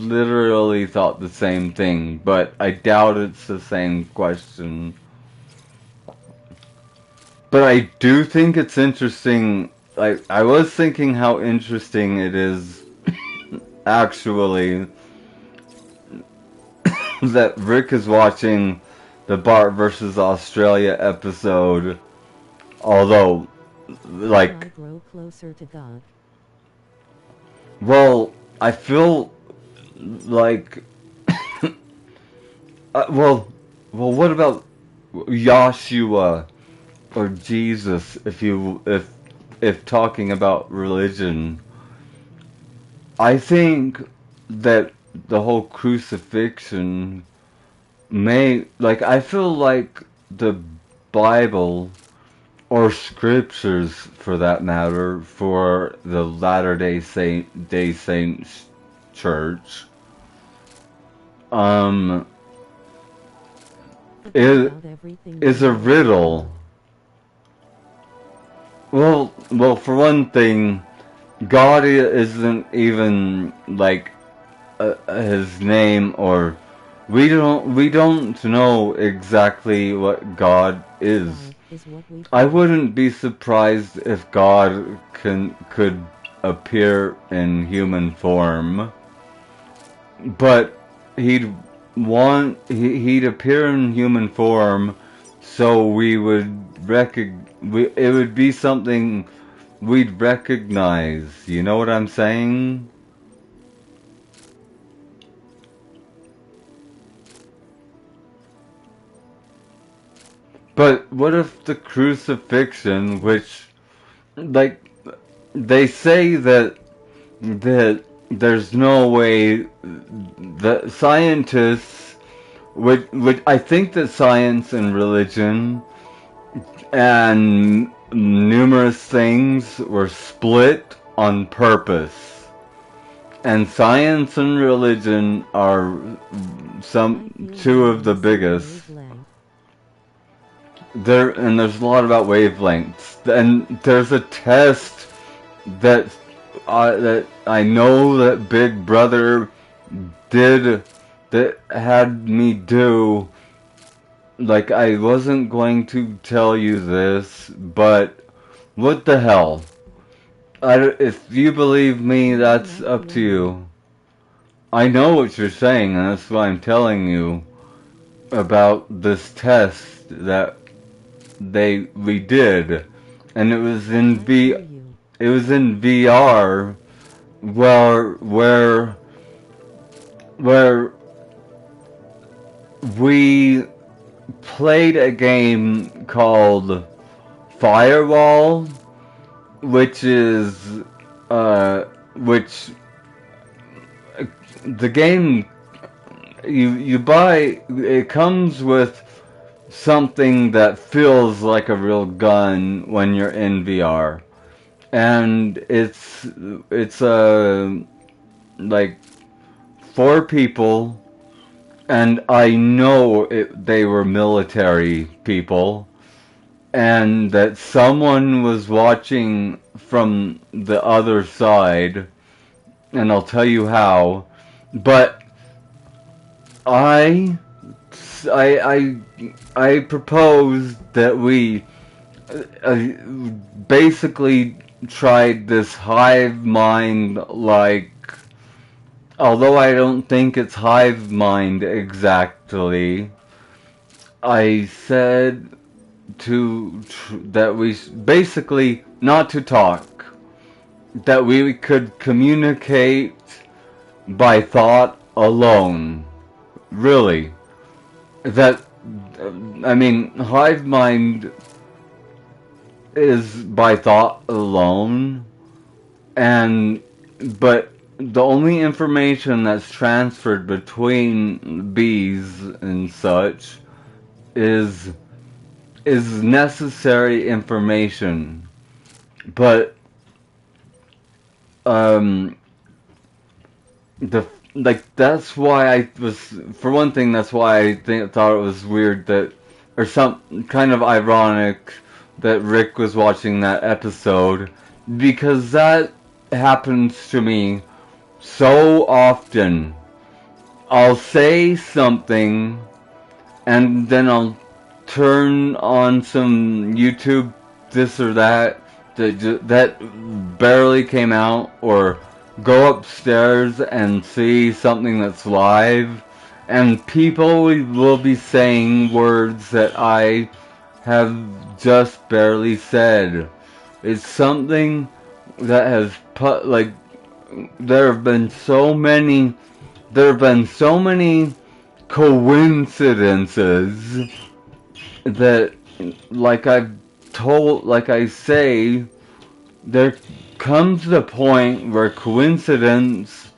literally thought the same thing, but I doubt it's the same question. But I do think it's interesting. Like, I was thinking how interesting it is, actually, that Rick is watching the Bart versus Australia episode. Although, like, I grow closer to God. Well, I feel like, well, what about Yahshua or Jesus? If talking about religion, I think that the whole crucifixion I feel like the Bible, or scriptures for that matter, for the Latter-day Saints Church, is a riddle. Well, for one thing, God isn't even like his name, or we don't know exactly what God is. I wouldn't be surprised if God could appear in human form, but he'd appear in human form so we would it would be something we'd recognize. You know what I'm saying? But what if the crucifixion, which, like, they say that there's no way that scientists, which I think that science and religion and numerous things were split on purpose, and science and religion are two of the biggest. There's a lot about wavelengths, and there's a test that I know that Big Brother that had me do. Like, I wasn't going to tell you this, but what the hell? If you believe me, that's up to you. I know what you're saying, and that's why I'm telling you about this test that we did, and it was in VR, where we played a game called Firewall, which the game you buy. It comes with something that feels like a real gun when you're in VR, and it's like 4 people, and I know they were military people, and that someone was watching from the other side, and I'll tell you how. But I proposed that we basically tried this hive mind, like, although I don't think it's hive mind exactly. I said that we basically not to talk, that we could communicate by thought alone. Really, that I mean, hive mind is by thought alone, but the only information that's transferred between bees and such is necessary information. But that's why I was, for one thing, that's why I thought it was weird that, or some kind of ironic that Rick was watching that episode, because that happens to me so often. I'll say something, and then I'll turn on some YouTube, this or that barely came out, or go upstairs and see something that's live, and people will be saying words that I have just barely said. It's something that has there have been so many coincidences that, like I say, there comes the point where coincidence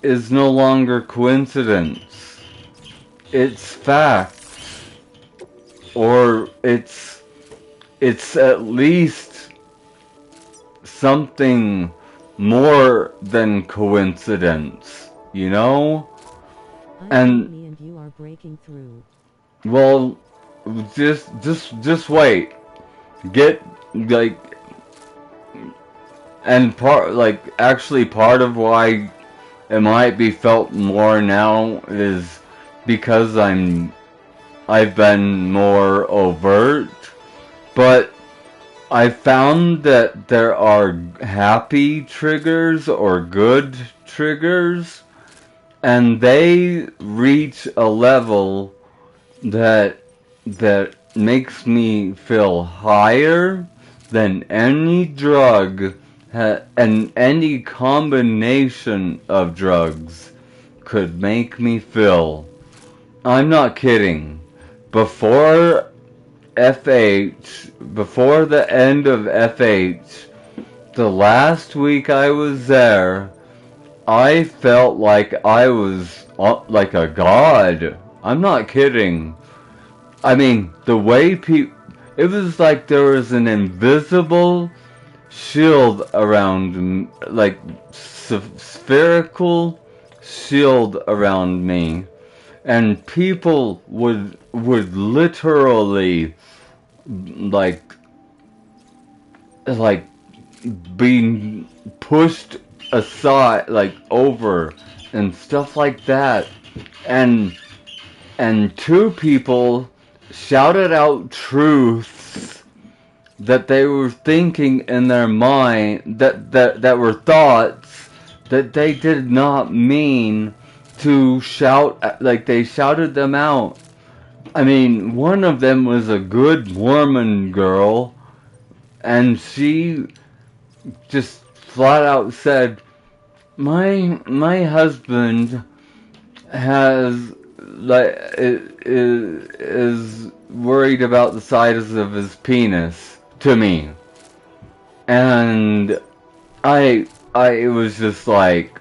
is no longer coincidence. It's fact. Or it's at least something more than coincidence, you know? And you are breaking through. Well, just wait. Get, like, and actually part of why it might be felt more now is because I've been more overt, but I found that there are happy triggers or good triggers, and they reach a level that makes me feel higher than any drug and any combination of drugs could make me feel. I'm not kidding. Before before the end of FH, the last week I was there, I felt like I was like a god. I'm not kidding. I mean, the way it was like there was an invisible shield around, like spherical shield around me, and people would literally like being pushed aside, like over and stuff like that, and two people shouted out truths that they were thinking in their mind, that were thoughts that they did not mean to shout, like they shouted them out. I mean, one of them was a good Mormon girl, and she just flat out said, my husband has, like, is worried about the size of his penis to me. And it was just like,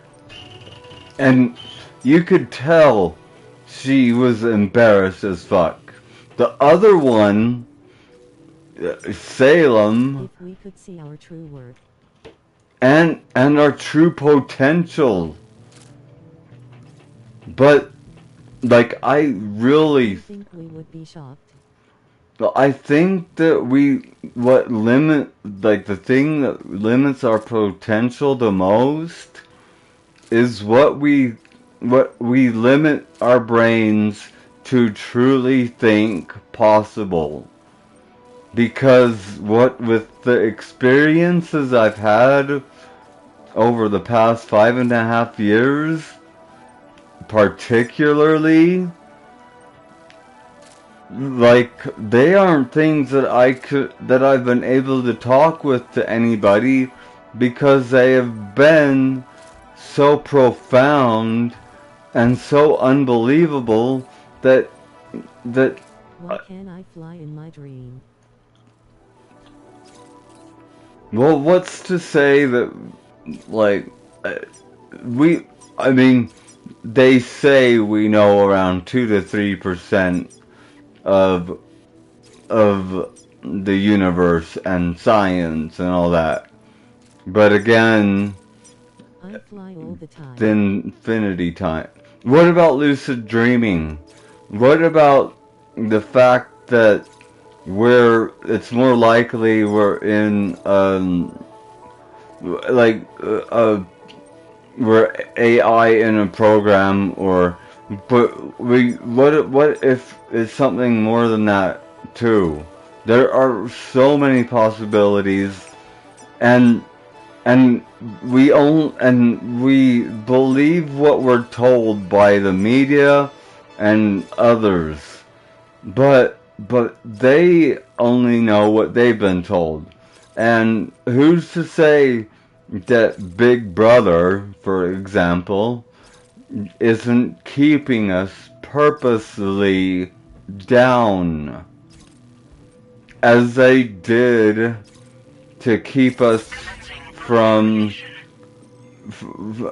and you could tell she was embarrassed as fuck. The other one, Salem, if we could see our true worth and our true potential. But like, I I really, think we would be shocked. I think that the thing that limits our potential the most is what we limit our brains to truly think possible. Because with the experiences I've had over the past 5.5 years, particularly, like, they aren't things that I've been able to talk with to anybody because they have been so profound and so unbelievable that Why can't I fly in my dream? well, what's to say that, like, uh, we I mean, they say we know around 2 to 3% of the universe and science and all that. But again, I fly all the time. the infinity time. What about lucid dreaming? What about the fact that it's more likely we're in like we're AI in a program, but what if it's something more than that too? There are so many possibilities, and and we believe what we're told by the media and others, but they only know what they've been told. And who's to say that Big Brother, for example, isn't keeping us purposely down, as they did to keep us from.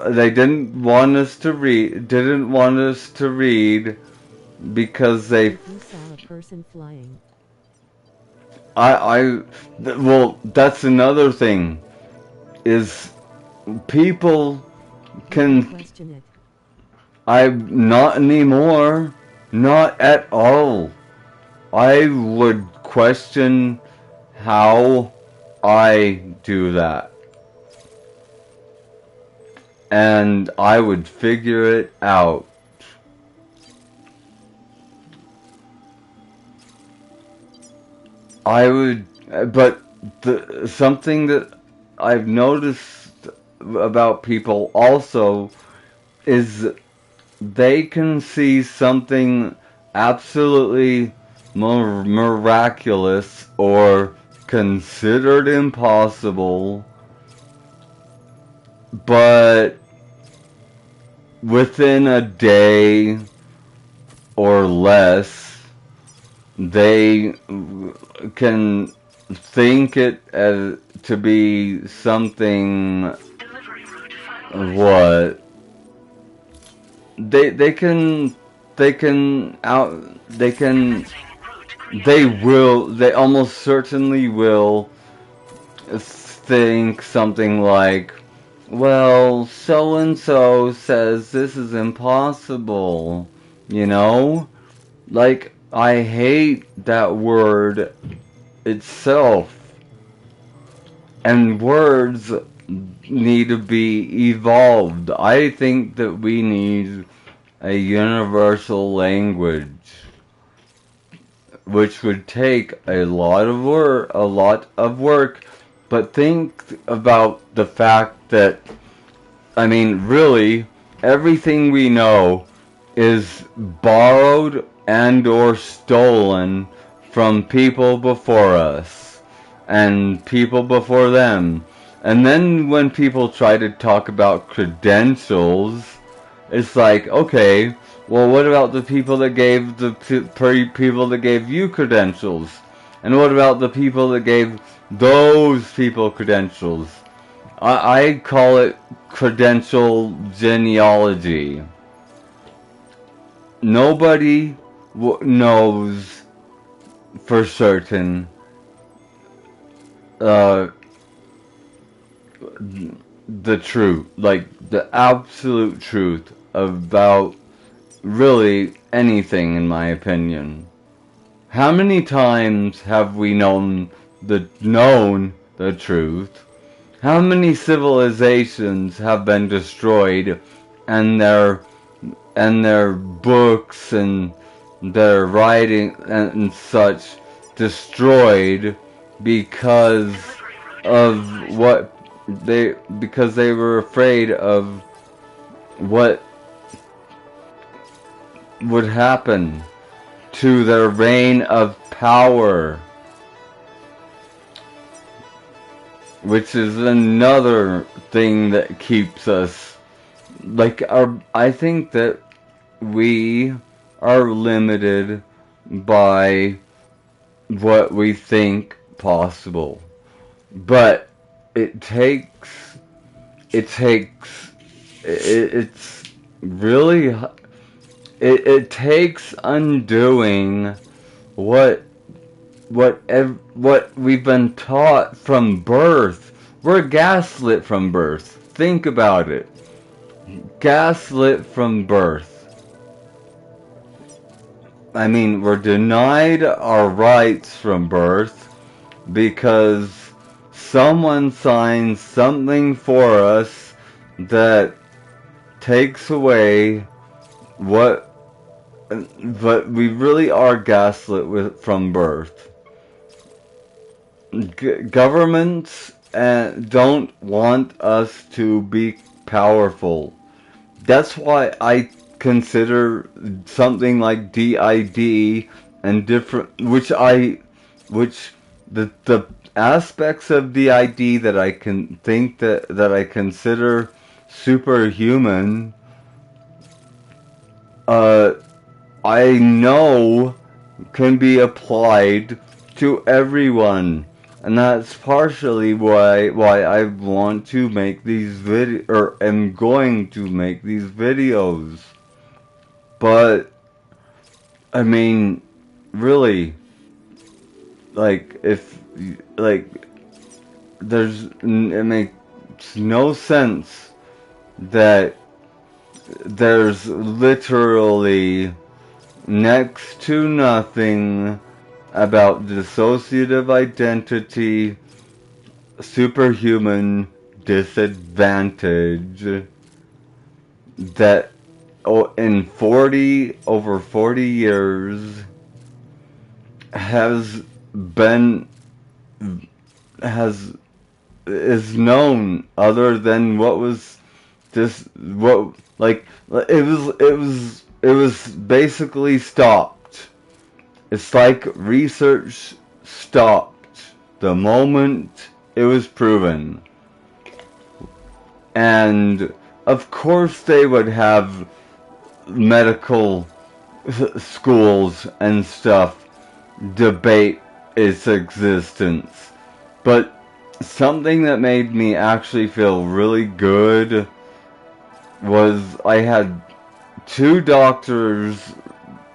They didn't want us to read. Didn't want us to read because they. You saw a person flying. Well, that's another thing. Is people can. Question it. I'm not anymore. Not at all. I would question how I do that. And I would figure it out. But something that I've noticed about people also is they can see something absolutely miraculous or considered impossible, but within a day or less, they can think it as to be something. What? They can they almost certainly will think something like, well, so and so says this is impossible, you know? Like, I hate that word itself. And words need to be evolved. I think that we need a universal language, which would take a lot of work, but think about the fact that, I mean, really, everything we know is borrowed and or stolen from people before us and people before them. And then when people try to talk about credentials, it's like, okay, well, what about the people that gave people that gave you credentials? And what about the people that gave those people credentials? I call it credential genealogy. Nobody knows for certain the truth, like the absolute truth about really anything, in my opinion. How many times have we known the truth? How many civilizations have been destroyed, and their books and their writing and such destroyed because because they were afraid of what would happen to their reign of power, which is another thing that keeps us, I think that we are limited by what we think possible, but it's really, it takes undoing what we've been taught from birth. We're gaslit from birth. Think about it. Gaslit from birth. I mean, we're denied our rights from birth because someone signs something for us that takes away what we really are gaslit from birth. Governments don't want us to be powerful. That's why I consider something like DID and different, the aspects of DID that I can think that I consider superhuman, I know can be applied to everyone, and that's partially why I want to make these am going to make these videos. But I mean, really, it makes no sense that there's literally next to nothing about dissociative identity, superhuman disadvantage that in over 40 years is known, other than what was just it was basically stopped. It's like research stopped the moment it was proven. And of course they would have medical schools and stuff debate its existence. But something that made me actually feel really good was I had 2 doctors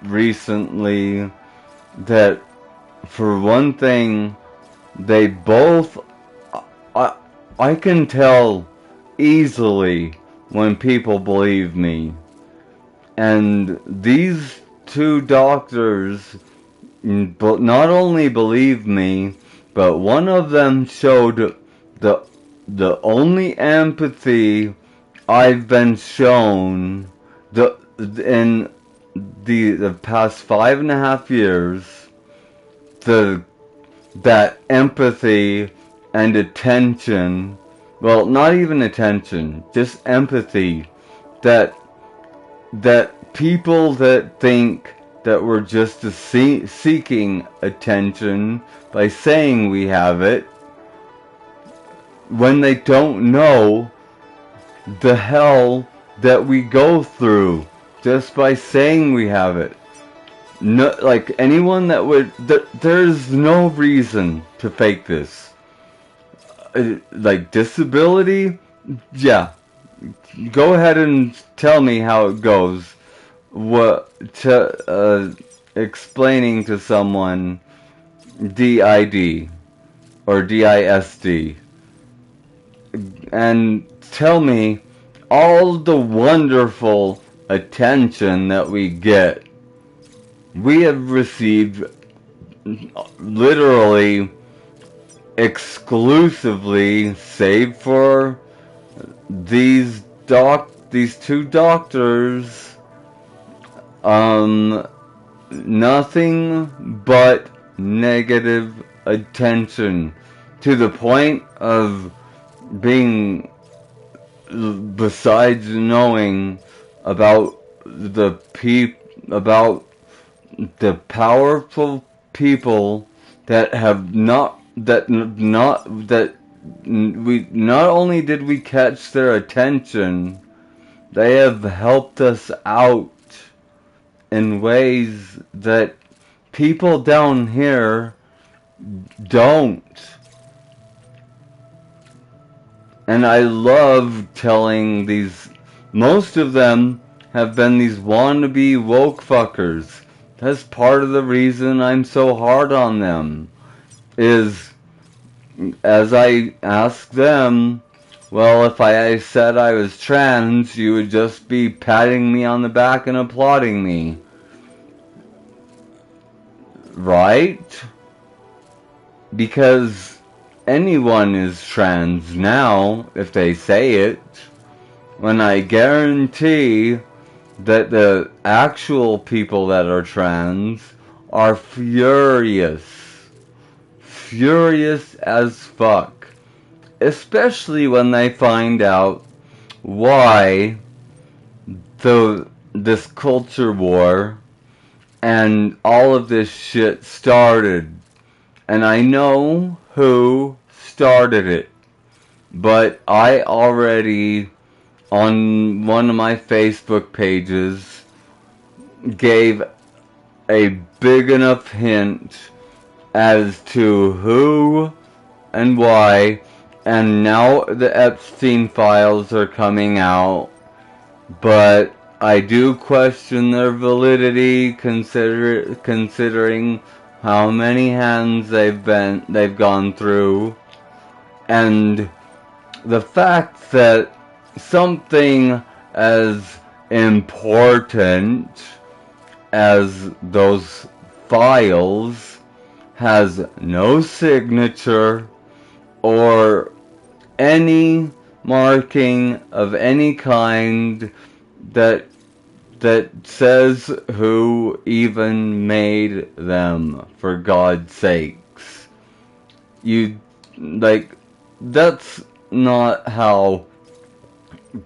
recently that, for one thing, they both, I can tell easily when people believe me. And these 2 doctors not only believe me, but one of them showed the only empathy I've been shown in the past 5.5 years. That empathy and attention, well, not even attention, just empathy, that people that think that we're just seeking attention by saying we have it, when they don't know the hell that we go through just by saying we have it. No, anyone that would, there's no reason to fake this. Disability, yeah, go ahead and tell me how it goes. Explaining to someone DID or DISD, and tell me all the wonderful attention that we get we have received literally exclusively, save for these two doctors, nothing but negative attention, to the point of being, besides knowing about about the powerful people that have we not only did we catch their attention, they have helped us out in ways that people down here don't. And I love telling these, most of them have been these wannabe woke fuckers. That's part of the reason I'm so hard on them, is as I ask them, well, if I said I was trans, you would just be patting me on the back and applauding me. Right? Because anyone is trans now, if they say it, when I guarantee that the actual people that are trans are furious. Furious as fuck. Especially when they find out why this culture war and all of this shit started. And I know who started it. But I already, on one of my Facebook pages, gave a big enough hint as to who and why, and now the Epstein files are coming out, but I do question their validity considering how many hands they've gone through, and the fact that something as important as those files has no signature or any marking of any kind that says who even made them, for God's sakes. That's not how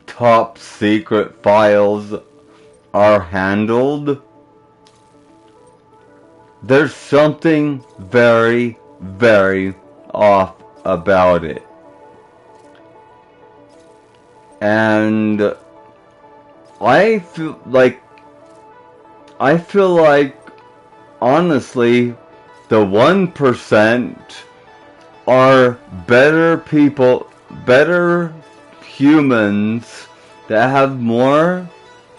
top secret files are handled. There's something very, very off about it. And I feel like, honestly, the 1% are better people, better humans that have more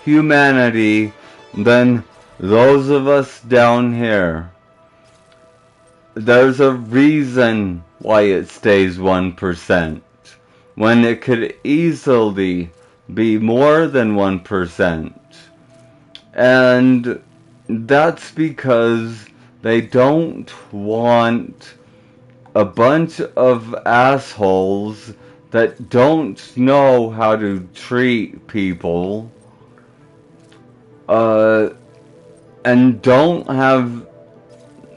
humanity than those of us down here. There's a reason why it stays 1%, when it could easily be more than 1%. And that's because they don't want a bunch of assholes that don't know how to treat people, and don't have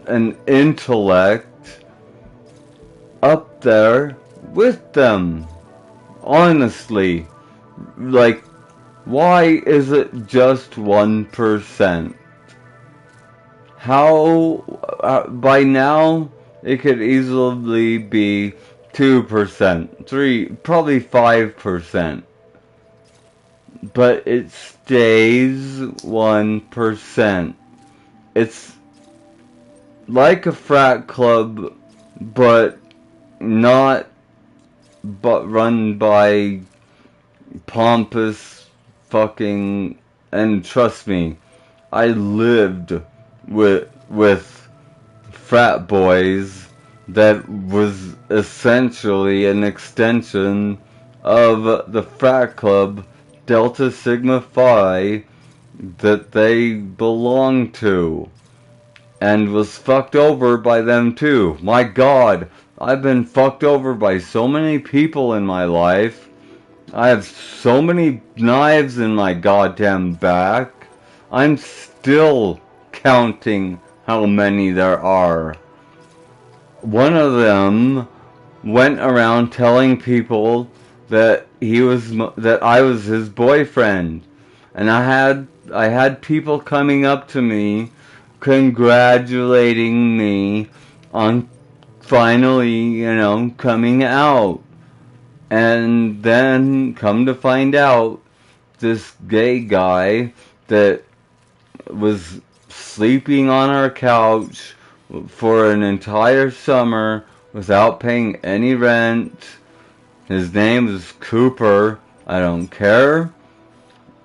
an intellect up there with them. Honestly, like, why is it just 1%? How, by now, it could easily be 2%, 3%, probably 5%. But it stays 1%. It's like a frat club, but run by pompous fucking, and trust me, I lived with frat boys that was essentially an extension of the frat club Delta Sigma Phi that they belonged to, and was fucked over by them too. My God, I've been fucked over by so many people in my life. I have so many knives in my goddamn back. I'm still counting how many there are. One of them went around telling people that I was his boyfriend, and I had people coming up to me congratulating me on finally, coming out. And then come to find out, this gay guy that was sleeping on our couch for an entire summer without paying any rent. His name is Cooper. I don't care.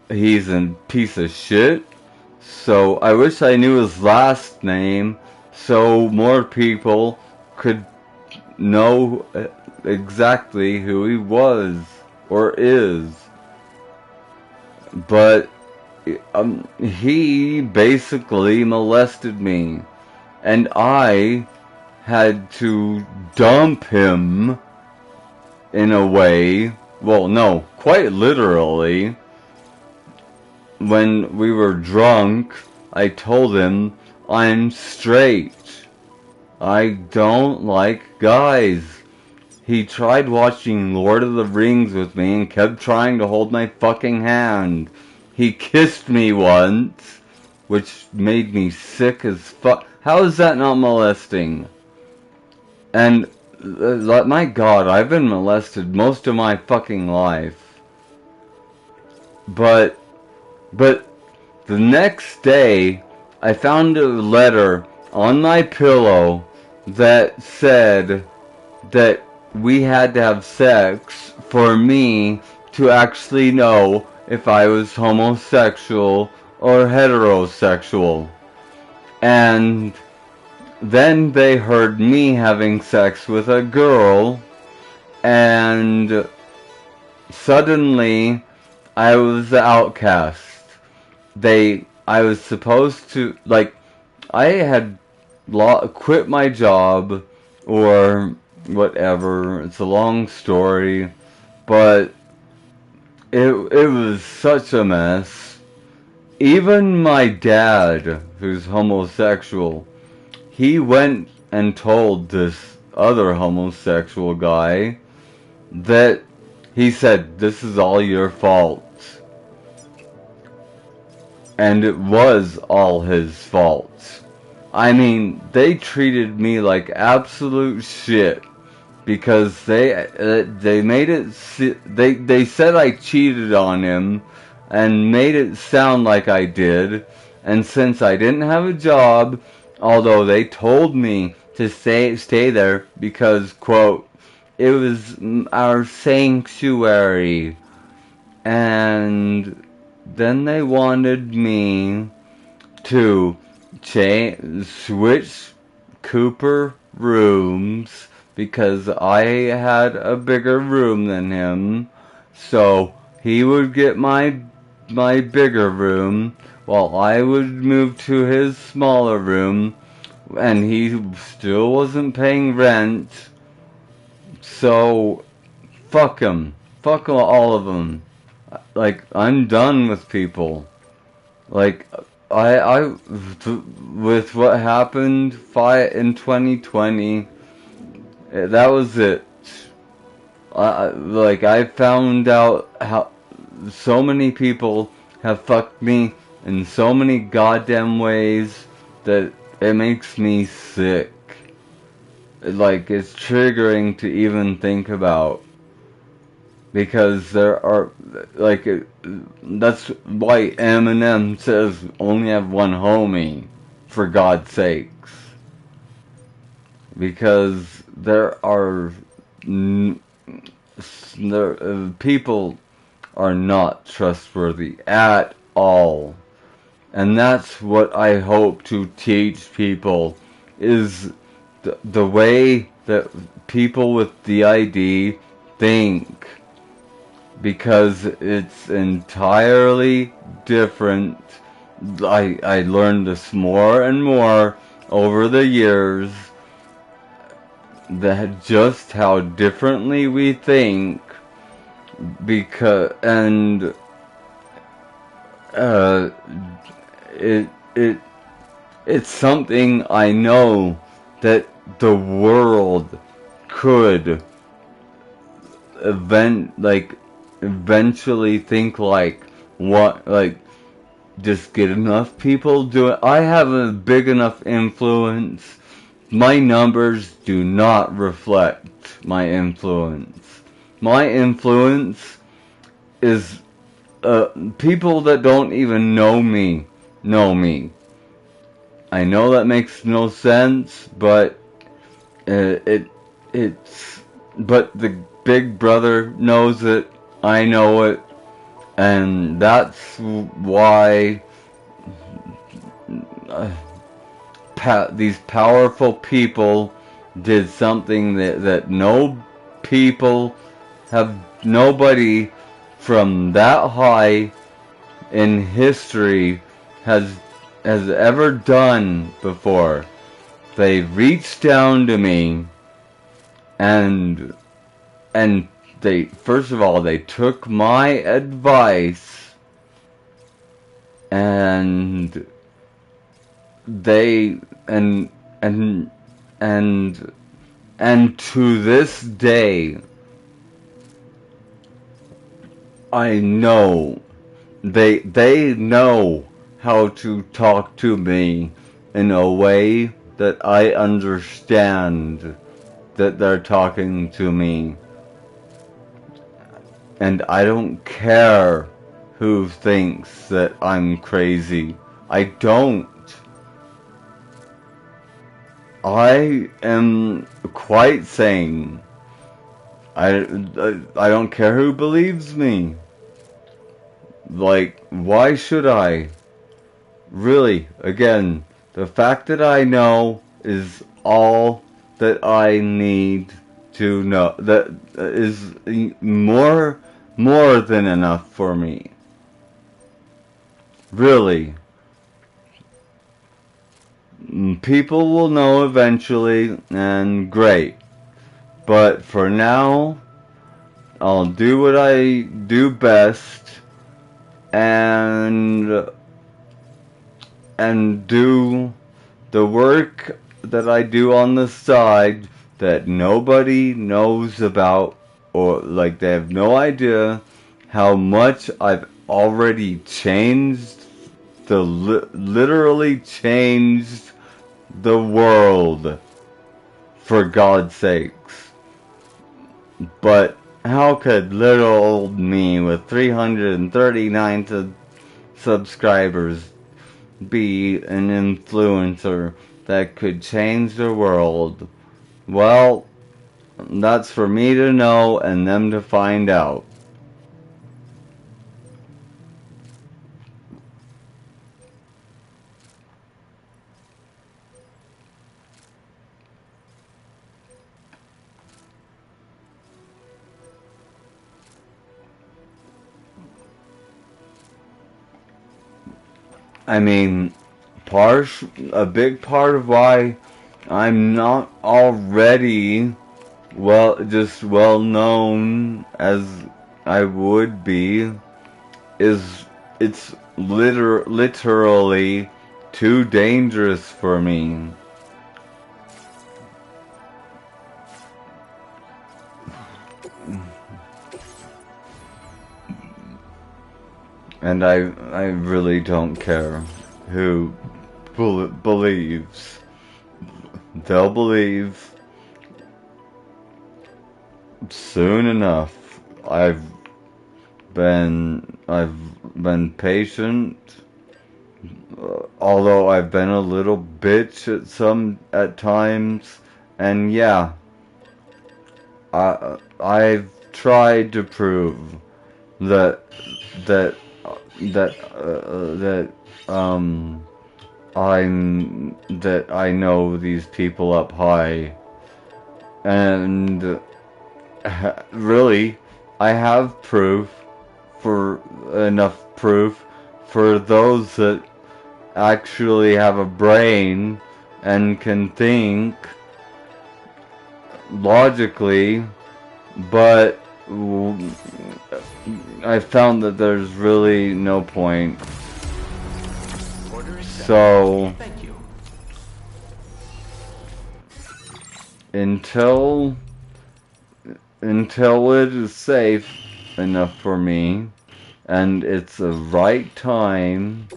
He's a piece of shit. So I wish I knew his last name so more people could know exactly who he was or is. But he basically molested me, and I had to dump him in a way. Well, no, quite literally. When we were drunk, I told him I'm straight. I don't like guys. He tried watching Lord of the Rings with me and kept trying to hold my fucking hand. He kissed me once, which made me sick as fuck. How is that not molesting? And, my God, I've been molested most of my fucking life. But the next day, I found a letter on my pillow that said that we had to have sex for me to actually know if I was homosexual or heterosexual. And then they heard me having sex with a girl, and suddenly I was the outcast. I was supposed to, I had quit my job or whatever. It's a long story, but it was such a mess. Even my dad, who's homosexual, he went and told this other homosexual guy that he said, "This is all your fault." And it was all his fault. I mean, they treated me like absolute shit because they made it they said I cheated on him and made it sound like I did. And since I didn't have a job, although they told me to stay there because, quote, it was our sanctuary, and then they wanted me to switch Cooper rooms because I had a bigger room than him, so he would get my bigger room while I would move to his smaller room, and he still wasn't paying rent. So fuck him. Fuck all of them. I'm done with people. I with what happened in 2020, that was it. I found out how so many people have fucked me in so many goddamn ways that it makes me sick. It's triggering to even think about. Because there are, that's why Eminem says only have one homie, for God's sakes. Because people are not trustworthy at all. And that's what I hope to teach people, is the way that people with DID think. because it's entirely different. I learned this more and more over the years, that just how differently we think, because it's something I know that the world could eventually think like, what, like, just get enough people do it. I have a big enough influence. My numbers do not reflect my influence. My influence is people that don't even know me know me. I know that makes no sense, but but the big brother knows it. I know it, and that's why these powerful people did something that nobody from that high in history has ever done before. They reached down to me, and they, first of all, they took my advice, and they and to this day, I know they know how to talk to me in a way that I understand that they're talking to me. And I don't care who thinks that I'm crazy. I don't. I am quite sane. I don't care who believes me. Like, why should I? Really, again, the fact that I know is all that I need to know. That is more than enough for me. Really. People will know eventually, and great. But for now, I'll do what I do best, and do the work that I do on the side that nobody knows about, or like they have no idea how much I've already changed, literally changed the world, for God's sakes. But how could little old me with 339 subscribers be an influencer that could change the world? Well, that's for me to know and them to find out. I mean, a big part of why I'm not already well known as I would be is it's literally too dangerous for me. And I really don't care who believes. They'll believe soon enough. I've been patient, although I've been a little bitch at times, and yeah, I've tried to prove that I know these people up high, and really I have proof for enough proof for those that actually have a brain and can think logically, but I found that there's really no point. So Thank you. until it is safe enough for me and it's the right time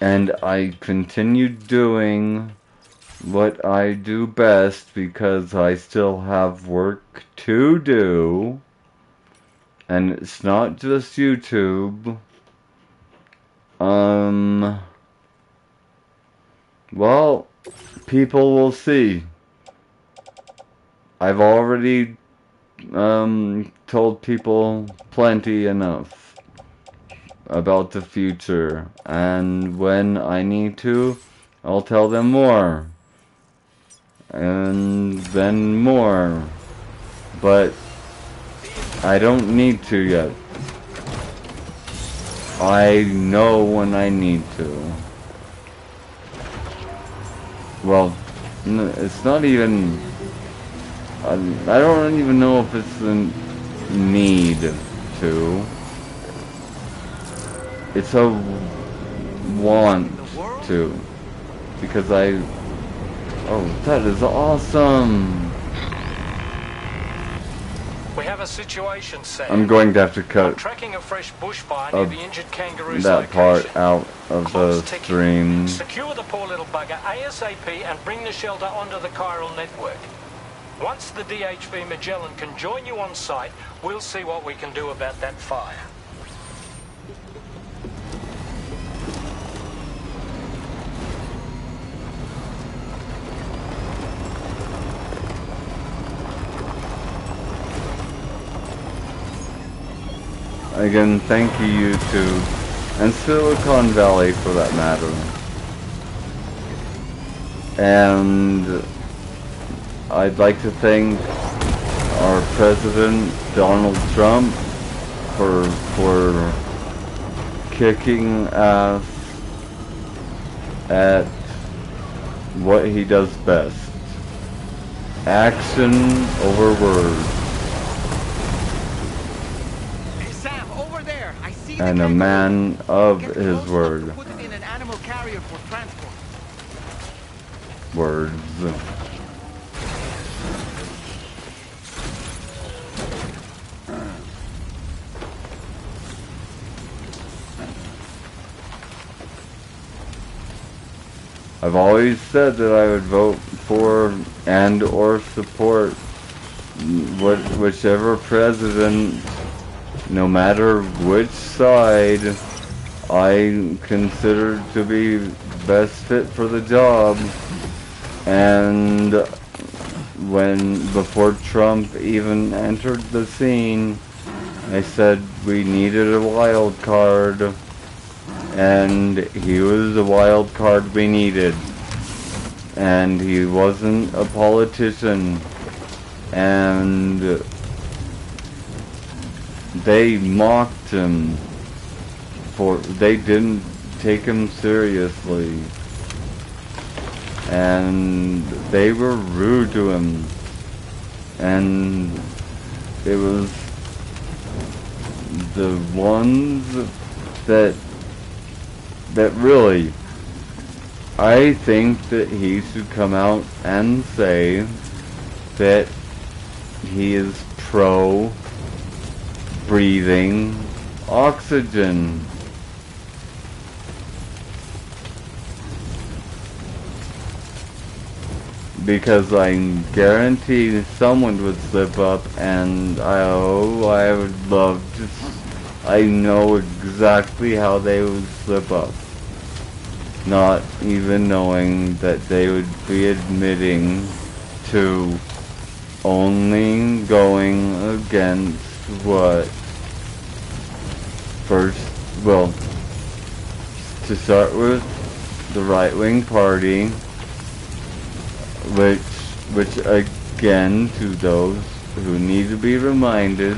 and I continue doing what I do best because I still have work to do, and it's not just YouTube. Well, people will see. I've already told people plenty enough about the future, and when I need to, I'll tell them more. And then more. But I don't need to yet. I know when I need to. Well, it's not even... I don't even know if it's the need to. It's a want to. Because I... Oh, that is awesome! We have a situation, Sam. I'm going to have to cut tracking a fresh bushfire near the injured kangaroo's that location. part out of the stream. Secure the poor little bugger ASAP and bring the shelter onto the chiral network. Once the DHV Magellan can join you on site, we'll see what we can do about that fire. Again, thank you, YouTube, and Silicon Valley for that matter. And I'd like to thank our President, Donald Trump, for kicking ass at what he does best. Action over words. And a man of his word. Put it in an animal carrier for transport. Words. I've always said that I would vote for and or support whichever president, no matter which side I consider to be best fit for the job. And before Trump even entered the scene, I said we needed a wild card, and he was the wild card we needed. And he wasn't a politician, and they mocked him they didn't take him seriously, and they were rude to him, and it was the ones that really, I think that he should come out and say that he is pro breathing oxygen. Because I guarantee someone would slip up, and I would love to. I know exactly how they would slip up. Not even knowing that they would be admitting to only going against what? First, well, to start with, the right-wing party, which again, to those who need to be reminded,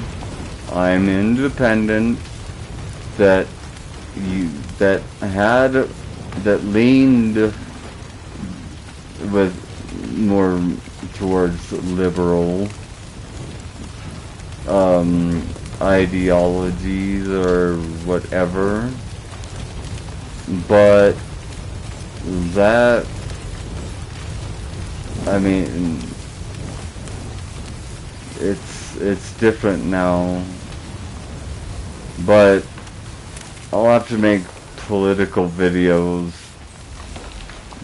I'm independent, that leaned with more towards liberal ideologies or whatever, but that, I mean, it's different now, but I'll have to make political videos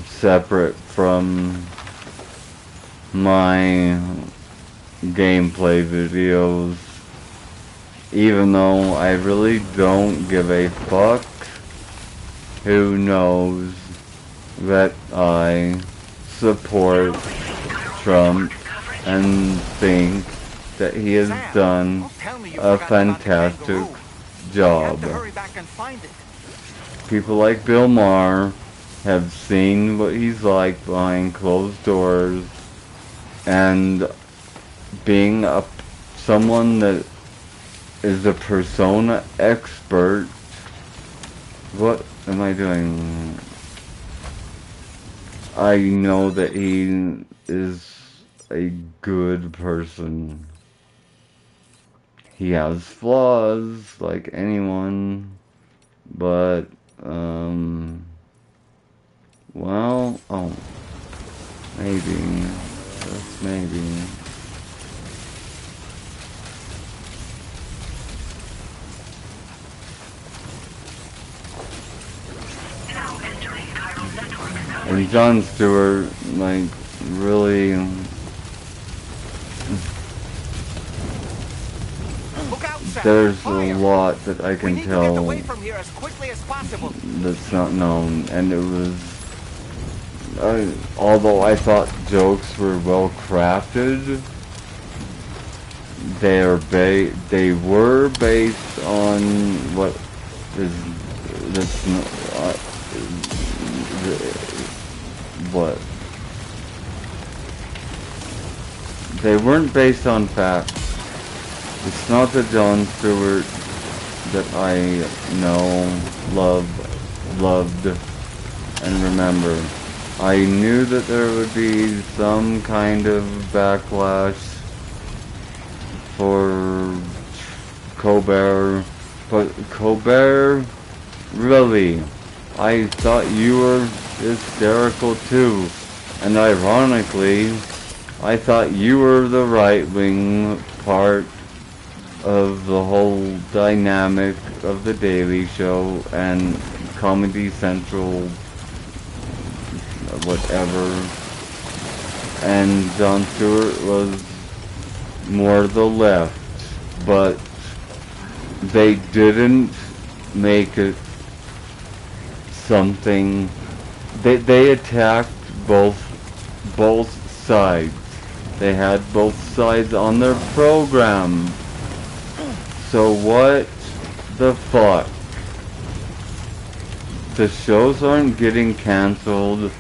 separate from my gameplay videos, even though I really don't give a fuck who knows that I support Trump and think that he has done a fantastic job. People like Bill Maher have seen what he's like behind closed doors, and being someone that is a persona expert. What am I doing? I know that he is a good person. He has flaws like anyone, but well, oh, maybe, just maybe. And Jon Stewart, like, really, there's a lot that I can tell that's not known, and it was, although I thought jokes were well crafted, they were based on what is, that's not, what? They weren't based on facts. It's not the Jon Stewart that I know, loved, and remember. I knew that there would be some kind of backlash for Colbert, but Colbert, really, I thought you were hysterical too, and ironically, I thought you were the right-wing part of the whole dynamic of The Daily Show and Comedy Central, whatever, and Jon Stewart was more the left, but they didn't make it something. They attacked both sides. They had both sides on their program. So what the fuck? The shows aren't getting cancelled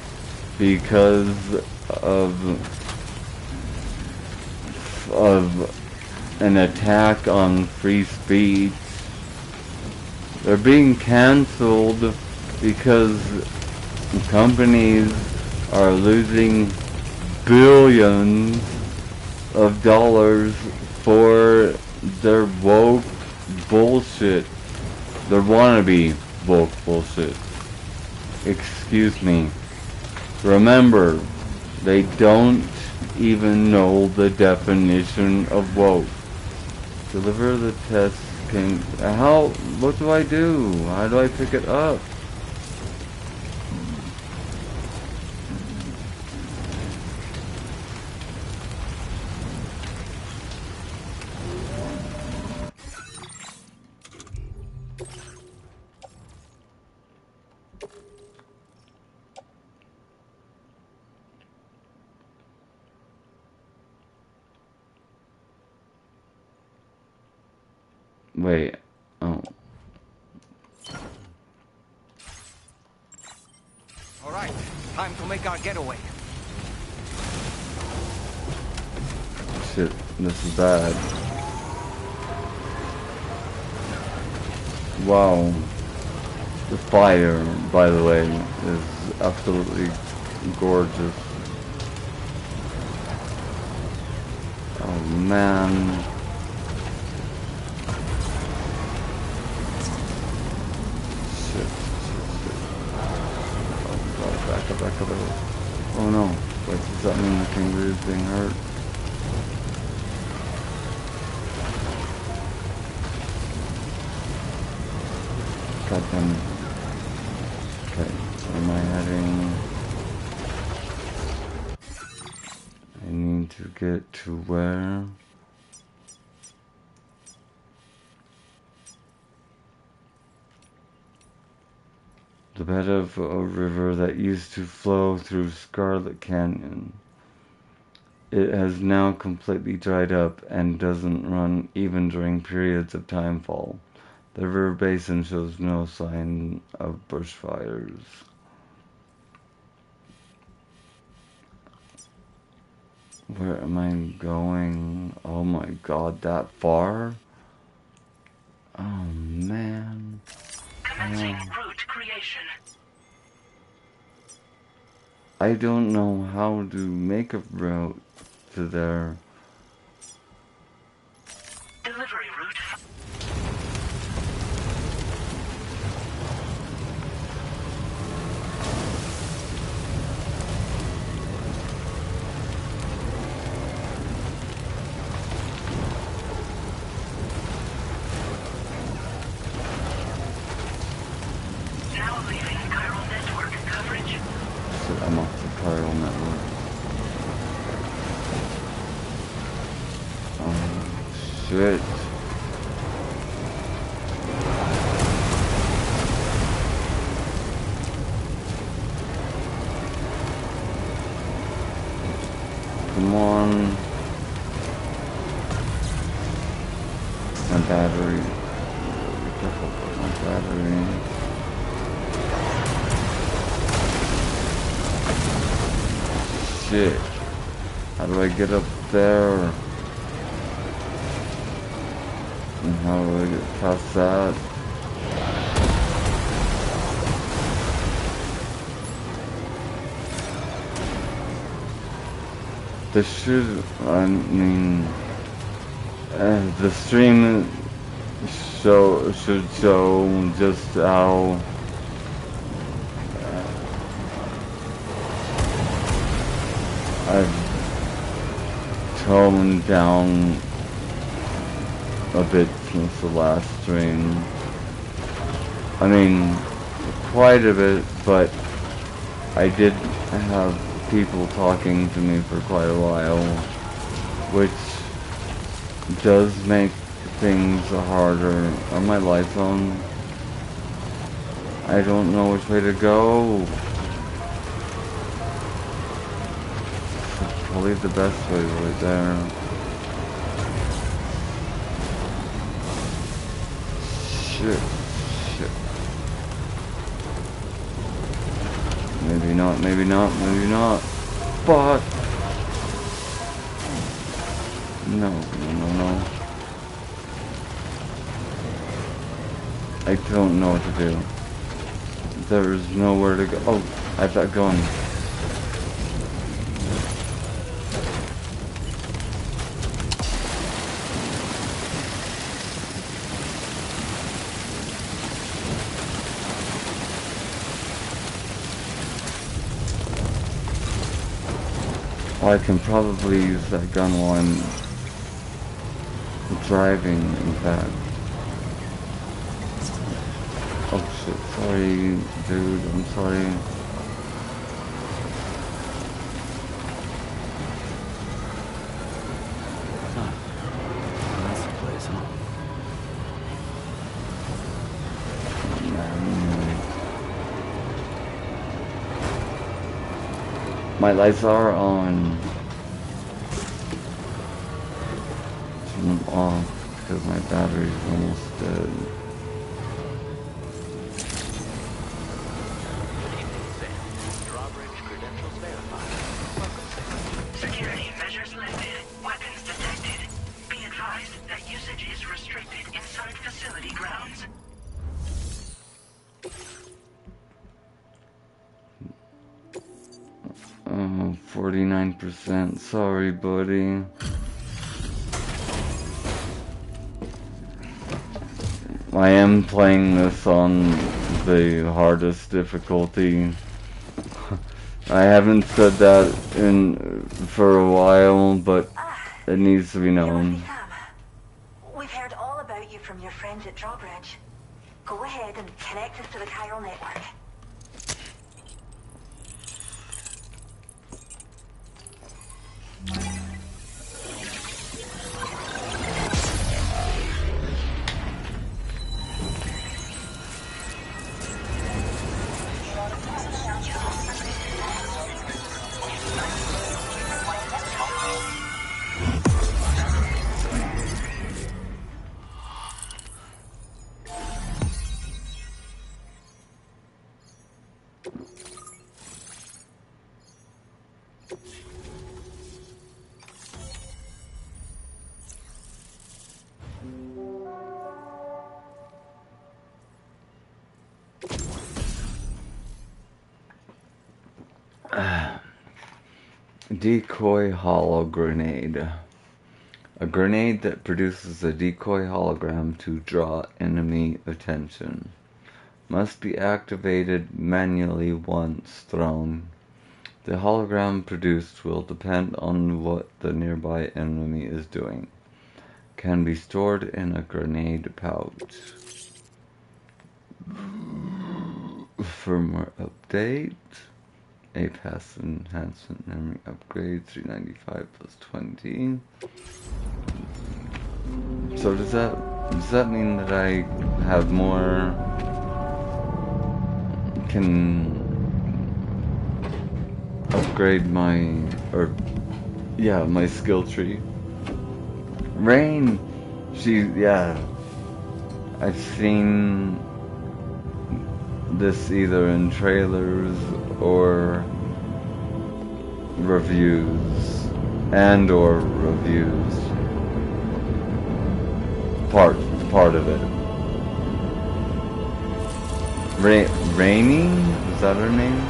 because of an attack on free speech. They're being cancelled because companies are losing billions of dollars for their woke bullshit. Their wannabe woke bullshit. Excuse me. Remember, they don't even know the definition of woke. Deliver the test can... How... What do I do? How do I pick it up? Wait, oh. Alright, time to make our getaway. Shit, this is bad. Wow. The fire, by the way, is absolutely gorgeous. Oh man. Shit. Oh god, back up. Oh no. Wait, does that mean the kangaroo is being hurt? God damn it. Okay, where am I heading? I need to get to where? The bed of a river that used to flow through Scarlet Canyon. It has now completely dried up and doesn't run even during periods of timefall. The river basin shows no sign of bushfires. Where am I going? Oh my god, that far? Oh man. Commencing route creation. I don't know how to make a route to there. Delivery route. Now leaving chiral network coverage. So I'm off the chiral network. Oh shit. Come on. My battery. Be careful with my battery. Shit. How do I get up there? And how do I get past that? This should, I mean, the stream should show just how I've toned down a bit since the last stream. I mean, quite a bit, but I did have people talking to me for quite a while, which does make things harder. Are my lights on? I don't know which way to go. Probably the best way right there. Shit. Maybe not. Fuck! No. I don't know what to do. There is nowhere to go. Oh, I have that gun. I can probably use that gun while I'm driving, in fact. Oh shit, sorry, dude, I'm sorry. That's the place, huh? My lights are on. Turn them off because my battery's almost dead. Drawbridge credentials verified. Security measures lifted. Weapons detected. Be advised that usage is restricted inside facility grounds. 49%. Sorry, buddy. I am playing this on the hardest difficulty. I haven't said that for a while, but it needs to be known. We've heard all about you from your friends at Drawbridge. Go ahead and connect us to the chiral network. Decoy hollow grenade. A grenade that produces a decoy hologram to draw enemy attention. Must be activated manually once thrown. The hologram produced will depend on what the nearby enemy is doing. Can be stored in a grenade pouch. Firmware update. APAS enhancement memory upgrade 395 plus 20. So does that mean that I have more, can upgrade my my skill tree? Rain, I've seen this either in trailers or reviews part of it. Rainy? Is that her name?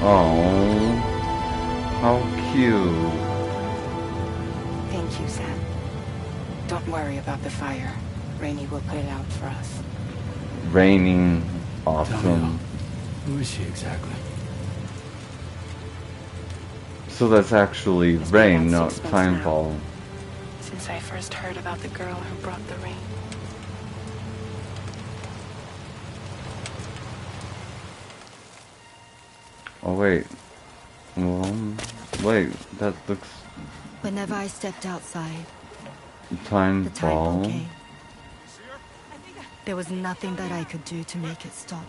Oh, how cute. Thank you, Sam. Don't worry about the fire. Rainy will put it out for us. Raining, awesome. Who is she exactly? So that's actually rain, not timefall. Since I first heard about the girl who brought the rain. Oh wait. Well, wait, that looks... Whenever I stepped outside, Timefall. the timefall came. There was nothing that I could do to make it stop.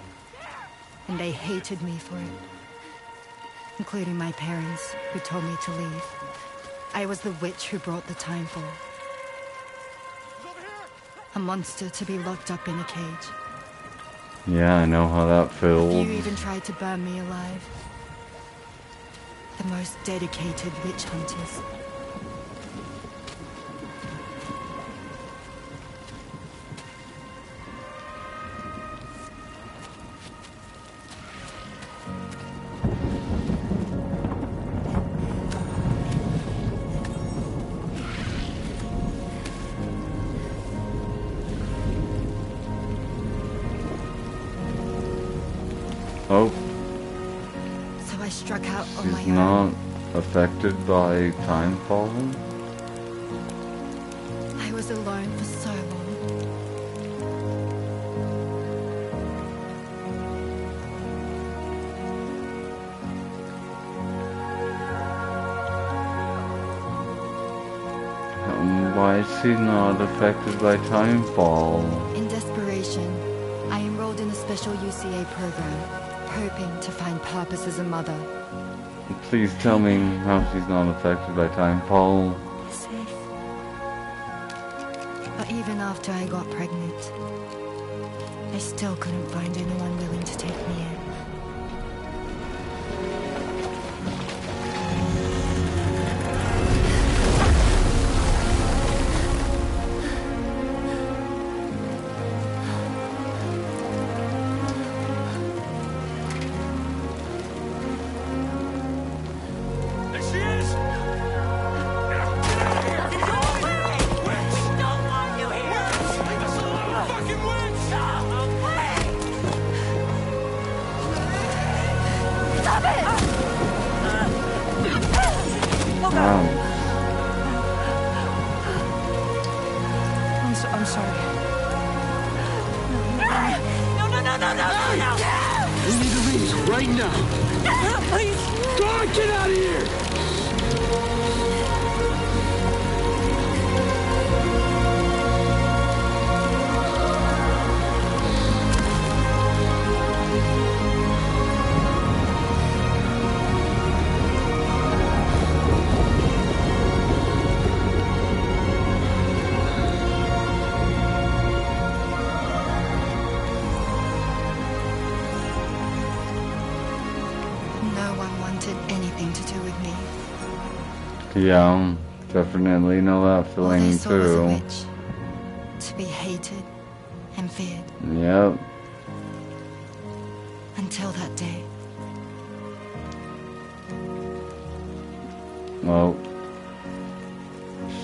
And they hated me for it. Including my parents, who told me to leave. I was the witch who brought the timefall. A monster to be locked up in a cage. Yeah, I know how that feels. You even tried to burn me alive. The most dedicated witch hunters. Oh. So I struck out on my She's own. not affected by timefall? I was alone for so long. Why is she not affected by timefall? In desperation, I enrolled in a special UCA program, hoping to find purpose as a mother. Please tell me how she's not affected by timefall. Safe. But even after I got pregnant, I still couldn't find anyone willing to take me in. I'm sorry. No. We need to leave right now. Please. God, get out of here! Yeah, definitely know that feeling All they saw was a too. witch, to be hated and feared. Yep. Until that day. Well,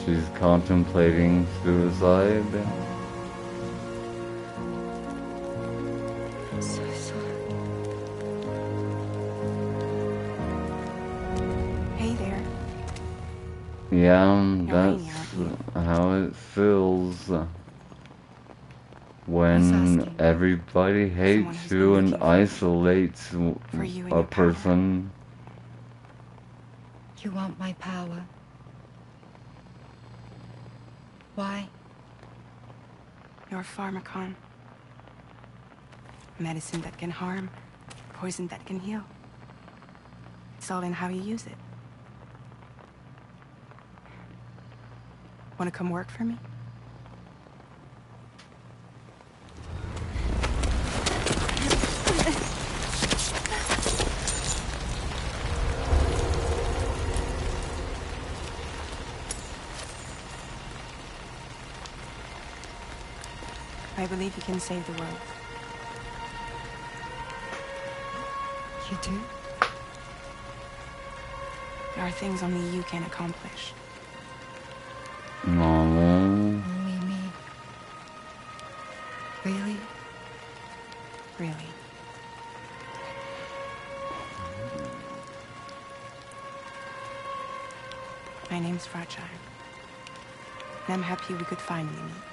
she's contemplating suicide. So sorry. Hey there. Yeah, that's how it feels when everybody hates you and isolates a person. You want my power. Why? You're a pharmacon. Medicine that can harm, poison that can heal. It's all in how you use it. Want to come work for me? I believe you can save the world. You do? There are things only you can accomplish. No. Only me. Really? Really. My name's Fragile. And I'm happy we could finally meet.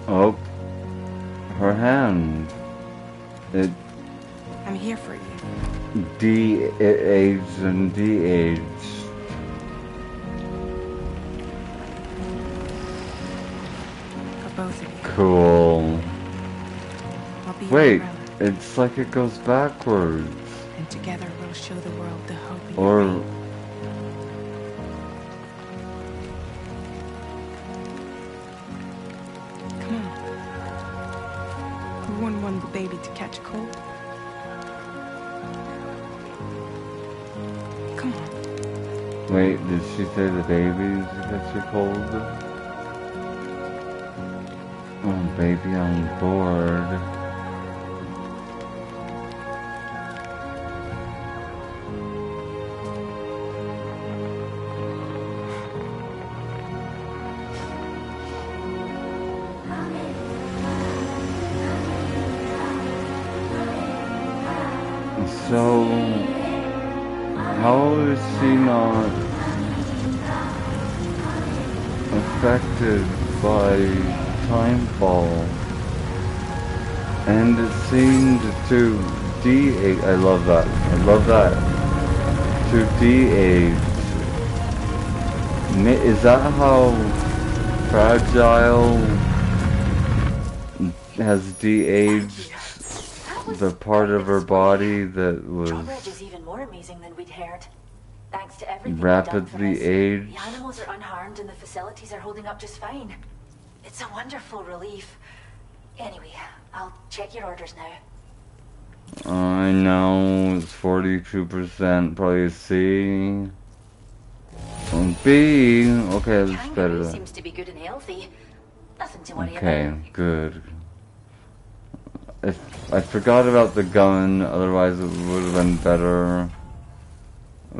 Oh, her hand. It I'm here for you. de-aged and de-aged. For both of you. Cool. I'll be Wait, your umbrella. it's like it goes backwards. And together we'll show the world the hope in Or your reign. Come on. We wouldn't want the baby to catch a cold. Come on. wait, did she say the babies get you cold? Oh, baby on board. So, how is she not affected by timefall? And it seemed to de-age. I love that. I love that. To de-age. Is that how Fragile has de-aged the part of her body that was Drawbridge is even more amazing than we'd heard. Thanks to everything rapidly you've done for us, aged? the animals are unharmed and the facilities are holding up just fine. It's a wonderful relief. Anyway, I'll check your orders now. I know, it's 42%, probably C. B, okay, that's better. Kangaroo seems to be good and healthy. Nothing to worry Okay, about. good. I forgot about the gun, otherwise it would have been better.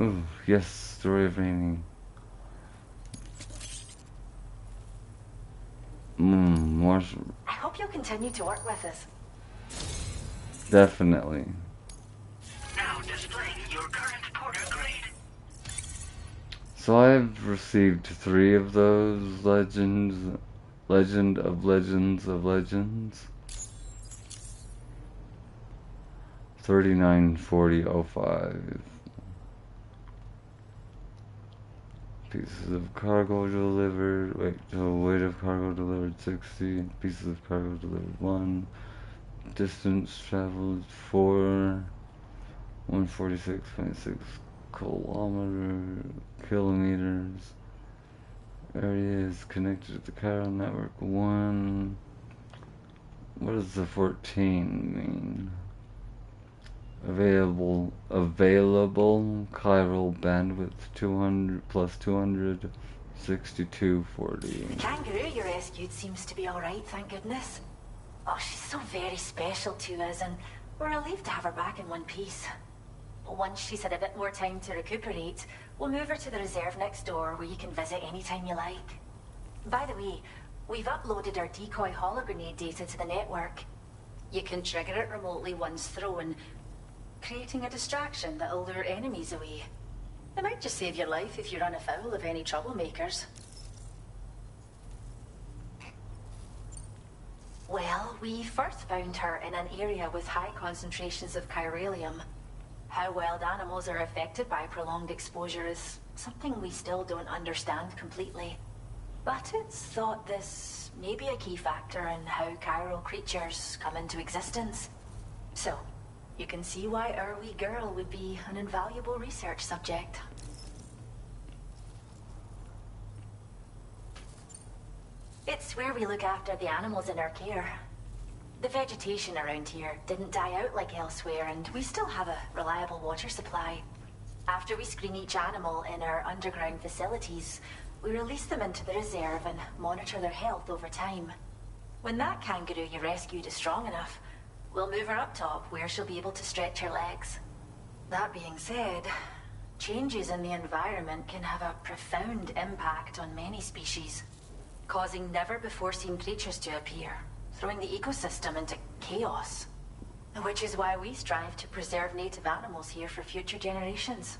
Ooh, yes, Story of Rainy. More. I hope you'll continue to work with us. Definitely. Now, So I've received 3 of those Legend of Legends of Legends. 394005. Pieces of cargo delivered. Wait, so weight of cargo delivered 60. Pieces of cargo delivered 1. Distance traveled 4. 146.6 kilometers. Area is connected to the Cairo network 1. What does the 14 mean? Available chiral bandwidth 200 plus 200 6240. The kangaroo you rescued seems to be alright, thank goodness. Oh, she's so very special to us, and we're relieved to have her back in one piece. Once she's had a bit more time to recuperate, we'll move her to the reserve next door where you can visit anytime you like. By the way, we've uploaded our decoy hologrenade data to the network. You can trigger it remotely once thrown, creating a distraction that'll lure enemies away. It might just save your life if you run afoul of any troublemakers. Well, we first found her in an area with high concentrations of chiralium. How wild animals are affected by prolonged exposure is something we still don't understand completely. But it's thought this may be a key factor in how chiral creatures come into existence. So, you can see why our wee girl would be an invaluable research subject. It's where we look after the animals in our care. The vegetation around here didn't die out like elsewhere, and we still have a reliable water supply. After we screen each animal in our underground facilities, we release them into the reserve and monitor their health over time. When that kangaroo you rescued is strong enough, we'll move her up top where she'll be able to stretch her legs. That being said, changes in the environment can have a profound impact on many species, causing never-before-seen creatures to appear, throwing the ecosystem into chaos. Which is why we strive to preserve native animals here for future generations.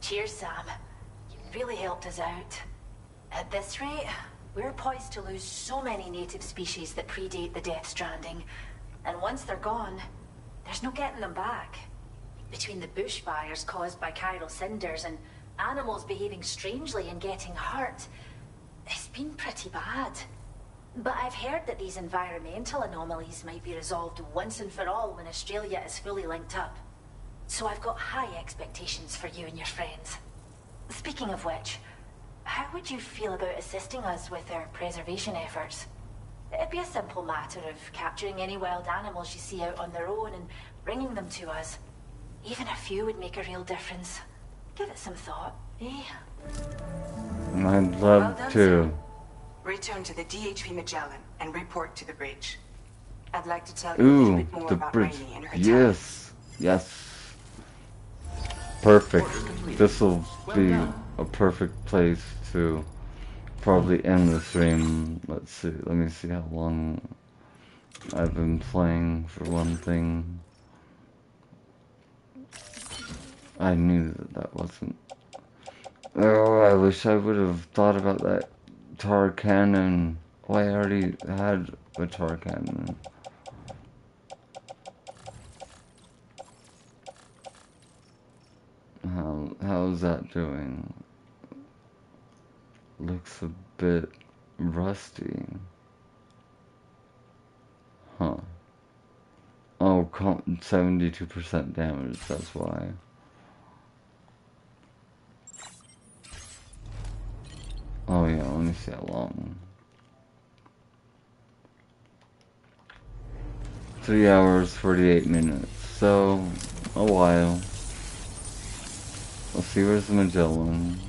Cheers, Sam. You really helped us out. At this rate, we're poised to lose so many native species that predate the Death Stranding. And once they're gone, there's no getting them back. Between the bushfires caused by chiral cinders and animals behaving strangely and getting hurt, it's been pretty bad. But I've heard that these environmental anomalies might be resolved once and for all when Australia is fully linked up. So I've got high expectations for you and your friends. Speaking of which, how would you feel about assisting us with our preservation efforts? It'd be a simple matter of capturing any wild animals you see out on their own and bringing them to us. Even a few would make a real difference. Give it some thought, eh? I'd love to. Return to the DHV Magellan and report to the bridge. I'd like to tell you a little bit more about Rainey and her Yes, yes. Perfect. This will be a perfect place to probably end the stream. Let's see. Let me see how long I've been playing for one thing. I knew that wasn't. Oh, I wish I would have thought about that tar cannon. Oh, I already had a tar cannon. How's that doing? Looks a bit rusty. Huh. Oh, 72% damage, that's why. Oh yeah, let me see how long. 3 hours, 48 minutes. So, a while. Let's see, where's the Magellan?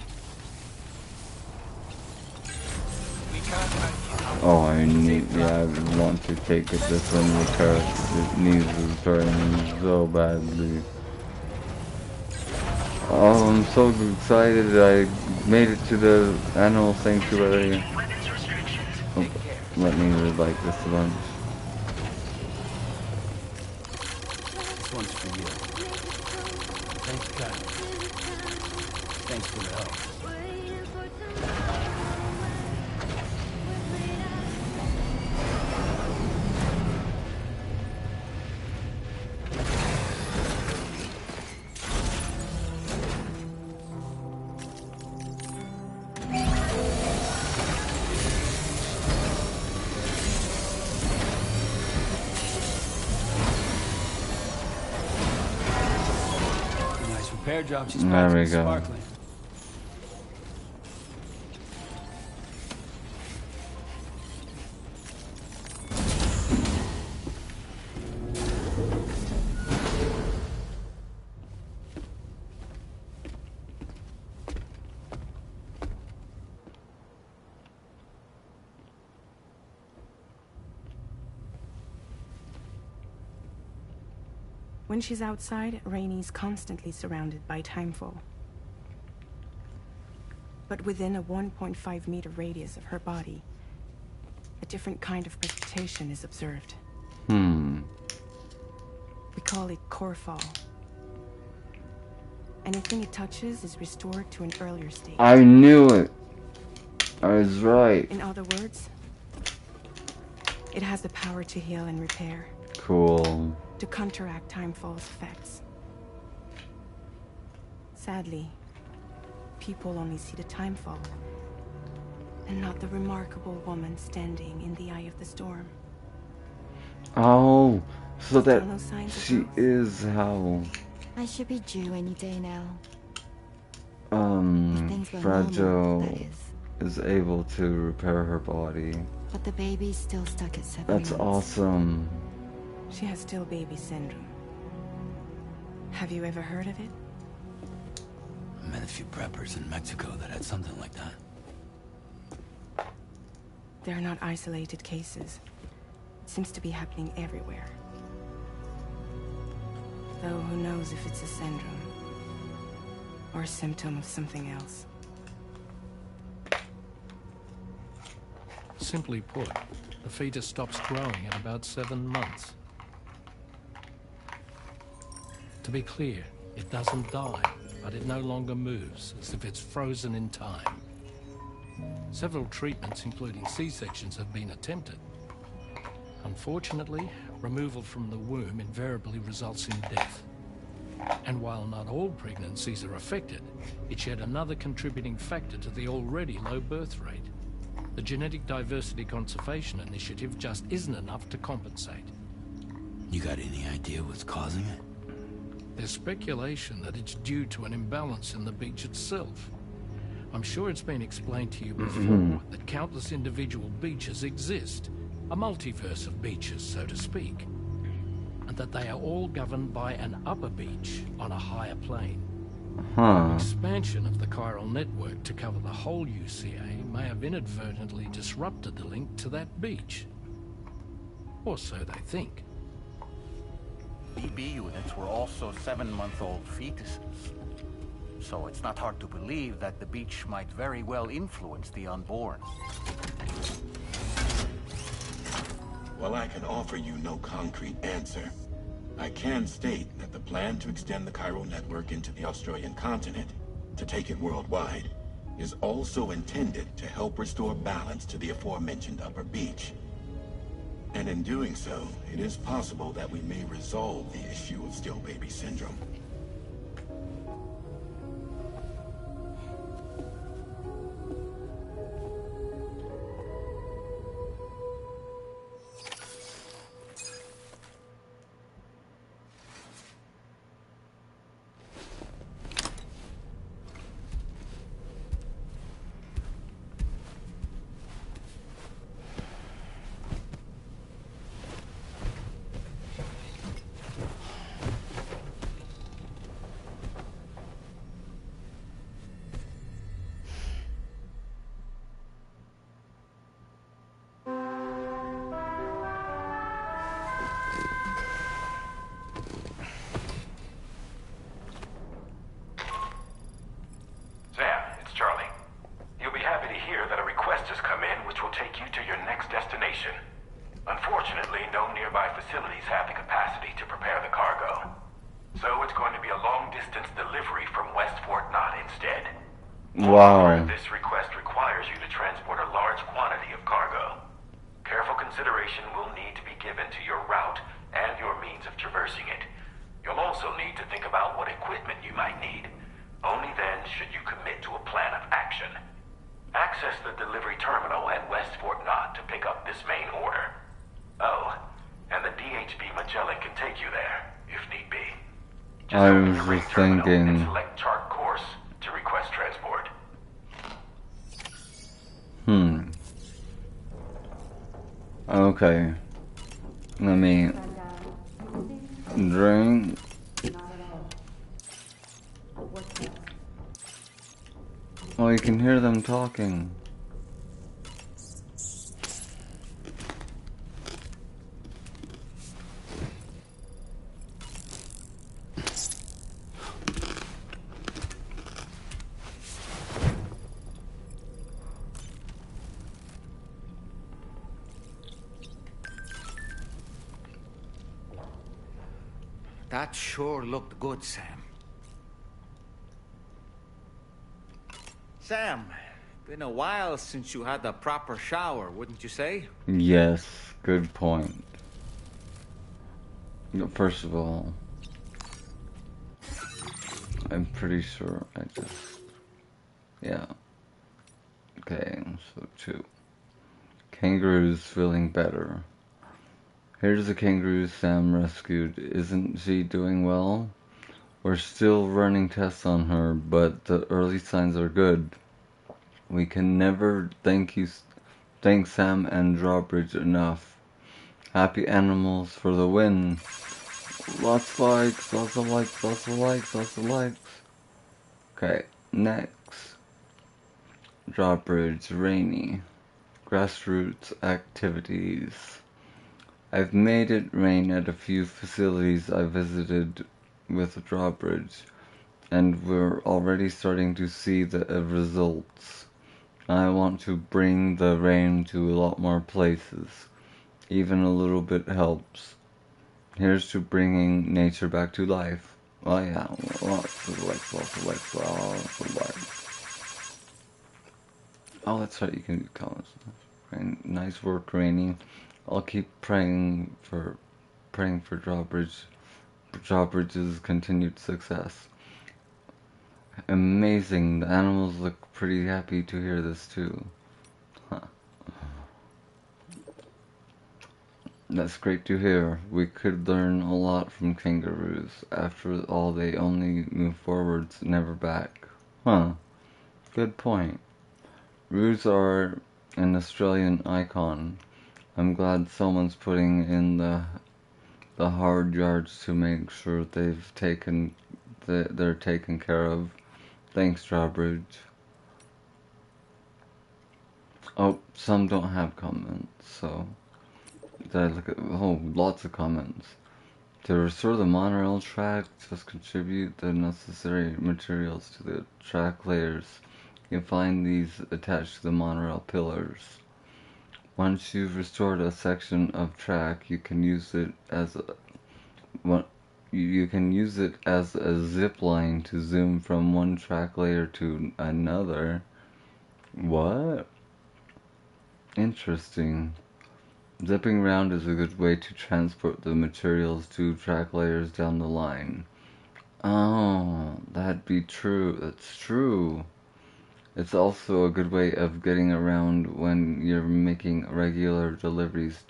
Oh, I want to take it this one because it needs repairing so badly. Oh, I'm so excited I made it to the animal sanctuary. Oh, let me like this a bunch. This one's for you. Thanks, Kat. Thanks for the help. Repair job. She's there we go. sparkling. When she's outside, Rainey's constantly surrounded by timefall. But within a 1.5 meter radius of her body, a different kind of precipitation is observed. We call it core fall. Anything it touches is restored to an earlier state. I knew it. I was right. In other words, it has the power to heal and repair. Cool. To counteract timefall's effects. Sadly, people only see the timefall, and not the remarkable woman standing in the eye of the storm. Oh, so that no signs of she growth. is how I should be due any day now. If things were fragile normal, that is. able to repair her body. But the baby's still stuck at 7 That's months. awesome. She has still baby syndrome. Have you ever heard of it? I met a few preppers in Mexico that had something like that. They're not isolated cases. It seems to be happening everywhere. Though who knows if it's a syndrome or a symptom of something else. Simply put, the fetus stops growing at about 7 months. To be clear, it doesn't die, but it no longer moves, as if it's frozen in time. Several treatments, including C-sections, have been attempted. Unfortunately, removal from the womb invariably results in death. And while not all pregnancies are affected, it's yet another contributing factor to the already low birth rate. The Genetic Diversity Conservation Initiative just isn't enough to compensate. You got any idea what's causing it? There's speculation that it's due to an imbalance in the beach itself. I'm sure it's been explained to you before that countless individual beaches exist, a multiverse of beaches, so to speak, and that they are all governed by an upper beach on a higher plane. Expansion of the chiral network to cover the whole UCA may have inadvertently disrupted the link to that beach. Or so they think. BB units were also 7-month-old fetuses. So it's not hard to believe that the beach might very well influence the unborn. While I can offer you no concrete answer, I can state that the plan to extend the chiral network into the Australian continent, to take it worldwide, is also intended to help restore balance to the aforementioned upper beach. And in doing so, it is possible that we may resolve the issue of still baby syndrome. So it's going to be a long-distance delivery from West Fort Knott instead. Wow. This request requires you to transport a large quantity of cargo. Careful consideration will need to be given to your route and your means of traversing it. You'll also need to think about what equipment you might need. Only then should you commit to a plan of action. Access the delivery terminal at West Fort Knott to pick up this main order. Oh, and the DHB Magellan can take you there, if need be. I was just thinking. Select chart course to request transport. Okay. Let me drink. Oh, you can hear them talking. That sure looked good, Sam. Sam, been a while since you had a proper shower, wouldn't you say? Yes, good point. First of all, I'm pretty sure I just... Yeah. Okay, so 2. Kangaroo's feeling better. Here's the kangaroo Sam rescued. Isn't she doing well? We're still running tests on her, but the early signs are good. We can never thank Sam and Drawbridge enough. Happy animals for the win. Lots of likes, lots of likes, lots of likes, lots of likes. Okay, next. Drawbridge, rainy. Grassroots activities. I've made it rain at a few facilities I visited with Drawbridge, and we're already starting to see the results. I want to bring the rain to a lot more places. Even a little bit helps. Here's to bringing nature back to life. Oh yeah, lots of likes, lots of likes, lots of likes. Oh, that's right, you can do comments. Nice work, Rainy. I'll keep praying for Drawbridge's continued success. Amazing. The animals look pretty happy to hear this too. Huh. That's great to hear. We could learn a lot from kangaroos. After all, they only move forwards, never back. Huh. Good point. Roos are an Australian icon. I'm glad someone's putting in the hard yards to make sure they're taken care of. Thanks, Drawbridge. Oh, some don't have comments, so did I look at lots of comments. To restore the monorail track, just contribute the necessary materials to the track layers. You can find these attached to the monorail pillars. Once you've restored a section of track, you can use it as a zip line to zoom from one track layer to another. What? Interesting. Zipping around is a good way to transport the materials to track layers down the line. Oh, that'd be true. That's true. It's also a good way of getting around when you're making regular deliveries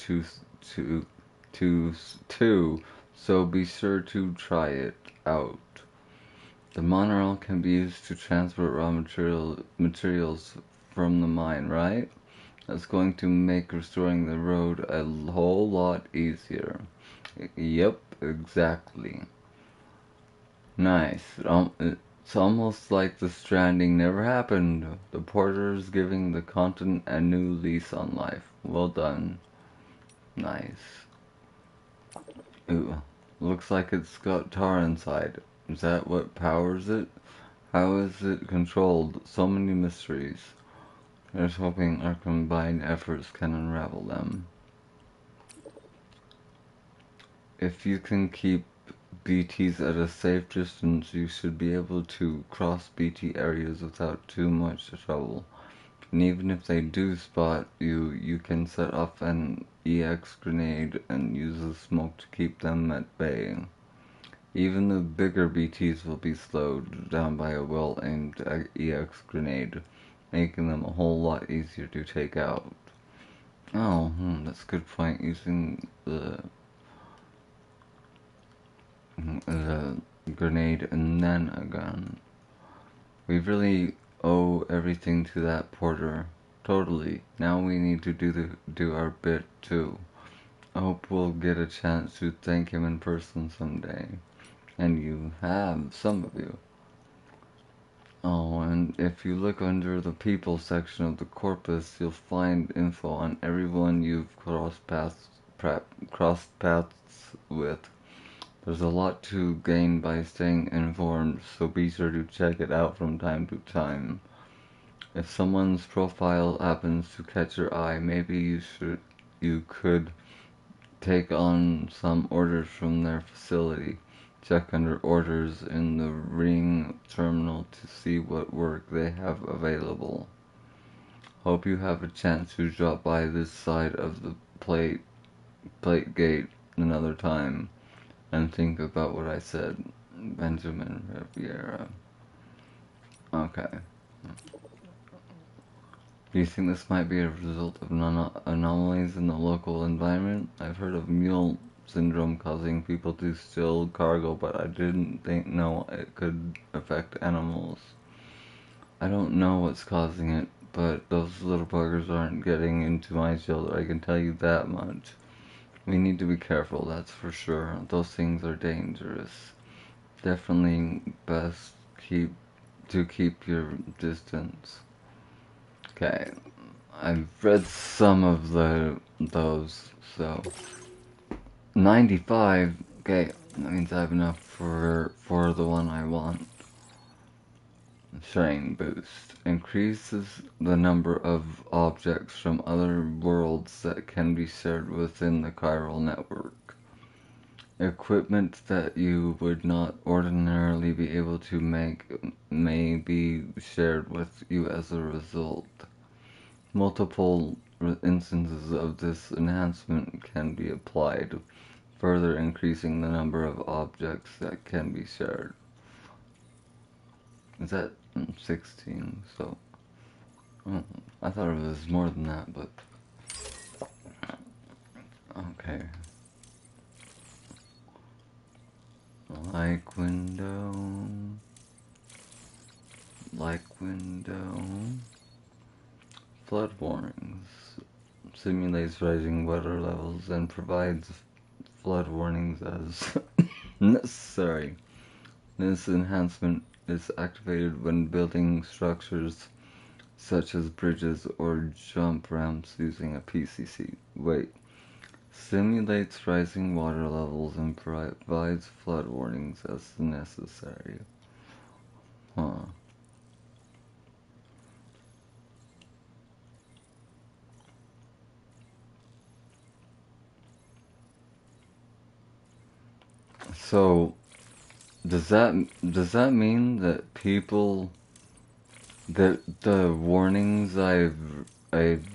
so be sure to try it out. The monorail can be used to transport raw materials from the mine, right? That's going to make restoring the road a whole lot easier. Yep, exactly. Nice. It's almost like the Stranding never happened. The porter's giving the continent a new lease on life. Well done. Nice. Ooh, looks like it's got tar inside. Is that what powers it? How is it controlled? So many mysteries. Here's hoping our combined efforts can unravel them. If you can keep BTs at a safe distance, you should be able to cross BT areas without too much trouble. And even if they do spot you, you can set off an EX grenade and use the smoke to keep them at bay. Even the bigger BTs will be slowed down by a well-aimed EX grenade, making them a whole lot easier to take out. Oh, that's a good point, using the grenade and then a gun. We really owe everything to that porter. Totally. Now we need to do our bit too. I hope we'll get a chance to thank him in person someday. And you have, some of you. Oh, and if you look under the people section of the corpus, you'll find info on everyone you've crossed paths with. There's a lot to gain by staying informed, so be sure to check it out from time to time. If someone's profile happens to catch your eye, maybe you could take on some orders from their facility. Check under orders in the ring terminal to see what work they have available. Hope you have a chance to drop by this side of the plate gate another time. And think about what I said. Benjamin Riviera. Okay. Do you think this might be a result of anomalies in the local environment? I've heard of mule syndrome causing people to steal cargo, but I didn't know it could affect animals. I don't know what's causing it, but those little buggers aren't getting into my shelter, I can tell you that much. We need to be careful, that's for sure. Those things are dangerous. Definitely best to keep your distance. Okay, I've read some of those, so 95. Okay, that means I have enough for the one I want. Strain boost increases the number of objects from other worlds that can be shared within the chiral network. Equipment that you would not ordinarily be able to make may be shared with you as a result. Multiple instances of this enhancement can be applied, further increasing the number of objects that can be shared. Is that 16? So, I thought it was more than that, but okay. Like window. Flood warnings. Simulates rising water levels and provides flood warnings as necessary. This enhancement is activated when building structures such as bridges or jump ramps using a PCC. Simulates rising water levels and provides flood warnings as necessary. So, does that mean that people, that the warnings I've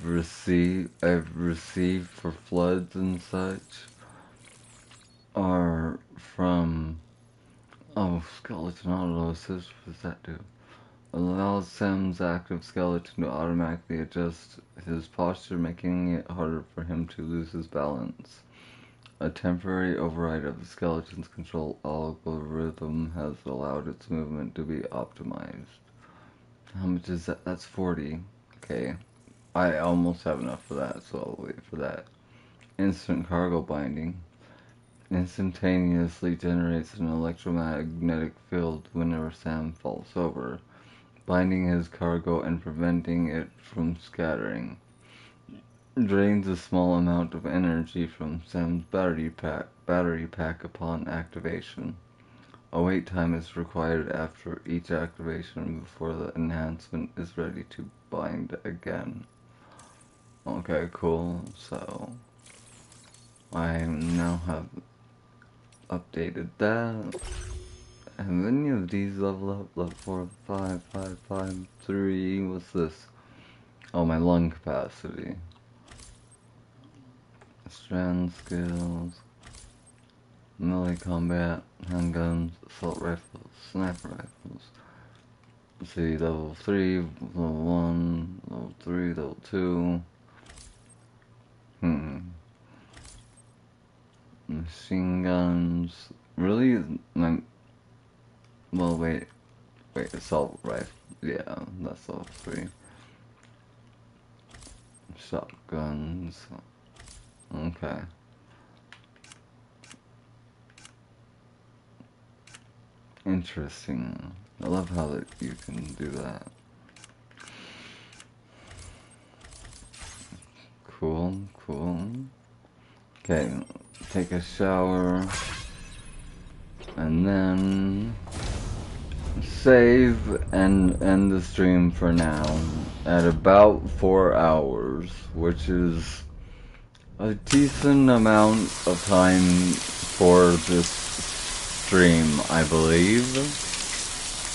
received for floods and such are from, skeleton auto assist? What does that do? Allows Sam's active skeleton to automatically adjust his posture, making it harder for him to lose his balance. A temporary override of the skeleton's control algorithm has allowed its movement to be optimized. How much is that? That's 40. Okay. I almost have enough for that, so I'll wait for that. Instant cargo binding. Instantaneously generates an electromagnetic field whenever Sam falls over, binding his cargo and preventing it from scattering. Drains a small amount of energy from Sam's battery pack upon activation. A wait time is required after each activation before the enhancement is ready to bind again. Okay, cool. So I now have updated that. Have any of these leveled up? Level 4, 5, 5, 5, 3. What's this? Oh, my lung capacity. Strand skills. Melee combat. Handguns. Assault rifles. Sniper rifles. Let's see, level 3, level 1, level 3, level 2. Machine guns. Really? Well, wait, assault rifle. Yeah, that's level 3. Shotguns. Okay. Interesting. I love how that you can do that. Cool. Okay, take a shower. And then save and end the stream for now at about 4 hours, which is a decent amount of time for this stream, I believe.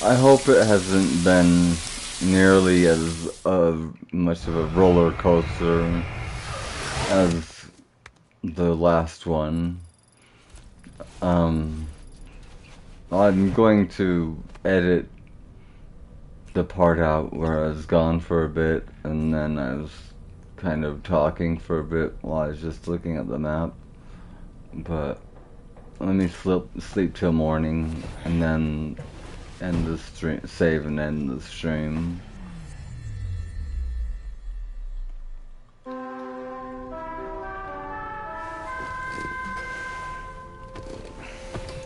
I hope it hasn't been nearly as much of a roller coaster as the last one. I'm going to edit the part out where I was gone for a bit and then I was kind of talking for a bit while I was just looking at the map. But let me sleep till morning and then end the stream, save and end the stream.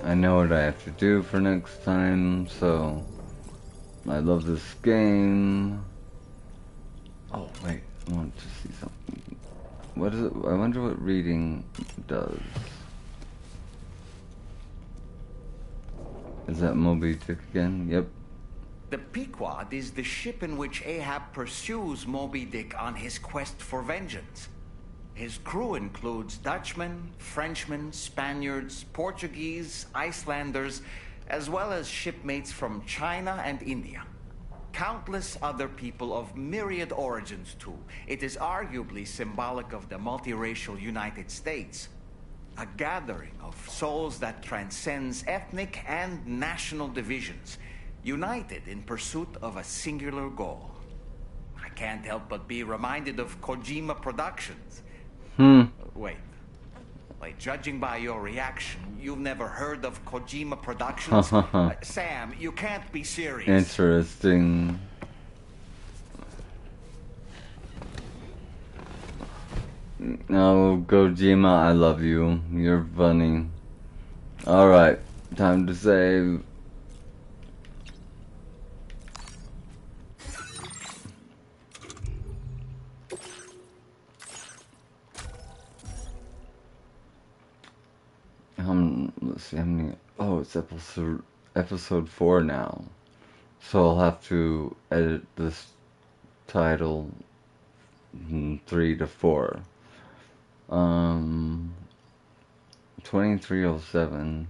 I know what I have to do for next time, so I love this game. Oh wait, I want to see something. What is it? I wonder what reading does. Is that Moby Dick again? Yep. The Pequod is the ship in which Ahab pursues Moby Dick on his quest for vengeance. His crew includes Dutchmen, Frenchmen, Spaniards, Portuguese, Icelanders, as well as shipmates from China and India. Countless other people of myriad origins too. It is arguably symbolic of the multiracial United States. A gathering of souls that transcends ethnic and national divisions, united in pursuit of a singular goal. I can't help but be reminded of Kojima Productions. Wait, judging by your reaction, you've never heard of Kojima Productions? Sam, you can't be serious. Interesting. No, Kojima, I love you. You're funny. Alright, time to save. Let's see how many. Oh, it's episode 4 now. So I'll have to edit this title 3 to 4. 2307.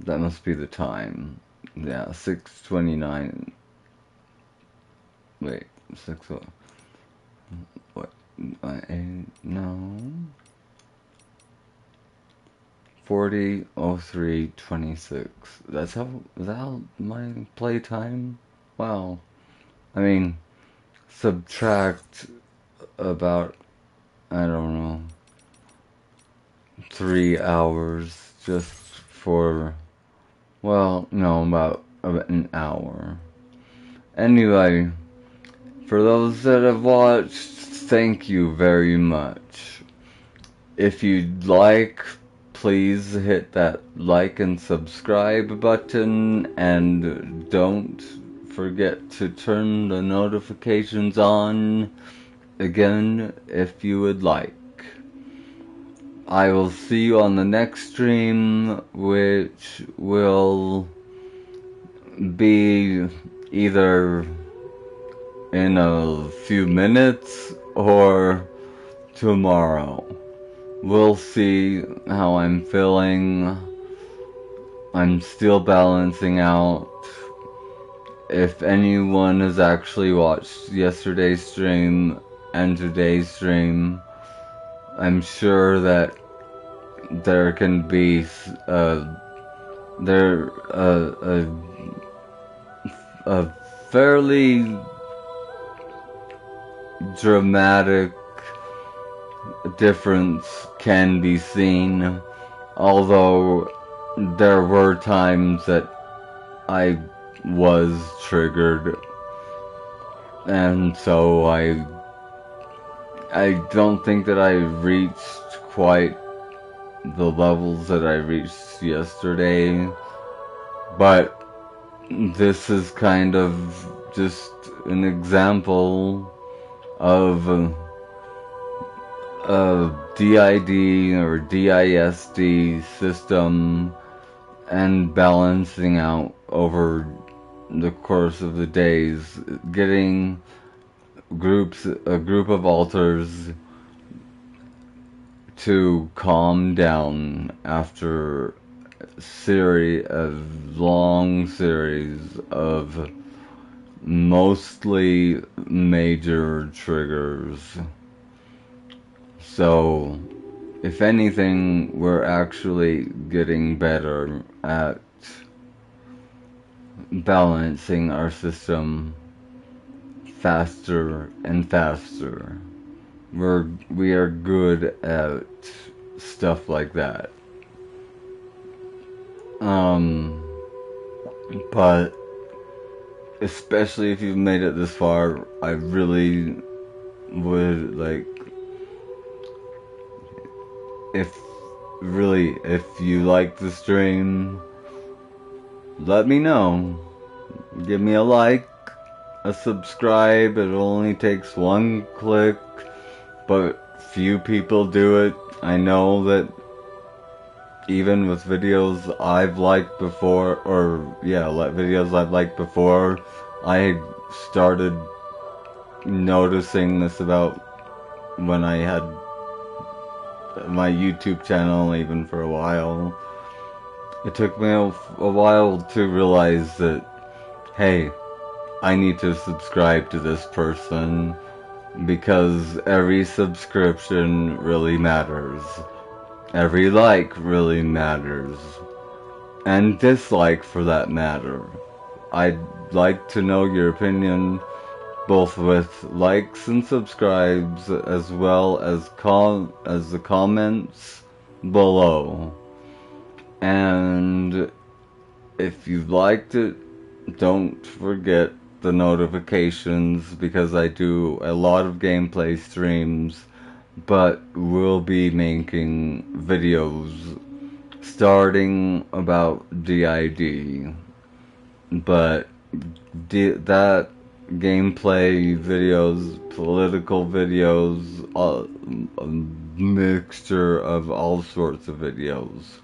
That must be the time. Yeah, 6:29. Wait, 6. What? No. 40:03:26. Is that how my play time? Wow. I mean, subtract about, I don't know, 3 hours just for, well, no, about an hour. Anyway, for those that have watched, thank you very much. If you'd like, please hit that like and subscribe button, and don't forget to turn the notifications on again if you would like. I will see you on the next stream, which will be either in a few minutes or tomorrow. we'll see how I'm feeling. I'm still balancing out. If anyone has actually watched yesterday's stream and today's stream, I'm sure that there can be a fairly dramatic difference can be seen, although there were times that I was triggered, and so I don't think that I reached quite the levels that I reached yesterday, but this is kind of just an example of a DID or DISD system and balancing out over the course of the days, getting a group of alters to calm down after a long series of mostly major triggers. So, if anything, we're actually getting better at balancing our system faster and faster. We are good at stuff like that. But especially if you've made it this far, I really would like, if you like the stream, let me know. Give me a like, a subscribe. It only takes one click, but few people do it. I know that even with videos I've liked before, videos I've liked before, I started noticing this about when I had my YouTube channel, even for a while. It took me a while to realize that, hey, I need to subscribe to this person, because every subscription really matters. Every like really matters. And dislike for that matter. I'd like to know your opinion, both with likes and subscribes, as well as the comments below. And if you liked it, don't forget the notifications, because I do a lot of gameplay streams, but we'll be making videos starting about DID. But that gameplay videos, political videos, a mixture of all sorts of videos,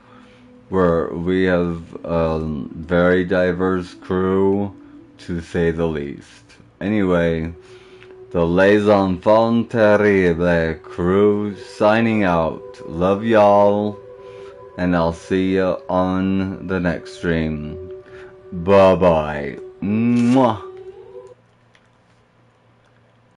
where we have a very diverse crew, to say the least. Anyway, the Les Enfants Terribles crew signing out. Love y'all, and I'll see you on the next stream. Bye bye. Mwah.